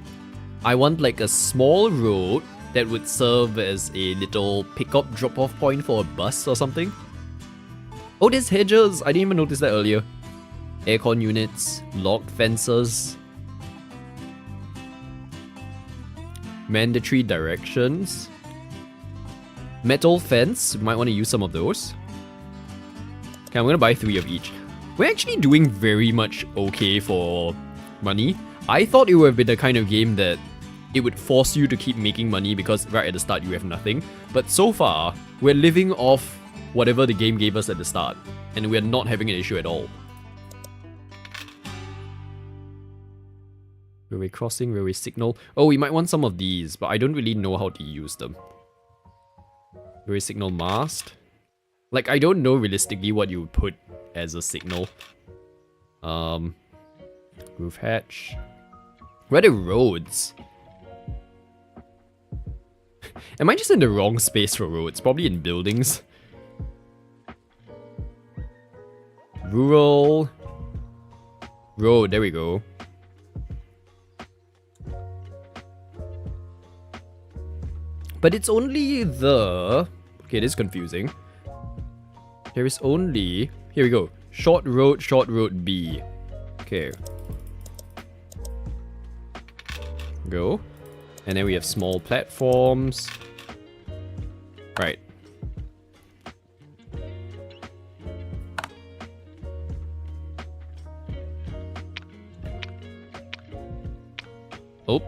[SPEAKER 1] I want like a small road that would serve as a little pickup drop-off point for a bus or something. Oh, there's hedges! I didn't even notice that earlier. Aircon units, locked fences. Mandatory directions. Metal fence, might want to use some of those. Okay, I'm gonna buy 3 of each. We're actually doing very much okay for money. I thought it would have been the kind of game that it would force you to keep making money because right at the start you have nothing. But so far, we're living off whatever the game gave us at the start. And we're not having an issue at all. Railway crossing, railway signal. Oh, we might want some of these, but I don't really know how to use them. Railway signal mast. Like, I don't know realistically what you would put as a signal. Roof hatch. Where are the roads? Am I just in the wrong space for roads? Probably in buildings. Rural. Road, there we go. But it's only the... Okay, this is confusing. There is only... Here we go. Short road B. Okay. Go. And then we have small platforms. Right. Oh.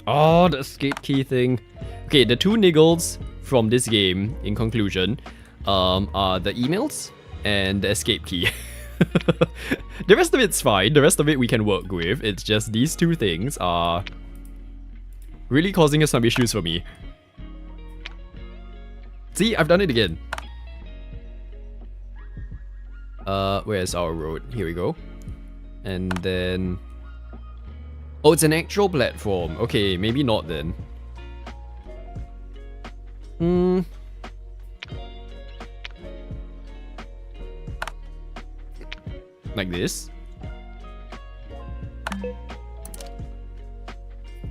[SPEAKER 1] Oh, the escape key thing. Okay, the 2 niggles from this game, in conclusion, are the emails and the escape key. The rest of it's fine. The rest of it we can work with. It's just these 2 things are really causing us some issues for me. See, I've done it again. Where's our road? Here we go. And then... Oh, it's an actual platform. Okay, maybe not then. Like this.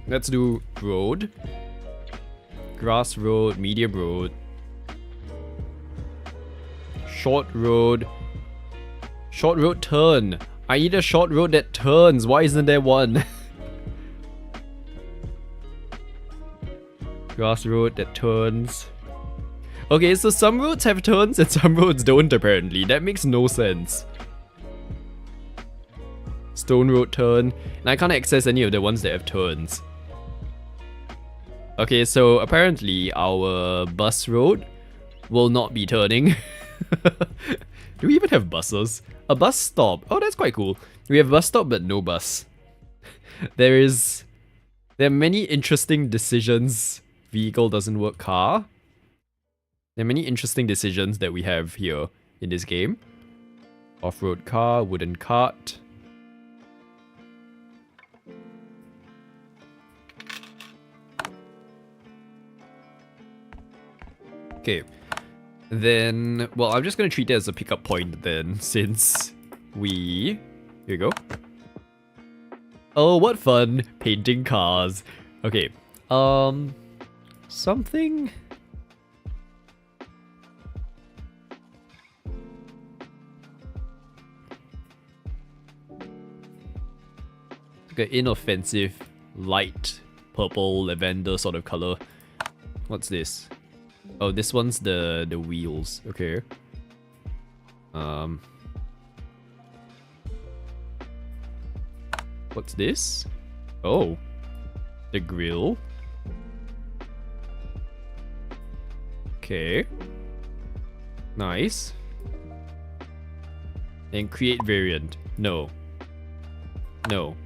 [SPEAKER 1] Let's do road. Grass road, medium road. Short road. Short road turn. I need a short road that turns. Why isn't there one? Grass road that turns. Okay, so some roads have turns and some roads don't apparently. That makes no sense. Stone road turn. And I can't access any of the ones that have turns. Okay, so apparently our bus road will not be turning. Do we even have buses? A bus stop. Oh, that's quite cool. We have bus stop but no bus. There are many interesting decisions. Vehicle doesn't work. Car. There are many interesting decisions that we have here in this game. Off-road car, wooden cart. Okay. Then, well, I'm just gonna treat it as a pickup point then, since we... Here you go. Oh, what fun! Painting cars. Okay. Something... Like an inoffensive, light, purple, lavender sort of color. What's this? Oh, this one's the wheels. Okay. What's this? Oh, the grill. Okay. Nice. And create variant. No. No.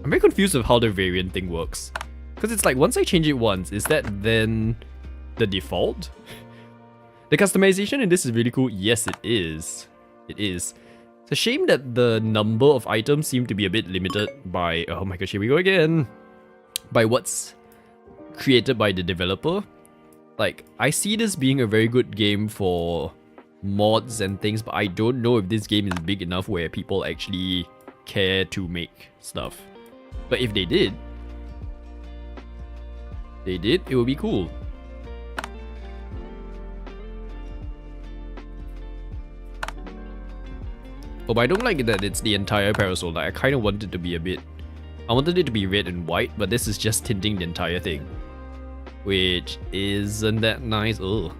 [SPEAKER 1] I'm very confused with how the variant thing works. Because it's like, once I change it once, is that then the default? The customization in this is really cool. Yes, it is. It is. It's a shame that the number of items seem to be a bit limited by... Oh my gosh, here we go again. By what's created by the developer. Like, I see this being a very good game for mods and things, but I don't know if this game is big enough where people actually care to make stuff. But if they did, it would be cool. Oh, but I don't like that it's the entire parasol. Like, I kind of wanted it to be a bit... I wanted it to be red and white, but this is just tinting the entire thing. Which isn't that nice. Ugh.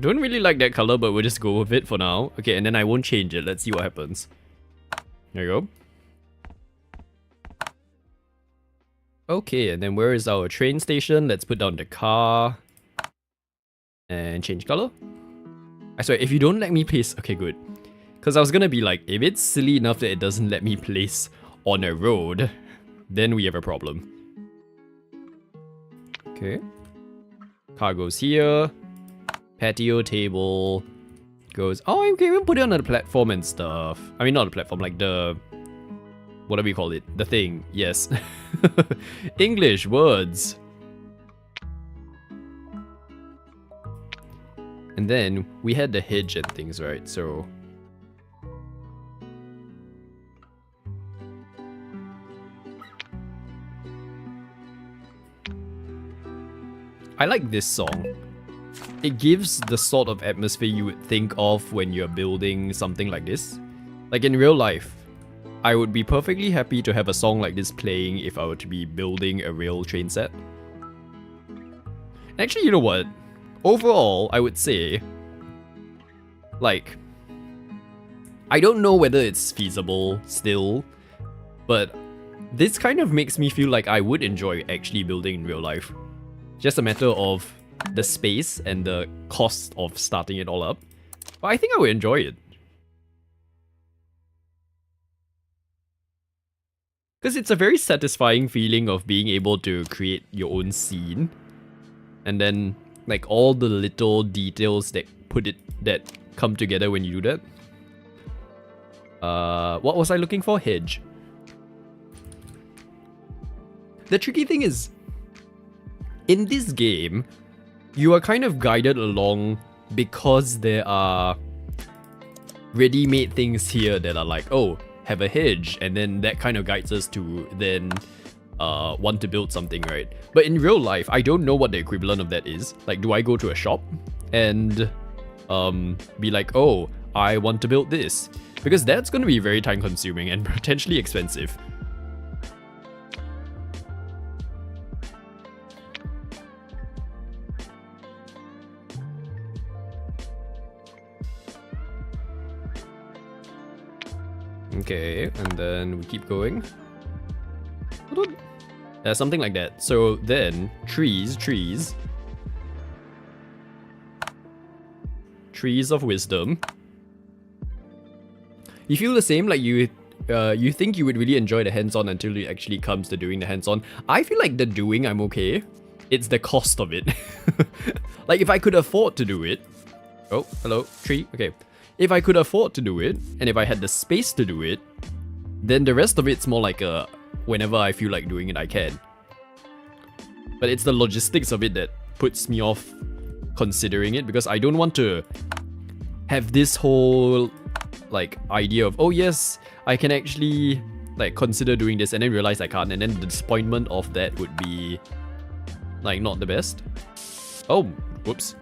[SPEAKER 1] Don't really like that color, but we'll just go with it for now. Okay, and then I won't change it. Let's see what happens. There you go. Okay, and then where is our train station? Let's put down the car. And change color. I swear, if you don't let me place... Okay, good. Because I was gonna be like, if it's silly enough that it doesn't let me place on a road, then we have a problem. Okay. Car goes here. Patio table goes... Oh, I can even put it on a platform and stuff. I mean, not a platform, like the... What do we call it? The thing. Yes. English words. And then we had the hedge and things, right? So... I like this song. It gives the sort of atmosphere you would think of when you're building something like this. Like in real life, I would be perfectly happy to have a song like this playing if I were to be building a real train set. Actually, you know what? Overall, I would say, like, I don't know whether it's feasible still, but this kind of makes me feel like I would enjoy actually building in real life. Just a matter of the space and the cost of starting it all up. But I think I would enjoy it. Because it's a very satisfying feeling of being able to create your own scene. And then, like, all the little details that come together when you do that. What was I looking for? Hedge. The tricky thing is, in this game, you are kind of guided along because there are ready-made things here that are like, oh, have a hedge, and then that kind of guides us to then want to build something, right? But in real life, I don't know what the equivalent of that is. Like, do I go to a shop and be like, oh, I want to build this? Because that's going to be very time-consuming and potentially expensive. Okay, and then we keep going. Something like that. So then, trees. Trees of wisdom. You feel the same? Like you think you would really enjoy the hands-on until it actually comes to doing the hands-on. I feel like the doing, I'm okay. It's the cost of it. Like if I could afford to do it. Oh, hello, tree. Okay. if I could afford to do it, and if I had the space to do it, then the rest of it's more like a whenever I feel like doing it, I can. But it's the logistics of it that puts me off considering it, because I don't want to have this whole like idea of, oh yes, I can actually like consider doing this and then realize I can't, and then the disappointment of that would be like not the best. Oh, whoops.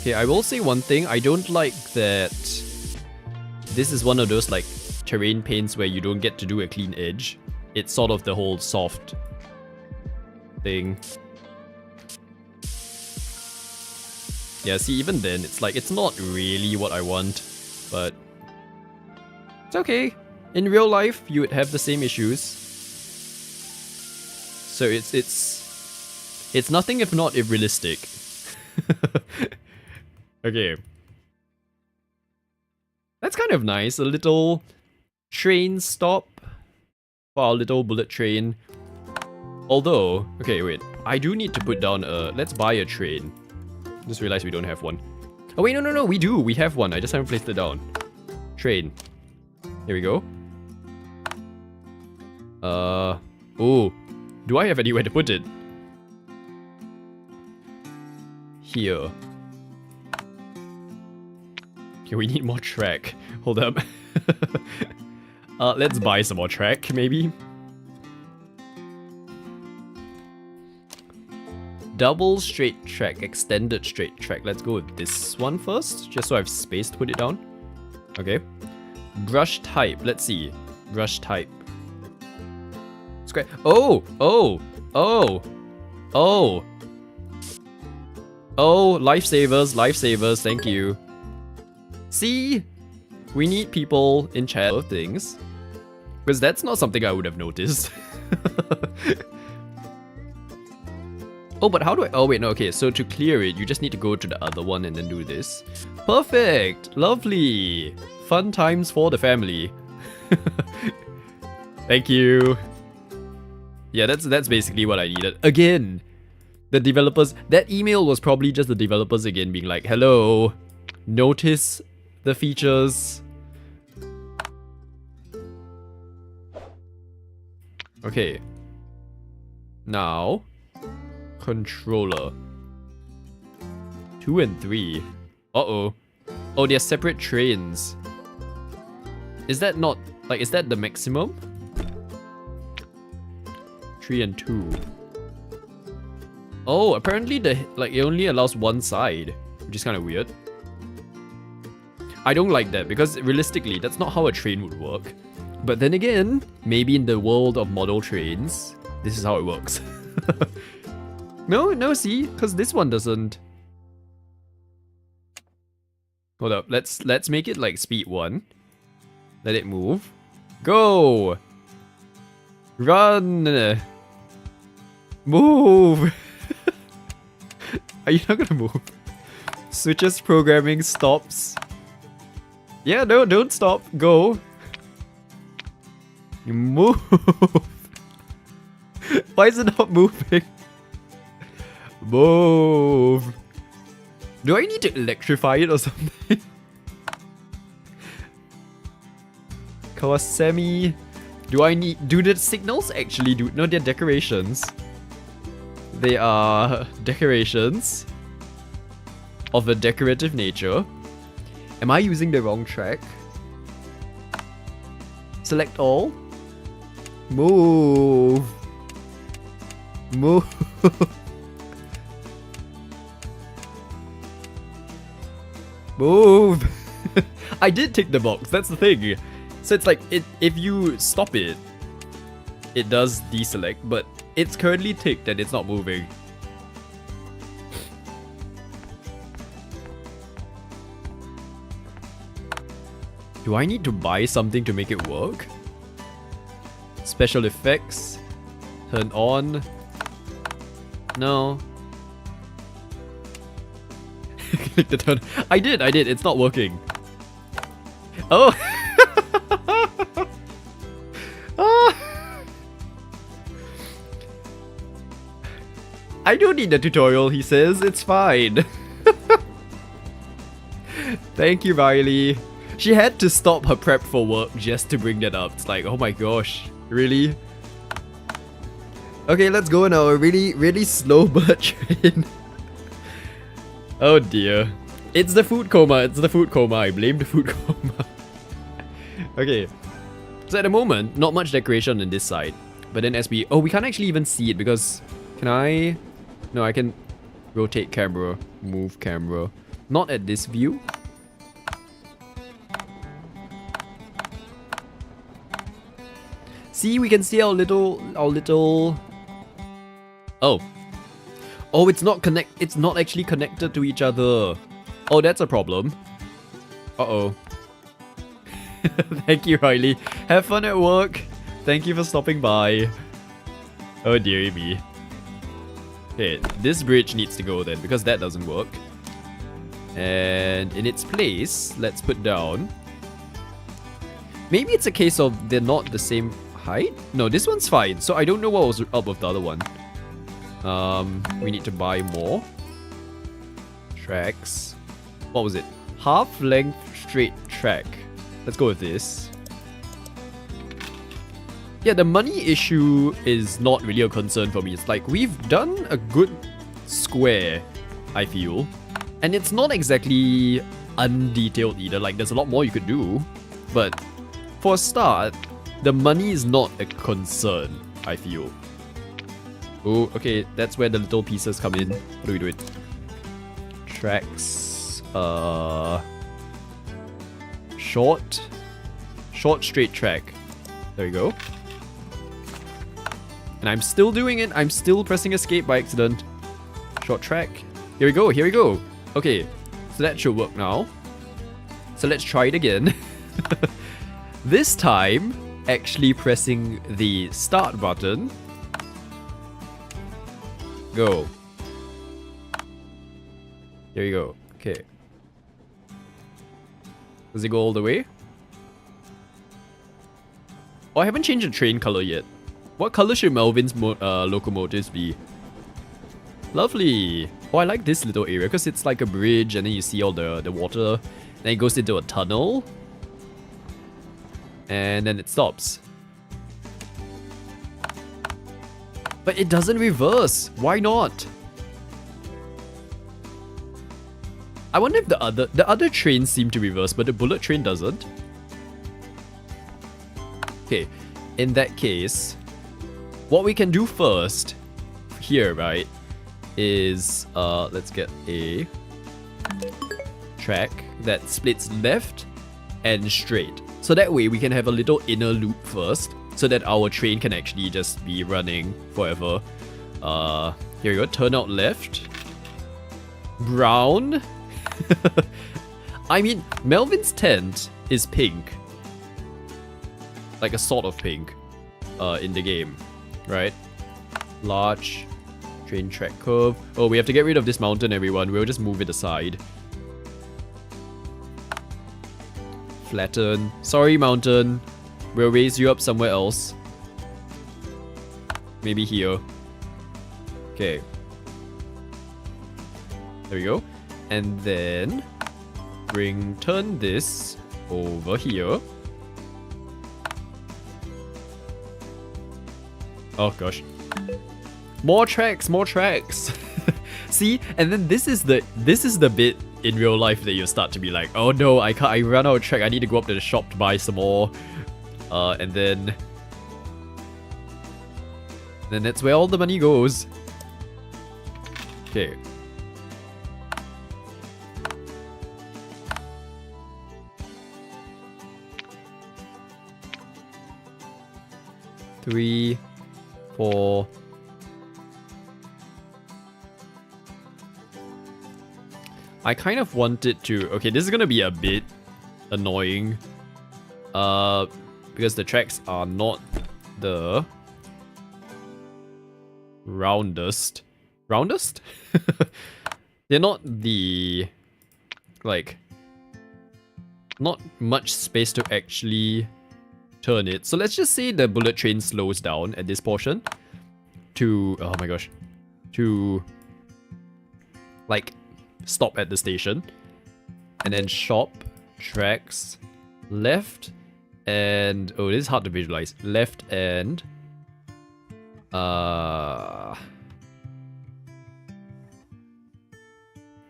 [SPEAKER 1] Okay, I will say one thing. I don't like that this is one of those like terrain paints where you don't get to do a clean edge. It's sort of the whole soft thing. Yeah, see, even then, it's like, it's not really what I want, but it's okay. In real life, you would have the same issues. So it's nothing if not unrealistic. Okay. That's kind of nice. A little train stop for our little bullet train. Although, okay, wait. I do need to put down a... Let's buy a train. Just realized we don't have one. Oh wait, no, we do. We have one. I just haven't placed it down. Train. Here we go. Oh. Do I have anywhere to put it? Here. Okay, we need more track. Hold up. Let's buy some more track, maybe. Double straight track, extended straight track. Let's go with this one first, just so I have space to put it down. Okay. Brush type. Let's see. Brush type. Square. Oh! Oh! Oh! Oh! Oh, lifesavers, lifesavers, thank you. See? We need people in chat of things. Because that's not something I would have noticed. Oh, but how do I... Oh, wait, no, okay. So to clear it, you just need to go to the other one and then do this. Perfect! Lovely! Fun times for the family. Thank you. Yeah, that's basically what I needed. Again! The developers... That email was probably just the developers again being like, hello, notice the features. Okay. Now... Controller. 2 and 3. Uh-oh. Oh, they're separate trains. Is that not... Like, is that the maximum? 3 and 2. Oh, apparently it only allows one side, which is kind of weird. I don't like that, because realistically, that's not how a train would work. But then again, maybe in the world of model trains, this is how it works. No, see, because this one doesn't. Hold up, let's make it like speed 1. Let it move. Go! Run! Move! Are you not gonna move? Switches programming stops. Yeah, no, don't stop. Go. Move! Why is it not moving? Move! Do I need to electrify it or something? Kawasemi. Do the signals actually do? No, they're decorations. They are decorations of a decorative nature. Am I using the wrong track? Select all. Move. Move. Move. I did tick the box, that's the thing. So it's like, if you stop it, it does deselect, but it's currently ticked and it's not moving. Do I need to buy something to make it work? Special effects. Turn on. No. Click the turn. I did. It's not working. Oh. I don't need a tutorial, he says. It's fine. Thank you, Riley. She had to stop her prep for work just to bring that up. It's like, oh my gosh, really? Okay, let's go on our really slow bird train. Oh dear. It's the food coma, it's the food coma. I blame the food coma. Okay. So at the moment, not much decoration on this side. But then as we... Oh, we can't actually even see it because... Can I... No, I can rotate camera, move camera. Not at this view. See, we can see our little... Oh. Oh, it's not actually connected to each other. Oh, that's a problem. Uh-oh. Thank you, Riley. Have fun at work. Thank you for stopping by. Oh dearie me. Okay, this bridge needs to go then, because that doesn't work. And in its place, let's put down... Maybe it's a case of they're not the same height? No, this one's fine. So I don't know what was up with the other one. We need to buy more tracks. What was it? Half length straight track. Let's go with this. Yeah, the money issue is not really a concern for me. It's like we've done a good square, I feel. And it's not exactly undetailed either. Like there's a lot more you could do. But for a start, the money is not a concern, I feel. Oh, okay, that's where the little pieces come in. How do we do it? Tracks. Short straight track. There you go. And I'm still doing it. I'm still pressing escape by accident. Short track. Here we go. Here we go. Okay, so that should work now. So let's try it again. This time, actually pressing the start button. Go. Here you go. Okay. Does it go all the way? Oh, I haven't changed the train color yet. What color should Melvin's locomotives be? Lovely. Oh, I like this little area because it's like a bridge and then you see all the water. Then it goes into a tunnel. And then it stops. But it doesn't reverse. Why not? I wonder if the other trains seem to reverse, but the bullet train doesn't. Okay, in that case, what we can do first here, right, is let's get a track that splits left and straight. So that way we can have a little inner loop first, so that our train can actually just be running forever. Here we go, turn out left. Brown. I mean, Melvin's tent is pink. Like a sort of pink in the game, right? Large train track curve. Oh, we have to get rid of this mountain, everyone. We'll just move it aside. Flatten. Sorry, mountain. We'll raise you up somewhere else. Maybe here. Okay. There we go. And then turn this over here. Oh gosh. More tracks, more tracks. See, and then this is the bit in real life that you start to be like, oh no, I run out of track. I need to go up to the shop to buy some more. And then that's where all the money goes. Okay. Three, 4. I kind of want it to... Okay, this is gonna be a bit annoying. Because the tracks are not the roundest. Roundest? They're not the... Like... Not much space to actually turn it. So let's just say the bullet train slows down at this portion to... Oh my gosh. to like stop at the station. And then shop, tracks, left, and oh, this is hard to visualize. Left and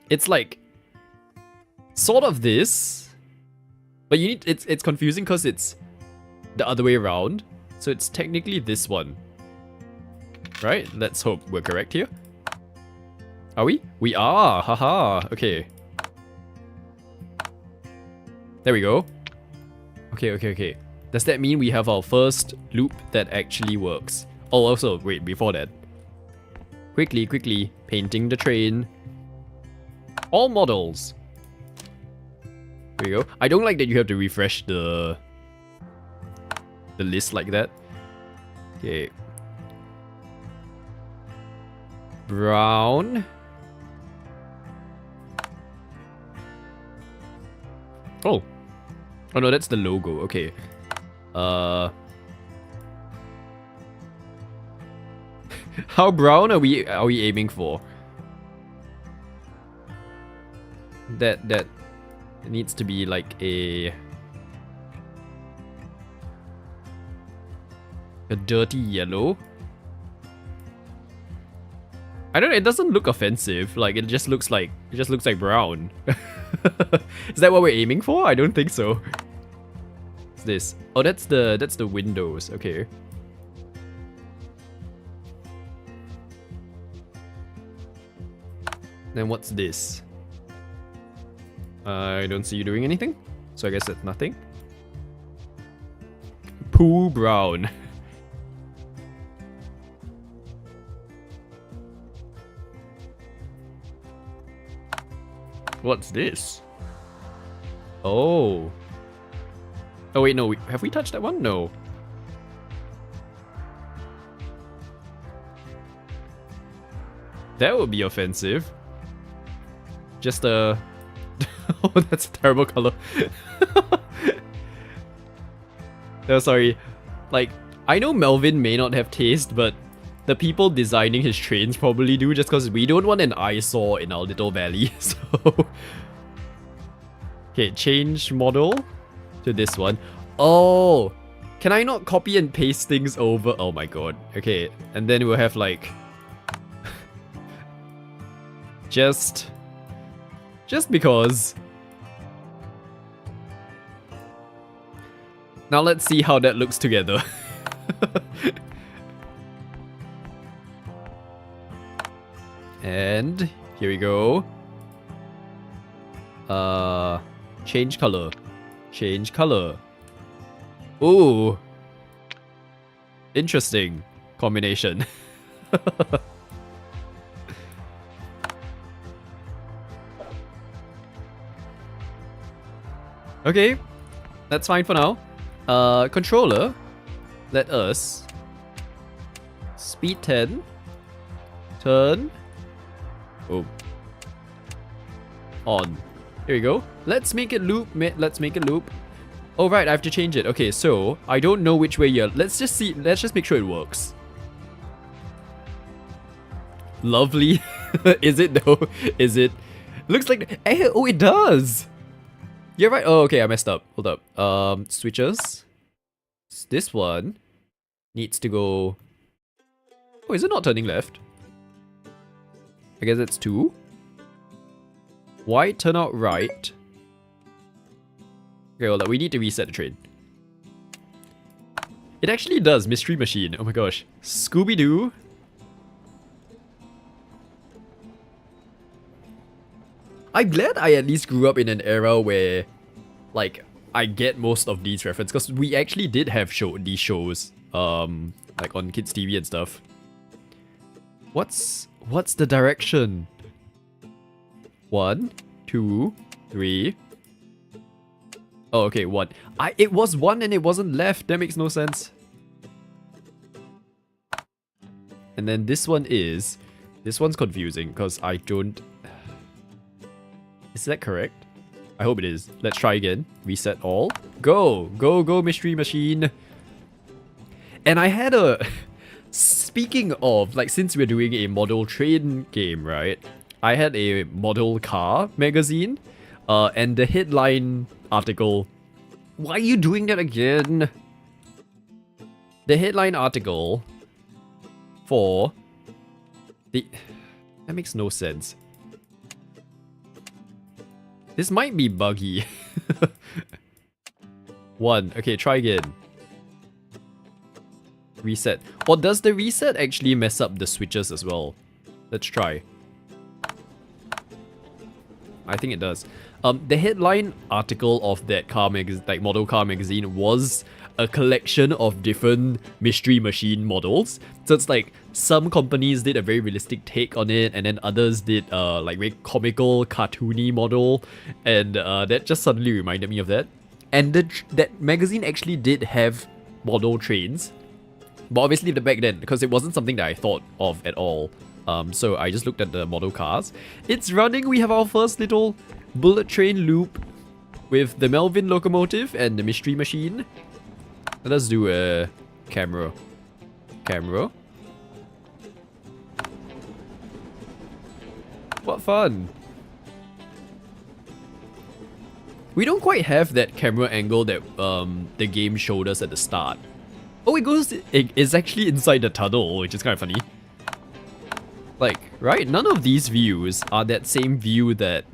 [SPEAKER 1] it's like sort of this, but you need it's confusing because it's the other way around. So it's technically this one, right? Let's hope we're correct here. Are we? We are. Haha. Okay. There we go. Okay. Does that mean we have our first loop that actually works? Oh, also, wait, before that. Quickly, painting the train. All models. There we go. I don't like that you have to refresh the list like that. Okay. Brown. Oh. Oh no, that's the logo. Okay. How brown are we aiming for? That needs to be like a dirty yellow. I don't know, it doesn't look offensive. Like it just looks like brown. Is that what we're aiming for? I don't think so. What's this? Oh, that's the windows. Okay. Then what's this? I don't see you doing anything, so I guess that's nothing. Poo brown. What's this? Oh. Oh wait, no. Have we touched that one? No. That would be offensive. Just a... Oh, that's a terrible color. Oh, sorry. Like, I know Melvin may not have taste, but the people designing his trains probably do, just because we don't want an eyesore in our little valley. So... Okay, change model to this one. Oh! Can I not copy and paste things over? Oh my god. Okay, and then we'll have like... Just because. Now let's see how that looks together. And here we go. Change color. Change color. Ooh. Interesting combination. Okay, that's fine for now. Controller, let us speed 10, turn, oh, on. Here we go. Let's make it loop. Let's make it loop. Oh right, I have to change it. Okay, so I don't know which way you're. Let's just see. Let's just make sure it works. Lovely. Is it though? Is it? Looks like. Oh, it does. You're right. Oh, okay, I messed up. Hold up. Switches. This one needs to go... Oh, is it not turning left? I guess it's 2. Why turn out right? Okay, hold up. We need to reset the train. It actually does. Mystery machine. Oh my gosh. Scooby-Doo. I'm glad I at least grew up in an era where, like, I get most of these references, because we actually did have these shows, like on kids' TV and stuff. What's the direction? 1, 2, 3. Oh, okay, 1. It was 1 and it wasn't left. That makes no sense. And then this one's confusing because I don't. Is that correct? I hope it is. Let's try again. Reset all. Go! Go, go, mystery machine! And I had a speaking of, like, since we're doing a model train game, right? I had a model car magazine, and the headline article. Why are you doing that again? The headline article for the... That makes no sense. This might be buggy. 1. Okay, try again. Reset. Or does the reset actually mess up the switches as well? Let's try. I think it does. The headline article of that model car magazine was a collection of different Mystery Machine models. So it's like some companies did a very realistic take on it, and then others did like very comical, cartoony model, and that just suddenly reminded me of that. And that magazine actually did have model trains, but obviously back then, because it wasn't something that I thought of at all. So I just looked at the model cars. It's running. We have our first little bullet train loop with the Melvin locomotive and the Mystery Machine. Let us do a camera. What fun. We don't quite have that camera angle that the game showed us at the start. Oh, it's actually inside the tunnel, which is kind of funny. Like, right? None of these views are that same view that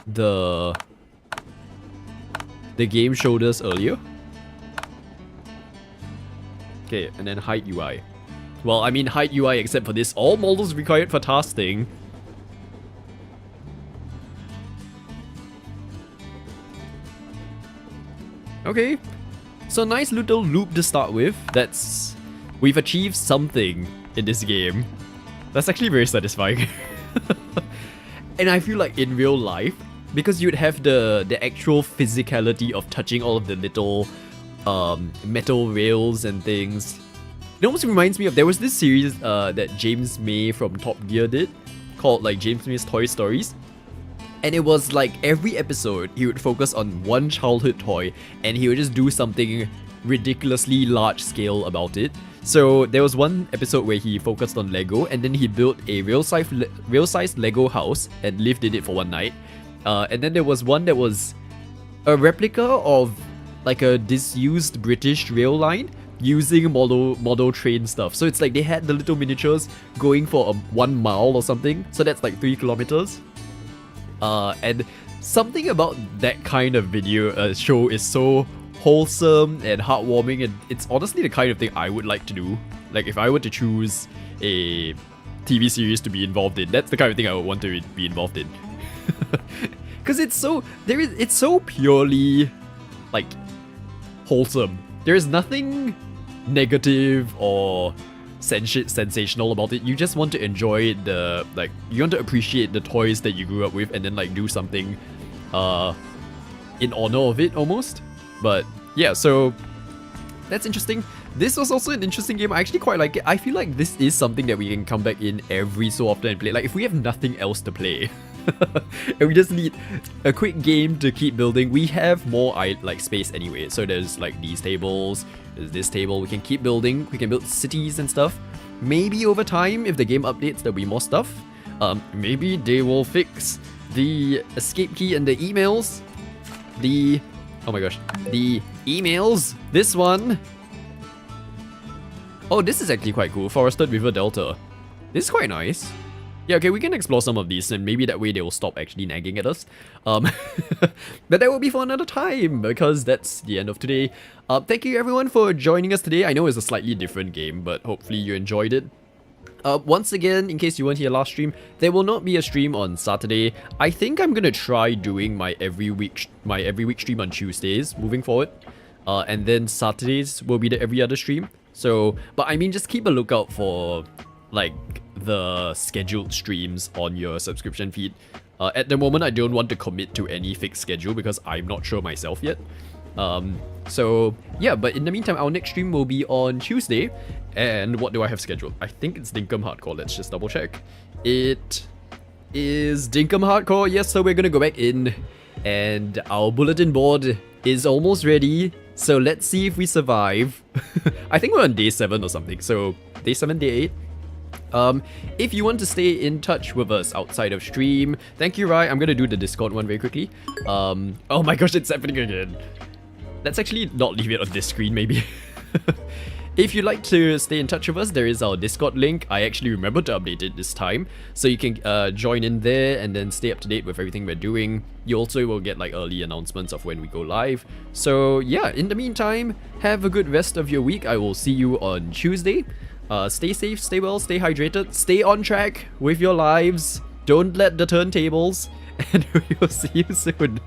[SPEAKER 1] the game showed us earlier. Okay, and then height UI. Well, I mean height UI except for this. All models required for tasking. Okay. So nice little loop to start with. We've achieved something in this game. That's actually very satisfying. And I feel like in real life, because you'd have the actual physicality of touching all of the little metal rails and things. It almost reminds me of, there was this series that James May from Top Gear did, called like James May's Toy Stories. And it was like every episode, he would focus on one childhood toy and he would just do something ridiculously large scale about it. So there was one episode where he focused on Lego, and then he built a real-sized Lego house and lived in it for one night. And then there was one that was a replica of like a disused British rail line using model train stuff. So it's like they had the little miniatures going for 1 mile or something. So that's like 3 kilometers. And something about that kind of video show is so wholesome and heartwarming, and it's honestly the kind of thing I would like to do. Like if I were to choose a TV series to be involved in, that's the kind of thing I would want to be involved in. Because it's so purely like wholesome. There is nothing negative or sensational about it. You just want to enjoy you want to appreciate the toys that you grew up with, and then like do something in honor of it almost. But yeah, so that's interesting. This was also an interesting game. I actually quite like it. I feel like this is something that we can come back in every so often and play. Like if we have nothing else to play and we just need a quick game to keep building, we have more space anyway. So there's like these tables, there's this table, we can keep building, we can build cities and stuff. Maybe over time, if the game updates, there'll be more stuff. Maybe they will fix the escape key and the emails. Oh my gosh, the emails. This one. Oh, this is actually quite cool. Forested River Delta. This is quite nice. Yeah, okay, we can explore some of these, and maybe that way they will stop actually nagging at us. But that will be for another time, because that's the end of today. Thank you everyone for joining us today. I know it's a slightly different game, but hopefully you enjoyed it. Once again, in case you weren't here last stream, there will not be a stream on Saturday. I think I'm gonna try doing my every week stream on Tuesdays moving forward. And then Saturdays will be the every other stream. So, but I mean, just keep a lookout for like the scheduled streams on your subscription feed. At the moment, I don't want to commit to any fixed schedule because I'm not sure myself yet. So yeah, but in the meantime, our next stream will be on Tuesday. And what do I have scheduled? I think it's Dinkum Hardcore. Let's just double check. It is Dinkum Hardcore. Yes, so we're gonna go back in, and our bulletin board is almost ready. So let's see if we survive. I think we're on day 7 or something. So day 7, day 8. If you want to stay in touch with us outside of stream, thank you, Rai. I'm gonna do the Discord one very quickly. Oh my gosh, it's happening again. Let's actually not leave it on this screen, maybe. If you'd like to stay in touch with us, there is our Discord link. I actually remembered to update it this time. So you can join in there and then stay up to date with everything we're doing. You also will get like early announcements of when we go live. So yeah, in the meantime, have a good rest of your week. I will see you on Tuesday. Stay safe, stay well, stay hydrated, stay on track with your lives. Don't let the turntables. And we will see you soon.